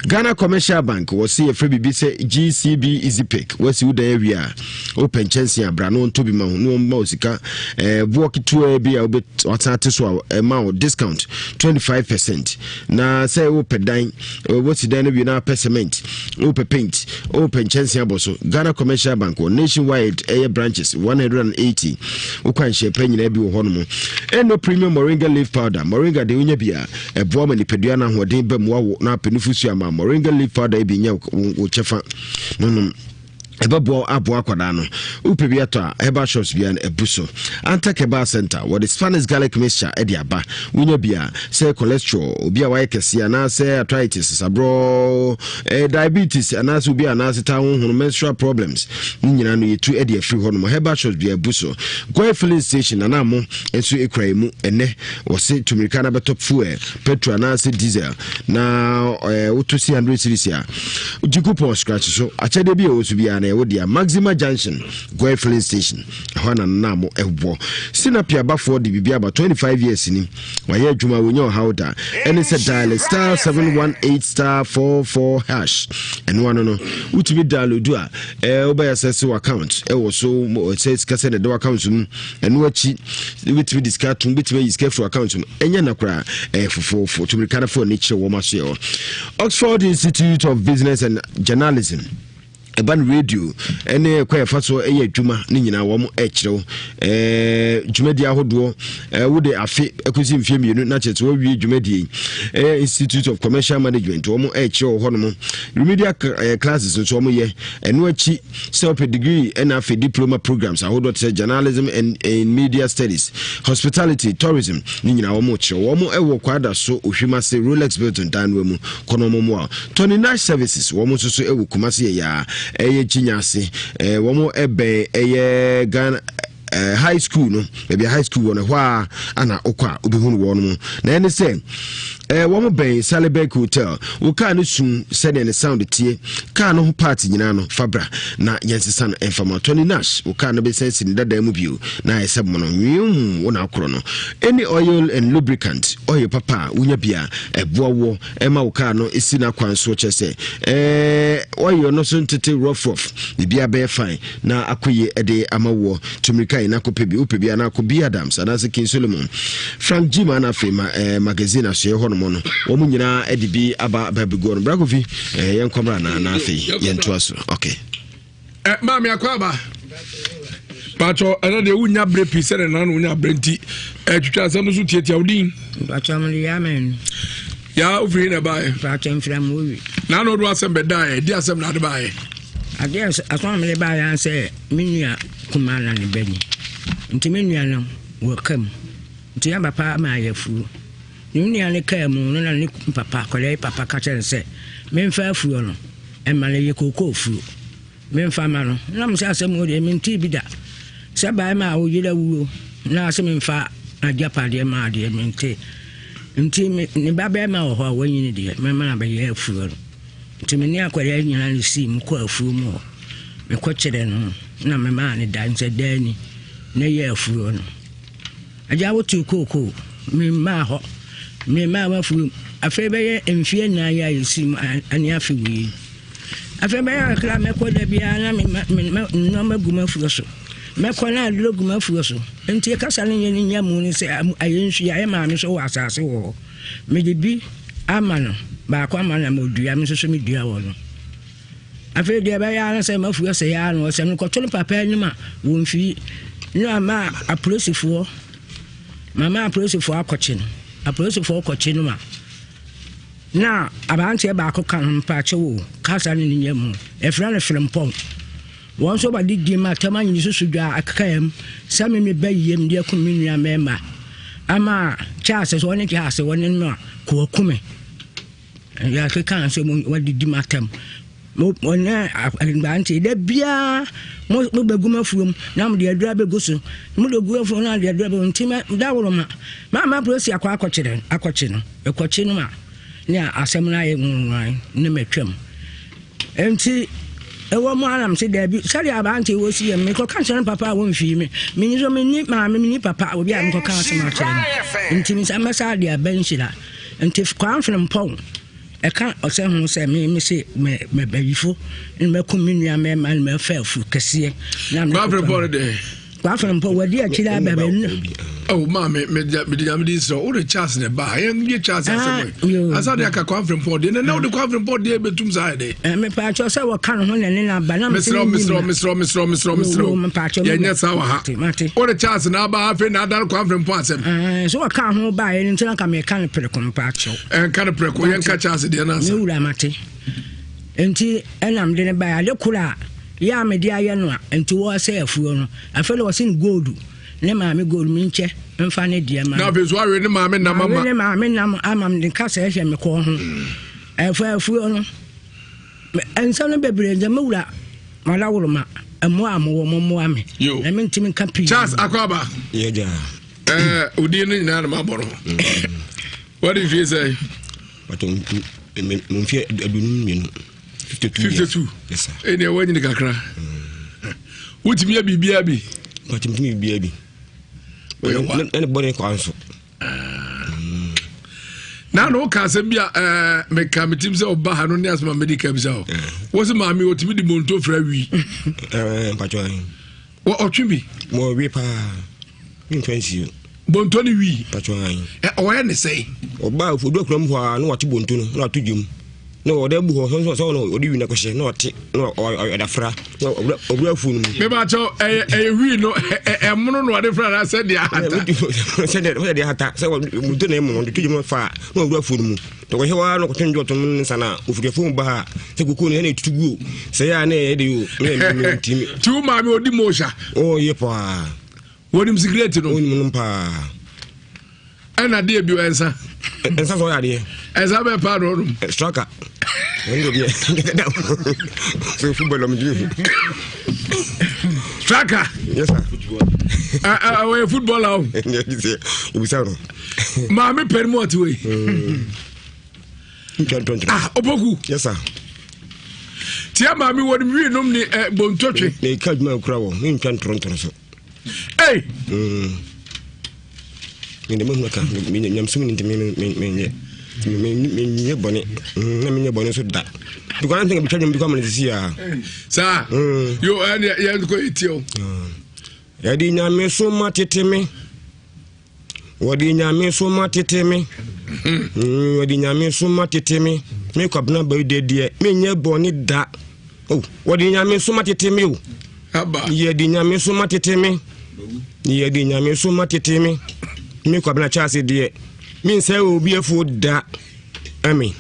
Ghana Commercial Bank wo se efre bibi se GCB Easy Pick wo si udan area open chance abra no ntobi ma ho no ma osika bo network to be a bit so amount discount 25%. Na say open dine what's the dine be now cement, open paint, open chance aboso. Ghana Commercial Bank or nationwide air branches 180. Ukwan shepenny ebi honomo. And no premium moringa leaf powder. Moringa de unyabia a bomb ni peduana who de bemwa na penufusiama moringa leaf powder ebi nya uchefa. No. Ebabo abo akwada no upebiato a eba shops bia na ebuso anta keba center what is Spanish garlic mixture edi aba winya bia say cholesterol obi a waye kese na say arthritis sabro diabetes ana so bia na seta honhunu menstrual problems nyina no yetu edi afri ho no heba shops bia ebuso go filling station na mo enso ekrai mu ene wo se tumirika na betop fuel petrol na say diesel na utusi 100 series a ujikupo scratch so achede bia osu bia na wodia Maxima Junction go filling station hwana namo ebo sinapia bafo de bibia ba 25 years ni waye adwuma wonyo hauda ene se dial *718*44# eno ano no utimi dial do a oba access account wo so says kase de account mu eno achi utimi discard tum bitimi iske for account mu enya nakra fofo tumiri kana for ni chire wo maso Oxford Institute of Business and Journalism Eban radio ene kwa faso eye adwuma ni nyina wo mo ekyerew dwumadi ahodo wode afi akusi mfie mienu na chete wo wie dwumadi Institute of Commercial Management wo mo ekyerew ho no mo remedial classes so mo ye eno achi self degree and afi diploma programs ahodo te journalism and media studies hospitality tourism ni nyina wo mo kyerew wo mo ewo kwada so ohwimase Rolex Hilton danwe mu kono mo mo Tony Nash services wo mo so ewo kumase ya eye chinyase womo ebe eye Ghana high school no maybe high school wona hwa ana okwa obihunu wo no na ene se womo ben Salibek Hotel wo ka no sun sede ne sound tie ka no ho party nyina no fabra na yensesa no enfama Tony Nash wo ka no be sense ni dada mu bio na esem no nwum wona akoro no any oil and lubricant oil papa unya bia ebowo ema wo ka no esi na kwanso chese oil no so ntete rough bibia be fine na akoye ede amawo tumrika ina kopebi upebi ana ko bi Adams anase King Solomon Frank Jima na fema magazine aso ye hono no wo mu nyina ede bi aba babigo no brakofi yen komra na afi yen toaso okay mami akwaba pacho ana de unya bre pisere na no unya brenti twitwa asam so tietia udin pacho amli yamen ya ofri na bae pacho mfram wi na no do asem bedae di asem na de bae ade asam le bae an se minua kumana ne bani nti minua no wakam nti ya papa ma yafu minua ne kam no na ne papa kole papa ka chen se memfa afu no emale ye koko afu memfa ma no na mo se asem o de minti bi da se bae ma o yira wuo na asem memfa ajapa de ma de minti nti ne baba ma o ho wanyini de mema na ba ye afu no nti me ne akware nyina ne si mu ko afu mu me ko kire no na mema ne dan se dani ne ye afu no aja wotu koko me ma ho me ma wa fu afa be ye mfie na ya yesi ani afi wi afa be ya kra me ko da bia na me no maguma fu so me ko na loguma fu so nti kasa ne nya mu ni se ayensu ya ma me so wa asase wo me de bi amano ba kwa amana mo dua me so me dua wo no afa de ba ya na se ma fu se ya no se me ko to papa ni ma wo mfi ni ama apolisifoɔ mama apolisifoɔ akɔkye no apolisifoɔ kɔkye no ma na abante ba akɔka mpache wo kasa ne nya mu efra ne frempɔn wɔn so ba didi ma tama nyi susu dwa akakam same me bayem de akuminu amema ama chase so ne chase woni no ko kume ya ke kan so mo wadidi matam mo ona abante de bia mo beguma fuom na mo de adura begoso mo de gua fuom na de adura be ntima daworo ma prosi akɔkye no ekɔkye no ma ne asɛm na ye nwan ne metwam enti ewo mo anam se da bi sari abante wo si me ko kan kyerɛ papa wo mfi me ni so me ni ma me ni papa obi a me ko kan asɛm akyerɛ enti mi sa masa de abanhyira enti kwan fene mpɔn eka ose hu se me se me bayifo me ko minua me man me fa fu kese na me ba report de kwa from po wadi akira baba nu oh ma me di so o the chance ne ba ye chance asa de aka kwa from po de na o de kwa from po de betum sa de me pa cho se wo kan ho ne na ba na misro ye nya sa wa ha o the chance na ba afi na dar kwa from po asem so wo kan ho ba ye ntina ka me kan pre ko pa cho kan pre ko ye nka chance de na sa me wura mate enti enam de ne ba ale kula ya me dia ye no enti wo se afuo no afele wo sin gold ne ma me gold mi nche mfa ne dia ma na be so awe ne ma me na mama ne ma me na amam de ka se hye me ko ho afuo no ensa no bebre nje me wura mala wuro ma emo amwo mo ame na me ntimi ka pi Charles Akwaba ye ja odi ne na ma boro what if you say but mon fie adunum menu 52 yes sir ene wani ni kakra wutimi bibia bi wutimi bibia bi ene bone ko anso na no ka se bia me ka mitim se oba ha no ne asma medical bi sao wo se ma mi wutimi di monto fra wi pacho wo otwi mo wi pa mi fancy bonto ni wi pacho o ye ne sei oba fodo kram ho a no wati bonto no na atudwum no oda bu ho so no odi wi na ko hye no ɔte no oda fra no obra fu no me ba cho wi no mono no ɔde fra na se dia hata se dia hata se mudo na emu ɔde tudwum fa no obra fu no mu to ko hewa no ko tenjo to mun sana ofure fu ba ha se kuku ne na tutugu se ya na e de yo me ntimi tu ma me odi moja oh ye pa wonim secret no wonim pa ana de bi ensa so ya de ensa be pa no striker ngo bien so football am ji striker yes sir we football am you say no ma me permit we oboku yes sir tia ma mi wodi wi nom ni bontotwe ne kadma kura wo mi ntwan tronton so hey ni mo ka mi nyam sum ni me bone na me bone so da because I think be charging become this year sir you and ya ko itio ya di nyame so mateteme wodi nyame so mateteme wodi nyame so mateteme me kwabna ba de me nya bone da oh wodi nyame so mateteme o aba ye di nyame so mateteme ye di nyame so mateteme me kwabna chase de min say obi afu da ami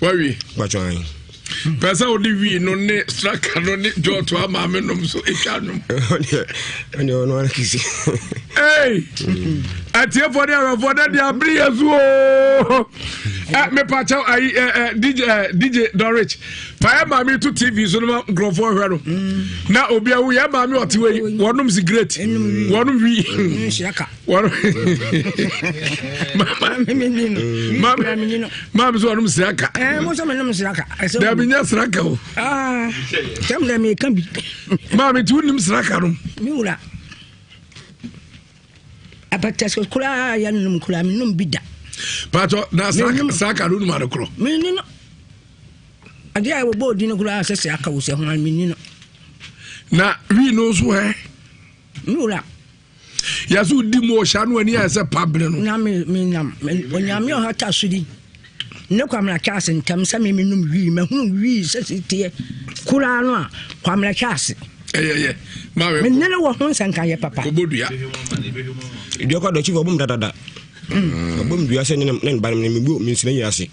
wawi bachwan pesa odi wi no ne straka no ne joto ama me nom so etwanum ani ono ana kisi hey atie for the dia briazu me pacha ai DJ Dorich pa ma me to TV so no grofo hwero na obi awu ya ma me otiwe wonum si great wonum wi shiraka wonum mama so wonum siraka mo so me nom siraka da binya siraka o tem na me kan bi mama tu nim siraka no mi wura abatas kula ya num kula mi num bida pato na saka ru ma kro mi ni no ade ai wo bodi no kula asese aka wo se ho mi ni no na wi no so he nura ya so di mo sha no ani ase pable no na mi nam onyame o hata sudi ne kwamra chase ntam sa mi num wi ma hu wi sese tie kula no a kwamra chase ma we mi ne wo ho sanka ye papa ko bodua idio kwa do chi obum dada obum dua se ne ba ne mi bu mi sine yase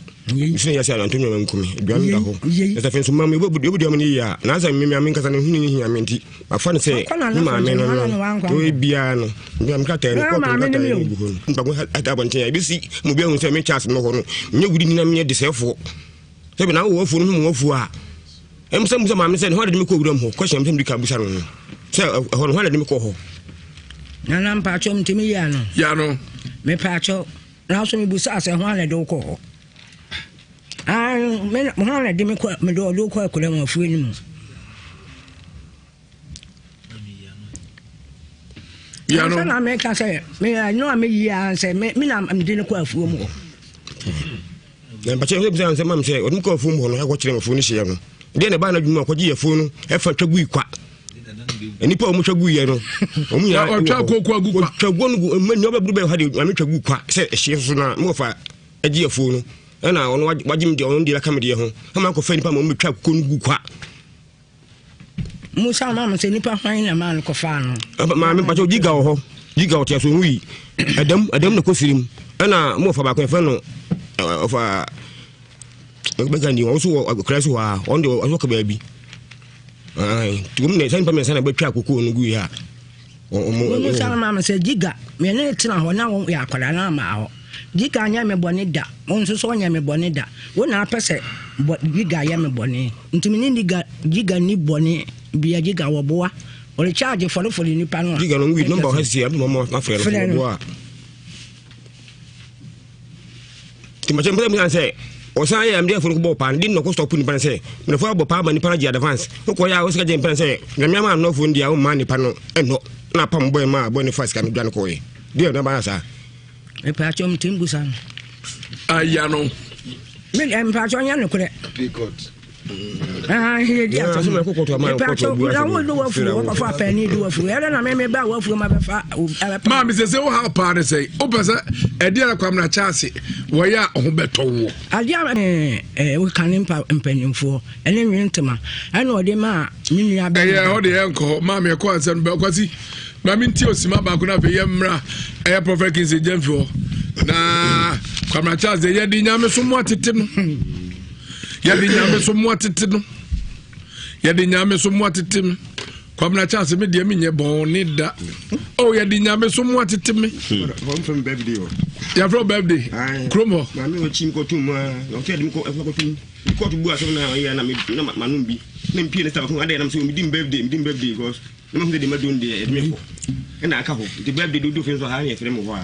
Antonio Mankumi duam da ho esa fen so ma me bobu duam ne ya na sa mi mi nkasa ne hunu ni hia menti afa ne se ni ma me no to e bia no duam ka ta ne ko ka ta ne bu ho npa go ata bonten ya bi si mo bia hu se me chance no ho no nye gudi ni na me de sefo se bi na wo fu no mo fu a em se mo se ma me se ne ho de me ko wuram ho question me ka bu sa no se ho no de me ko ho na na mpa cho mtimi ya no me pa cho na so me bu sa se ho de ko ho me ho de me ko me do ko ko le mo fu ni mu ya no na me ka se me no me ya se me na am de ko afu mu na pa che se se mam se odum ko afu mu no ha ko kire mo fu ni hye no de ne ba na dwuma ko ji afu no e fa twagu ikwa nipa omo twagu ye no omo ya otwa kokwa agu kwa twagu no mani obabru be ha de ame twagu kwa se ehye so na mo fa agi afu no na ono wagim de ono de la kamede ho ama ko fa nipa mo twa kokko no gu kwa musa mama se nipa hwan na man ko fa no ma me pacho giga ho giga otia so hui adam na ko sirim na mo fa ba ko fa no ofa bega ni won so kraso wa on de o ka ba bi tum ne san pa me san ba twa kokko no gu ya musa mama se giga me ne tina ho na won ya kwala na ma ho giga anya me bone da won so anya me bone da wona pese giga ya me bone ntimi ni giga ni bone bia giga wo boa o le charge for ni pano giga no wi number ha si am mo ma frere for boa ti ma chembe mi say o sa ya am dey for bo pan din no ko stop ni pan say me for bo pa ba ni pan ji advance ko ya o se ga je pan say na me ma no fo ndia o ma ni pan no eno na pam boy ma boy ni fast ka mi dwan ko e dia na ba sa e pa chom timbu san aya no me em pa chon yan ko de because he dia so me ko to ma ko to bu na wo do wafu wo fa pa ni do wafu era na me ba wafu ma be fa ma me se wo ha pa ne sei o pesa e dia kwam na chance wo ya ho beto wo adia we kan impa mpanimfo ene nwentema ana ode ma minua ba ya ode enko ma me ko ansan ba kwasi ma mi nti osima ba ko na fe yemra e prophet Kinsley Jemfo na kwam na chance ye di nyame so mo atete no yadi nyame so mo atete no yadi nyame so mo atete me kwamna chance me de me nye boni da oh yadi nyame so mo atete me from birthday ya from birthday kromo ma me ochim ko tum o te dim ko tum ko to bu aso na ya na me na manum bi na mpie ne staba ko ade na so me dim birthday because na me de ma don de me ko na aka ho the birthday do fe so ha ya fere mo ho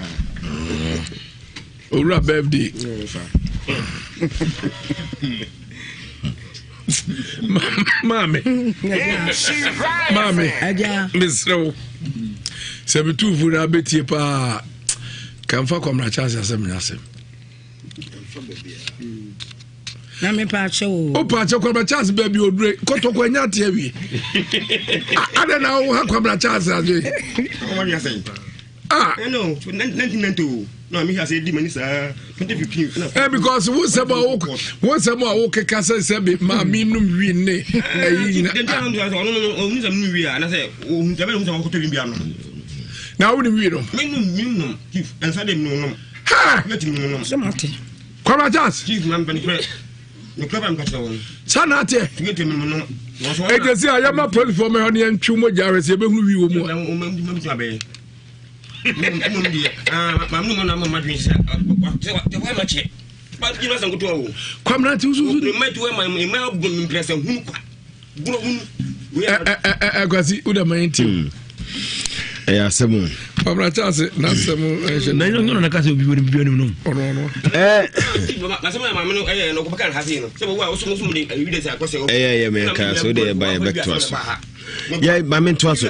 ora birthday Mami, aja Mr. Sebitu fura beti pa kamfa kwamra chance asem nyasem na me pa che o pa che kwamra chance baby odure kotoko nya te awie ada na o ha kwamra chance aje o ma nyasem no 1992 no me say di mani sa 2015 because who say o keka say be ma mi num wi ne ayi den tan do so no o nzam nu wi a na say o nzam no nzam ko to bia no na wo ni wi no minum chief and say dem no ha let me no so mate kwara chance chief man ban pre no club am kacha won sana te get me no e dey say ayama police for me on yan twu mo jare say be hu wi wo mo mamnu na mama dwin sa te wa ma che ba ji na sango to wo kwamna ti usuzu mai to mai bun impresa hu kwa buro hu kwasi uda mainti asemu kwamna chance na asemu na no na kase obi no no na sema mama no no ko kan hasi no se bo wa osumu sumu de wi de sa ko se me ka so de buy back to us mama to us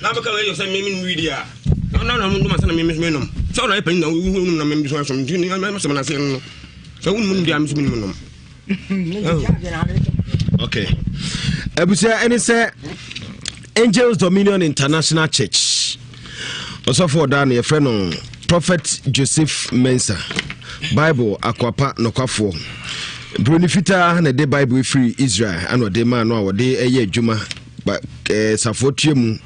na baka yo say me media na mundu masana me nom so na epa na wunu na me so so ndi na se na se no so wunu mundu am so me nom okay abusia any say Angels Dominion International Church also for dan your friend Prophet Joseph Mensah Bible akwapa nokwafo Brunifita na de Bible free Israel and de man no de eye adwuma safotie mu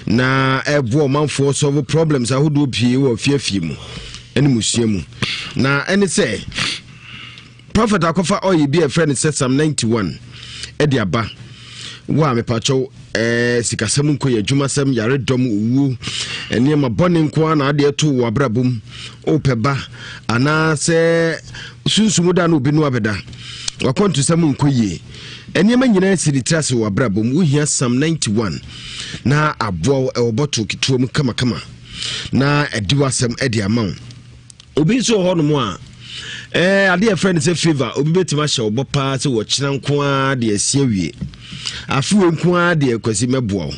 na ebo manfo solve problems ahodo pie wo fiafie mu ene musua mu na ene say Prophet akofa oyi bi a friend said Psalm 91 e de aba wa me pacho sikasem nko ya adwumasem yare dom owu ene ma bone nko na ade to wo abrabum opeba ana se sunsumu da no bi no abeda wakontu sam nko ye ene ma nyina siri trase wo abrabum wo hia Psalm 91 na abo oboto kituom kama na ediwasem edi amount obi so ho no mo a ade a friend say favor obi betima hye obopa se wo kyena nko a de asie wie afuwe nko a de kwasi meboa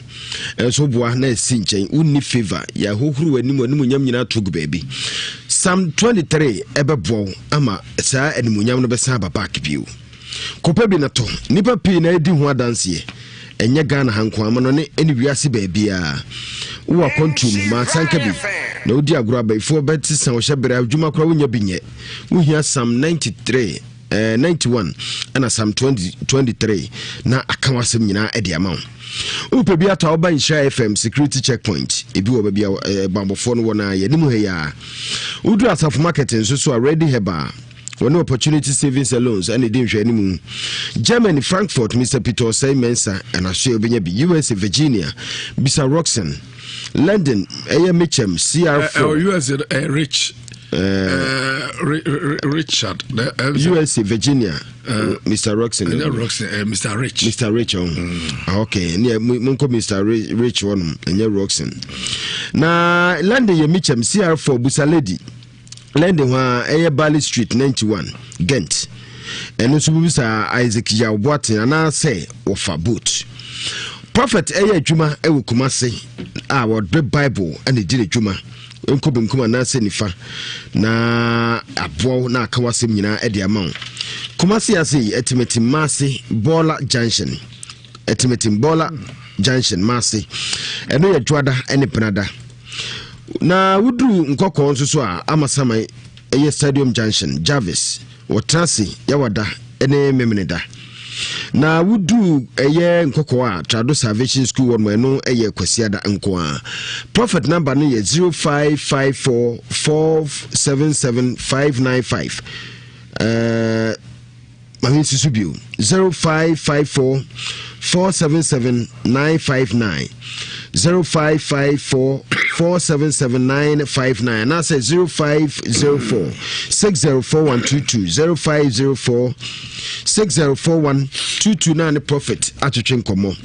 so boa na esi nchen unni favor ya hohuru animu nyam nyina togu baby Psalm 23 ebebo ama saa animu nyam no besa back bio kopa bi na to nipa pi na edi ho adanse enye Ghana hanko amano ne eni wiase baabia wo akontum ma sanka bi na odi agro abaifo beti san wo hyebere adwuma kora wonya binye wo hia Psalm 93 91 and Psalm 23 na akawasem nyina edi ama upe bia ta oba Nhyira FM security checkpoint ebi wo bia bambofo no wona yenimu he ya udu asafo market nso so already heba one opportunity savings and loans and the animu Germany Frankfurt Mr. Peter Say Mensa and Australia Benyabi USA Virginia Bisa Roxon London AMHM CR4 USA Rich Richard USA Virginia Mr. Roxon Mr. Rich okay munko Mr. Rich one and Roxon na London AMHM CR4 Busa Lady Lending wa Bali Street 91 Ghent and so bisa Isaac Yawboatin and say ofa boot prophet juma ewu kumase our Bible and the did juma enko benkuma na se nifa na abo na akawasem nyina edi amount kumase ase etimeti mase Bola Junction mase eno ye dwada ene penada na wudu nkoko nso so a amasama eye Stadium Junction Jarvis Watrasi yawada ene memeneda na wudu eye nkoko a Trado Salvation School won no eye kwasiada nko a prophet number no ye 0554477595 Mahin Susubio 0554477959 0554477959 and I say 0504604122 0504604122 na the prophet atwetwe komo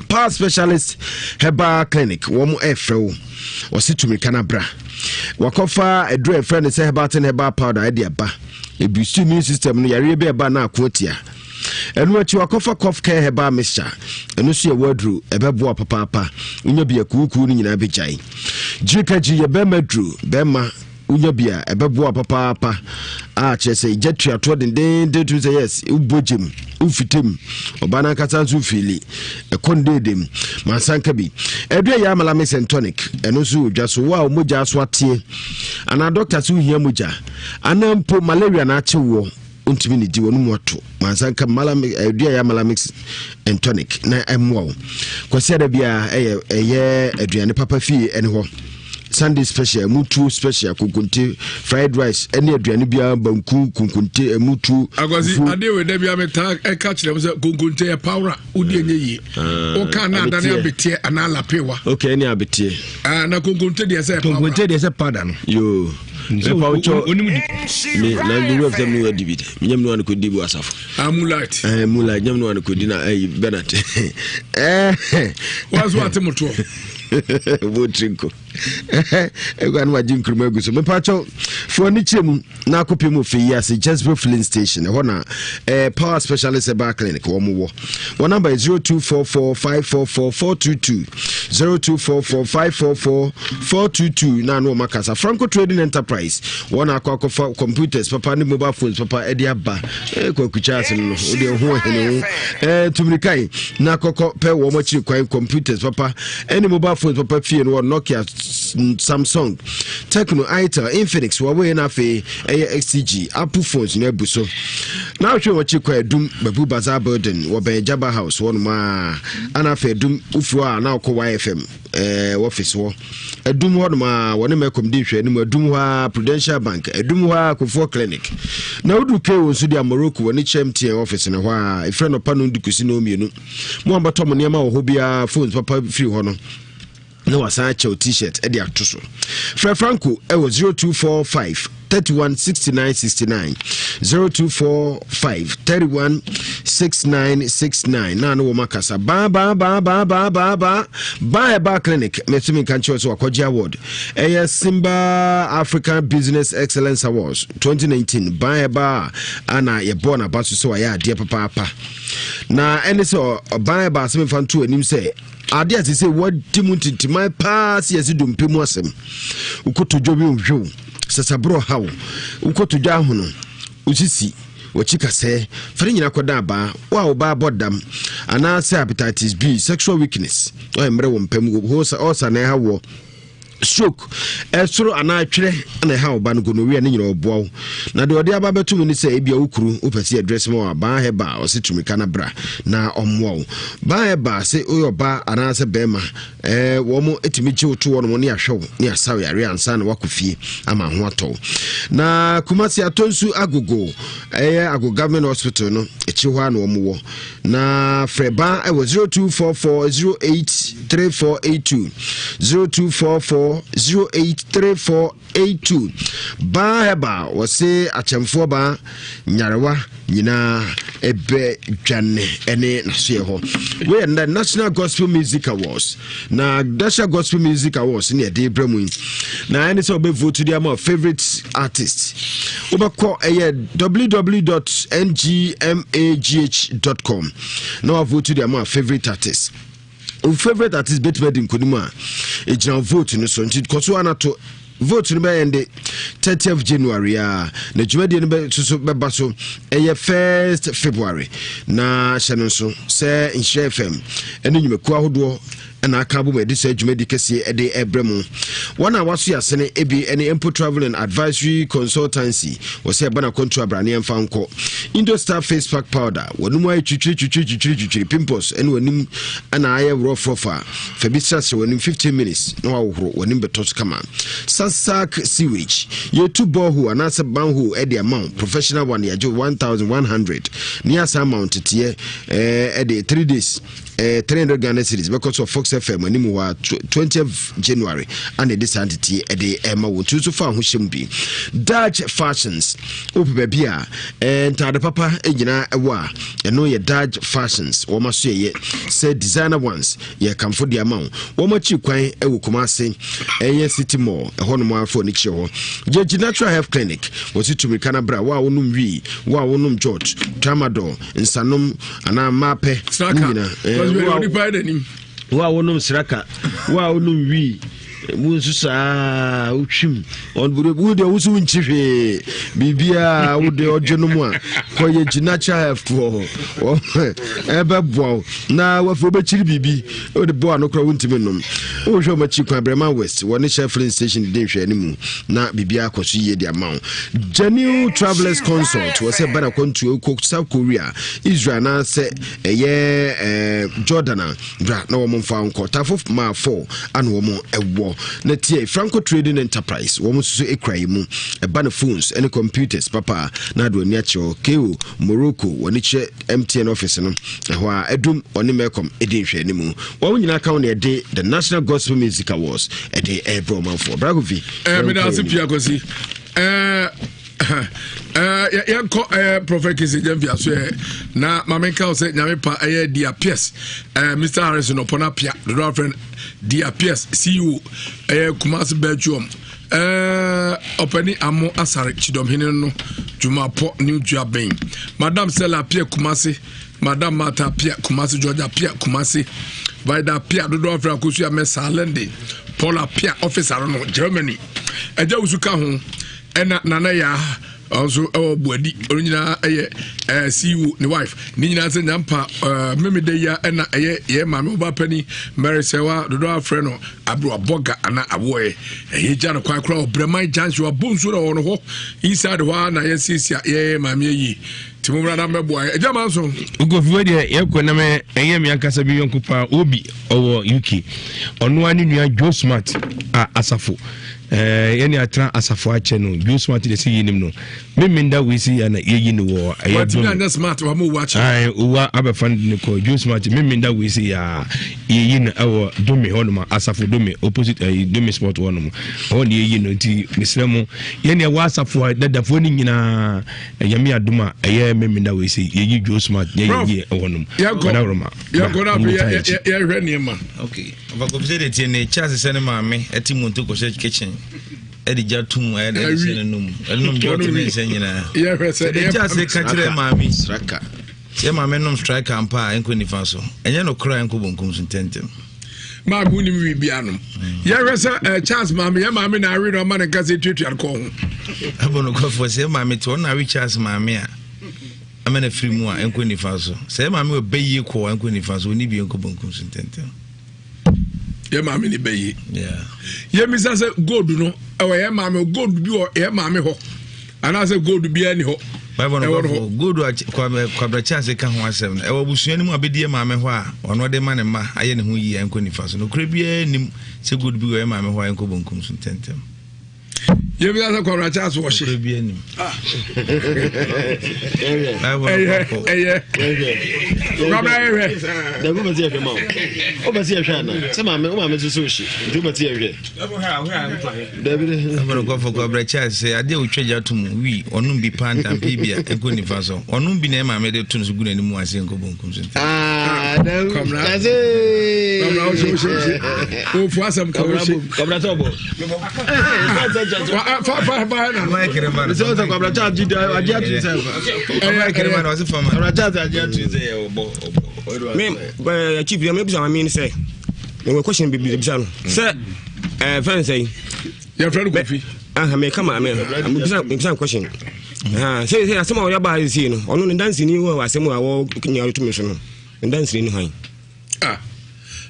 power specialist herbal clinic womo efrew wasitumi kanabra wakofa edre friend say herbal powder ide aba ebusu immune system no yare be eba na akotia enu achi wakofa cough care herbal mixture enu so ye wadru ebeboa papa unya bia kuku ni nyina bejai jikaji ye be madru bema unya bia ebeboa papa a chese jetua to den to say yes ubojim ufitem obana kata zu fili ekondedem mansanka bi edwe ya amala mix tonic enu so dwaso wa moja so atie ana doctor so hia moja ana mpo malaria na achewo untimi ni diwo numu watu mansanka edwe ya amala mix tonic na emwo kwasi ada bia eye aduane papa fie ene ho Sunday special mutu special kukunte fried rice any aduane bia banku kukunte mutu agwazi ade we da bia meta catch them say kukunte e power udi enye yi o ka na adane abetie ana lapewa okay any abetie na kukunte de say powder no yo so onimu di me na the of them no dibid nyam no an ko dibu asafo amulite nyam no an ko di na Bernard was what moto Botrinko egwan wajin kurma guso me pacho fo ni chemu na akopem of Ewiase Mu filling station ho na power specialist herbal clinic wo mo wo number is 0244544422 0244544422 na no makasa Franco Trading Enterprise wo na akwakofa computers papa ni mobile phones papa edi aba kwa kuchase no odi ho hene tumrikai na akoko pe wo mo chi kwan computers papa any mobile phones papa fie no Nokia Samsung Tecno Itel Infinix Huawei na fe XTG Apple phones na buso na hwe wachi kwa dum Babu Bazaar building wo ben Jaba house won ma ana fe dum ufuwa na ko YFM office wo edum ho ma woni mekom di hwe ni edum ho Prudential Bank edum ho Kofo Clinic na udu ke wo su di Morocco woni CHMT office ne ho a ifre no panu ndikusi no mienu mo ambato mo niam wo ho bia phones papa free ho no no wasacha t-shirt edi atoso Franco ewo 0245 316969 0245 316969 na no makasa ba clinic metumi kancho so akwaji award Simba African Business Excellence Awards 2019 ba ana ye born about so ya ade papa na ene so ba se mfanto anim se ade ati se wadi muntiti my pass yes dumpemu asem ukotojo bi nhwo sasabro hawo ukotojo ahono usisi wachika se fere nyina koda ba wa oba bodam ana se hepatitis B sexual weakness o emre wo mpam go osa na ha wo stroke esoro ana atwere na ha oba no gonorrhea ne nyina oboa na de ode aba betum ni se ebia ukuru opese address mo aba heba o se tumika na bra na omwo ba heba se oyoba ana se bema wo mo etimi chiwoto wo no ne ahwew ne asaw yare ansa na wakofie ama ho ato na Kumasi Atonsu Agogo Agogo Government Hospital no echi ho ana omwo na freba e 0244083482 0244083482 ba heba wose achemfo ba nyarewa nyina ebe dwane ene nasoe ho we na National Gospel Music Awards na National Gospel Music Awards ne de bremu na any so be vote their more favorite artist obako www.ngmagh.com now vote their more favorite artist favorite artist betwed in Kodima e general vote no so nti koso anato vote no be end 30th of January na jumadi no be so beba so 1st February na hye so say Nhyira FM ene nyumeku ahodo na aka bo me dis adwumadi kese e de ebremu wana waso yasene ebi ene Empo Travel and Advisory Consultancy wose bana kontu abrane emfa nko Indostar face pack powder wonum ay twitwi pimples ene wanim ana aye rofa febistra se wanim 15 minutes no awhoro wanim betos kama Sasak sewage ye two bohu anasa banhu e de amount professional one ya 1100 near amount tie e de 3 days 300 Ghana cedis because of Fox FM animu wa 20th January and this entity e de ema wo tutu fa ho hyembi Dutch Fashions ope bia ntade papa enyina ewa eno ye Dutch Fashions wo maso ye say designer ones ye kamfo de amount wo machi kwan ewo Kumasi eye City Mall eho no manfo ni chi ho je Natural Health Clinic wo situmi kanabra wa wonum wi wa wonum George Tramadol nsanom ana mape nyina wa wonum sraka wa wonum wi munsusa utwim on bude wusu nchihwe bibia wude odwonom a koye Natural Health for ebe bo na wafo bechiri bibi ode bo anokra wuntimi nom wo hwe machi kwa Brema West woni Sheffield station de hwe animu na bibia akoso ye de amount Genuine Travelers Consult wose bana kontu South Korea Israel na se Jordan bra na wo mfa nko tafo ma 4 ana wo mo ewo na tie Franco Trading Enterprise wo mususu ekrai mu bana phones and computers papa na do ni acho KO Morocco woni che MTN office no ho a edum oni mekom edin hwe ni mu wo nyina ka wona ede the National Gospel Music Awards ede ebro man for Bragovi me da sipia kosi yanko Prophet Kisi Jemfia so na mamenka o se nyame pa dia PS Mr. Harrison opona pia the friend dia PS CEO Kumasi Belgium openi amo asare chidom hene no juma po new job Madam Sela pia Kumasi Madam Mata pia Kumasi Georgia pia Kumasi Vaida pia do friend kusu ya Mesa Lende Paula pia officer no Germany eja usuka ho ena nana ya also buadi original CEO ni wife ni nyina se nyampa memede ya ena ye mame obapani Mary Sewa dodo afreno abro aboga ana aboye ye jana kwa kra obrema chance wa bonso na wono ho inside wa na ye sisia ye mame yi timumra na meboa e jama so ugofiwe de ye ko na me eye me ankasa bi yonkupa obi owo UK onu ani nua Joe Smart asafo yeni atra asafo ache no Joe Smart de si yinim no memenda we si ana yeyi no wo ayi smart wa mo watch ai uwa abafan ne ko Joe Smart memenda we si ya yeyi no awo domi honoma asafo domi opposite domi sport wonom on yeyi no nti mislemu yeni wa asafo dadafo ni nyina yami aduma eye memenda we si yeyi Joe Smart yeyi wonom ya gona be ya hwene ma okay ovakofise de tiene chance sene mame etimuntu ko church kitchen edija tum ede sene num enum jotu ne senyina ya hwese de chance ka kire mame straka se mame num striker ampa enko ni faso enye no kra enko bonkum suntentem ma guni mi bianum ya hwese chance mame ya mame na awi no ma ne kase twetwa ko ho abono ko fo se mame to na awi chance mame a amana free mu a enko nifa so say maame obeyi ko enko nifa so oni bi enko bonkum so tentem ye maame ni beyi yeah ye mi say gold no e ye maame gold bi o ye maame ho ana say gold bi ani ho Bible no gold kwabra chance ka ho asem e wo busua ni mu abedie maame ho a ono de ma ne ma aye ne ho yi enko nifa so no kure bi nim say gold bi o ye maame ho enko bonkum so tentem ye bi asa kwara chance wo she bi anim da go bati ehwe ma o bati ehwe na se ma me so shi do bati ehwe da bi amaro go for kwabra chance ade o twaja tum wi onum bi panta bibia enko nifa so onum bi na ma me de tun so guna ni mu ase enko bonkum so da kamra o shi o fu asam kamra to bo fa na ma kire ma so to kwabra cha ji da aja tu se ma kire ma no se fama kwabra cha aja tu se obo me chief me bisa ma mean say me question bi bisa no say friend say your friend Kofi me come am bisa question say asema o ya ba see no ono ne dance ni wo asema a wo nya to me so no dance ni han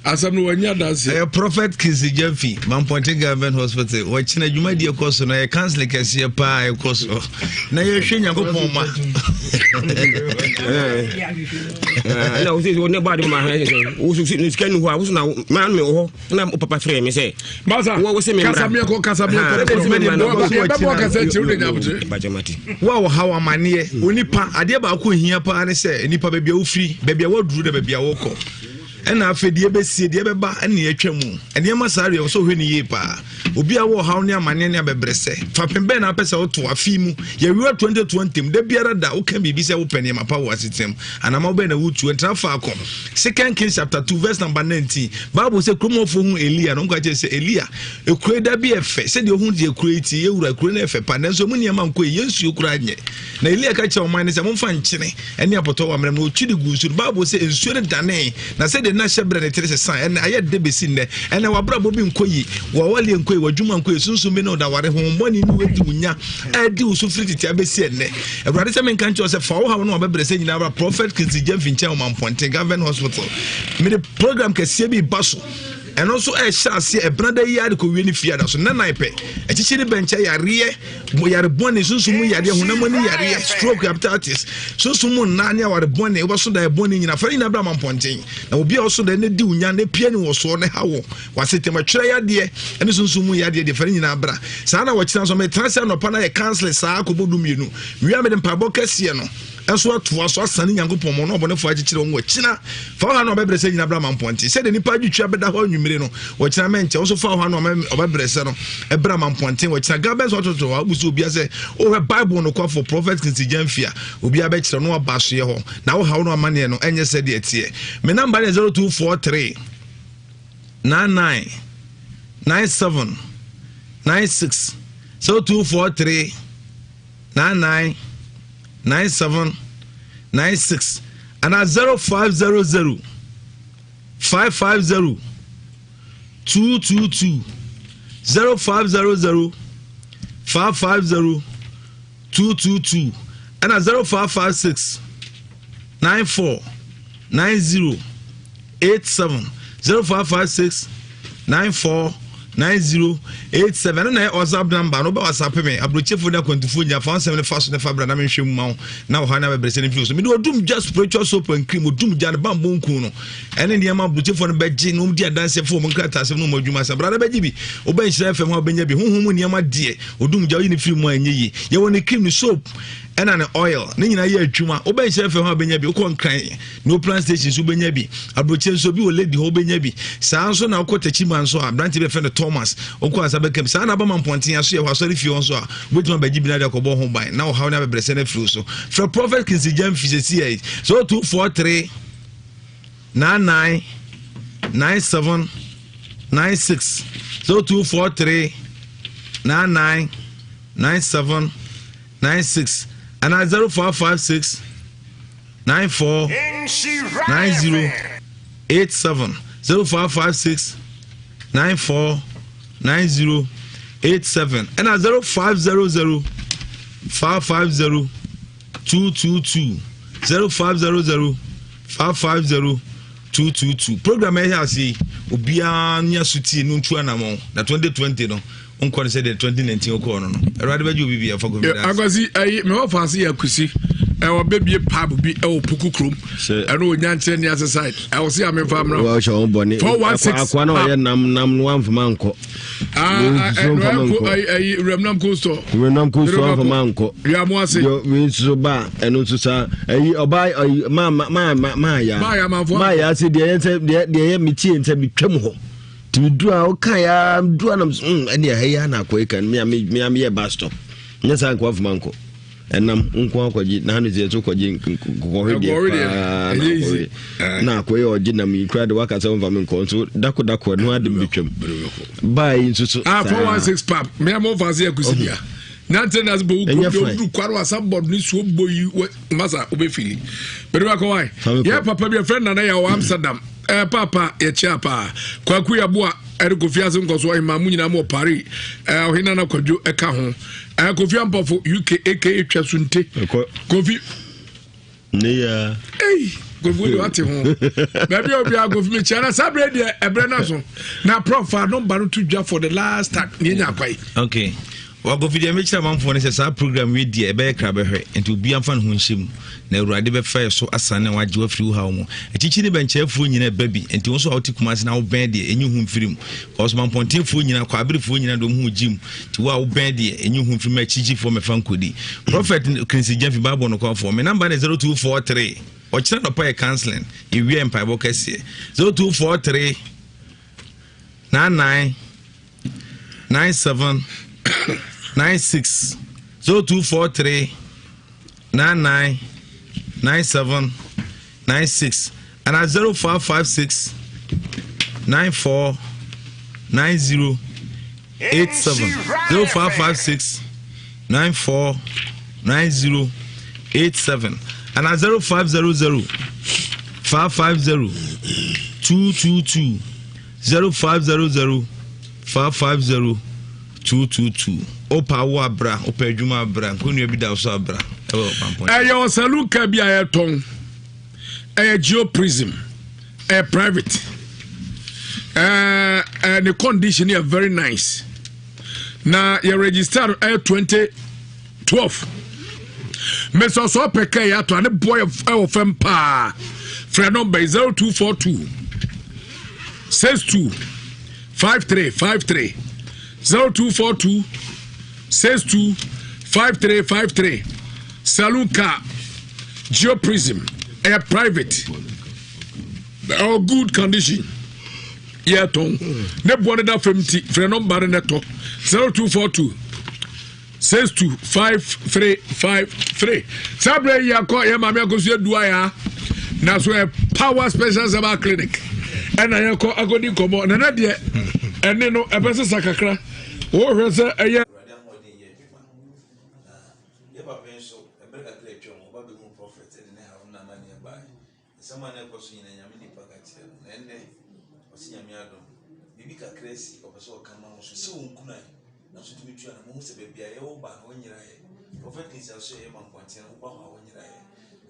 asam no wanya dance a prophet Kizzy Jemfi man Ponting Government Hospital watching a juma di course na e cancel kese pa e course na ye hwe Nyankopon ma na o say o ne ba de ma ha say o so ni scan ho a wo na man me ho na o papa frɛ me say masa wo say me kasamia ko kasa tiru de nyabutre bajamati wo hawa mane onipa ade ba ko hia pa ne say nipa ba bia wo firi ba bia wo duru de ba bia wo kɔ ena afedie besie die beba ene atwamu ene masare wo so hwe ni yepa obi a wo haw ne amane ne abebrese fapem be na pesa wo to afi mu ye wi 2020 de biara da wo kan bibi se wo pene mapa wo asitem anama wo be na wutu entra fa akom 2 Kings chapter 2 verse number 19 Bible say kromofo hu Elia no nka che se Elia ekure da bi efe se de hu de ekure ti ye wura ekure na efe pa na so mu ne ma nko yensu ekure anye na Elia ka che o man ne se mo fa nkyene ene apoto wa mrem no twidi gusu Bible say ensu ne dane na se na shebre ne tere se san ene aye de besi ne ene wabra bobi nkoyi wo wale nkoyi wadwuma nkoyi sunsun me no da ware homboni ni wedi unya adi usufri titi abesi ene ewrade se men kan cho se fa wo ha no obebre se nyina bra prophet Kizzy Jemfi nche o man Ponting Government Hospital me the program kese bi baso and also a chance a brother yard ko weni fiada so na naipe e chichiri bencha yare mo yare bone sunsumu yare hunamoni yare stroke hepatitis sunsumu na anya ware bone wo so da bone nyina fa ina bra man Ponting na obi also da ne di unya ne pie ni wo so ne hawo wasetema twere yade ene sunsumu yade de fa nyina bra sa na wo china so me transfer no pa na e cancel sa akobodu mienu wi amede mpabo kase no enso atoa so asane Nyankopon mo no obonefo agikire wo china fa ha no obebre se nyina bra man Ponting se de nipa adwitwa beda ho anwumire no wo china menche wo so fa ha no obebre se no e bra man Ponting wo china gabens ototo wa busu obi ase o he bible no kwa for prophet Kizzy Jemfi obi abekire no abaso ye ho na wo ha no amane no enye se de etie me number 0243 99 97 96 0243 99 9796 and at 0500 550 222 0500 550 222 and at 0556 94 90 87 0556 94 9087 na WhatsApp number no ba WhatsApp me abrochefo na kwantifo nya fa 7 fast na fabra na menhwem ma na wo ha na bebrese ne fio so me do dum just spiritual soap and cream dum jan ba mbonku no ene ne ma abrochefo no beji no di adanse fo mo nkrata asem no mo adwuma sabra na beji bi wo ben hyira fm ho benya bi honhom ne ma die odum ja yi ne film anyi yi ye wo ne cream ne soap ena ne oil ne nyina ye adwuma wo ben hyira fm ho benya bi wo kon kran no plan station so benya bi abroche so bi wo lady ho benya bi saa so na wo tachi man so abranti be fe Thomas onko asabe kem sa na ba man Ponting aso ye ho asori fi on so a wetuma baji bi na de kobo ho ban na wo ha na be brese na fru so for prophet Kizzy Jemfi se so 243 99 97 96 so 243 99 97 96 and at 0556 94 90 87 0556 94 90 87 and at 0500 550 222 0500 550 222. Program here see obia nya suti no ntu anamo na 2020 no onkɔ say the 2019 okɔ no no erade baje obi bia fago bi da agwazi ayi me ho fancy yakusi e wo bebie pub bi e wo puku krom e no onya nche ne aside e wo se am famra wo hwe boni akwa na oye nam no amfama nkɔ ayi remnam costo amfama nkɔ ya mo ase yo we nso ba eno nso sa ayi oba ma ya se de ye mitie nta bitwam ho du a okay ya du anam ene ya na akwa kan me ye bus stop nya san kwa fumanko enam nko akwaji na hanu je to kwaji na akwa ye oji na mi kra de wakasa mfa me nko so dako no adem bitwam bai nsusu 416 pap me am fancy akusidia Nantenas bo do kwaro asabod ni so boyi masa obefili. Pero wa kwai. Yeah papa be friend na ya Amsterdam. Papa ye chiapa. Kwaku ya boa Kofi Ase nkoso imamu nyina mo Paris. Ohina na kwadwo eka ho. Kofi ampofo UK aka Twasunte. Kofi ne ya. Kofi do ate ho. Baby obi a Kofi me chiana sabre de ebre na so. Na prof no ba no to dwa for the last time ni nya kwai. Okay. Wago video me chira manfo ne say program we die e be kra be hwe enti obi amfa no honhyem na urade be fa so asane waje wa firi ha mu etichi ne benche afuo nyina baby enti won so awti kumase na wo ben de enyu hu mfirim cause man ponte afuo nyina kwa abrifuo nyina do hu jim ti wa wo ben de enyu hu mfirim achichi for me fa nkodi prophet Krinsi Jamfi Bible no call for me number 0243 o chira no pa counseling e wi empire bo kase 0243 99 97 96 0243 99 97 96 and at 0556 94 90 87 0556 94 90 87 and at 0500 550 222 0500 550 222 opa wa bra opa adwuma bra nkonu bi da so abra yo saluka bi ayeton geo prism private and the condition is very nice na you register 2012 me so peke ya to an boy of pa friend number 0242 62 5353 0242 62 5353 Saluka Geo Prism a private all good condition yeah ton ne boone da famti frɛ number ne to 0242 62 5353 sabre yakɔ ya mame akosu adua ya na so a power special saba clinic ɛna yakɔ agodi komo na de ɛne no ɛbɛsɛ sakakra wo hwɛ sɛ ɛyɛ someone else in a yamini pagati and Osiamiado, Bibi Crazy, or so come on, so kunai, not to meet you and most of baby, I owe by when you're a prophet is also a man pointing about when you're a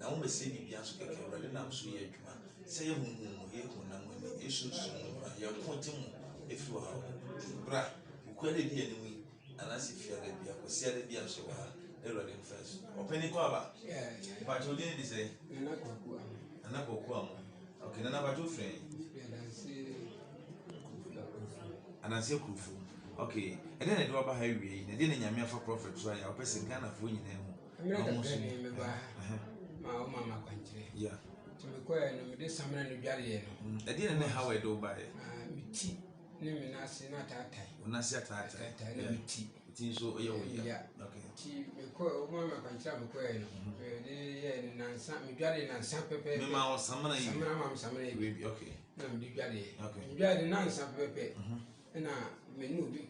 now, we say Bibians, rather than so yet, say whom here when I'm when the issues you're pointing if you are bra, you quite the enemy, and as if you're the Bia, was said the Bia so rather than first. Open Quaba, but you didn't say. Okay, nana ba jo friend. Anansi Kufu. Okay, and then I do about highway. Na dey na nyame afa prophet so ya person Ghana fo nyina hu. Ma o mama kwanchire. Yeah. To me kwa no me dey samna no dware no. Na dey na how I do buy. Me ti ne me na se na tatai. Una se tatai. Na me ti. Ti so ye wo ya. Okay. Ti me kwa o mama kwanchire me kwa no. Ye na nsa me dware na nsa pepe. Me ma o samna yi. Samna yi. Okay. Na me dware. Okay. Dware na nsa pepe. Na me no bi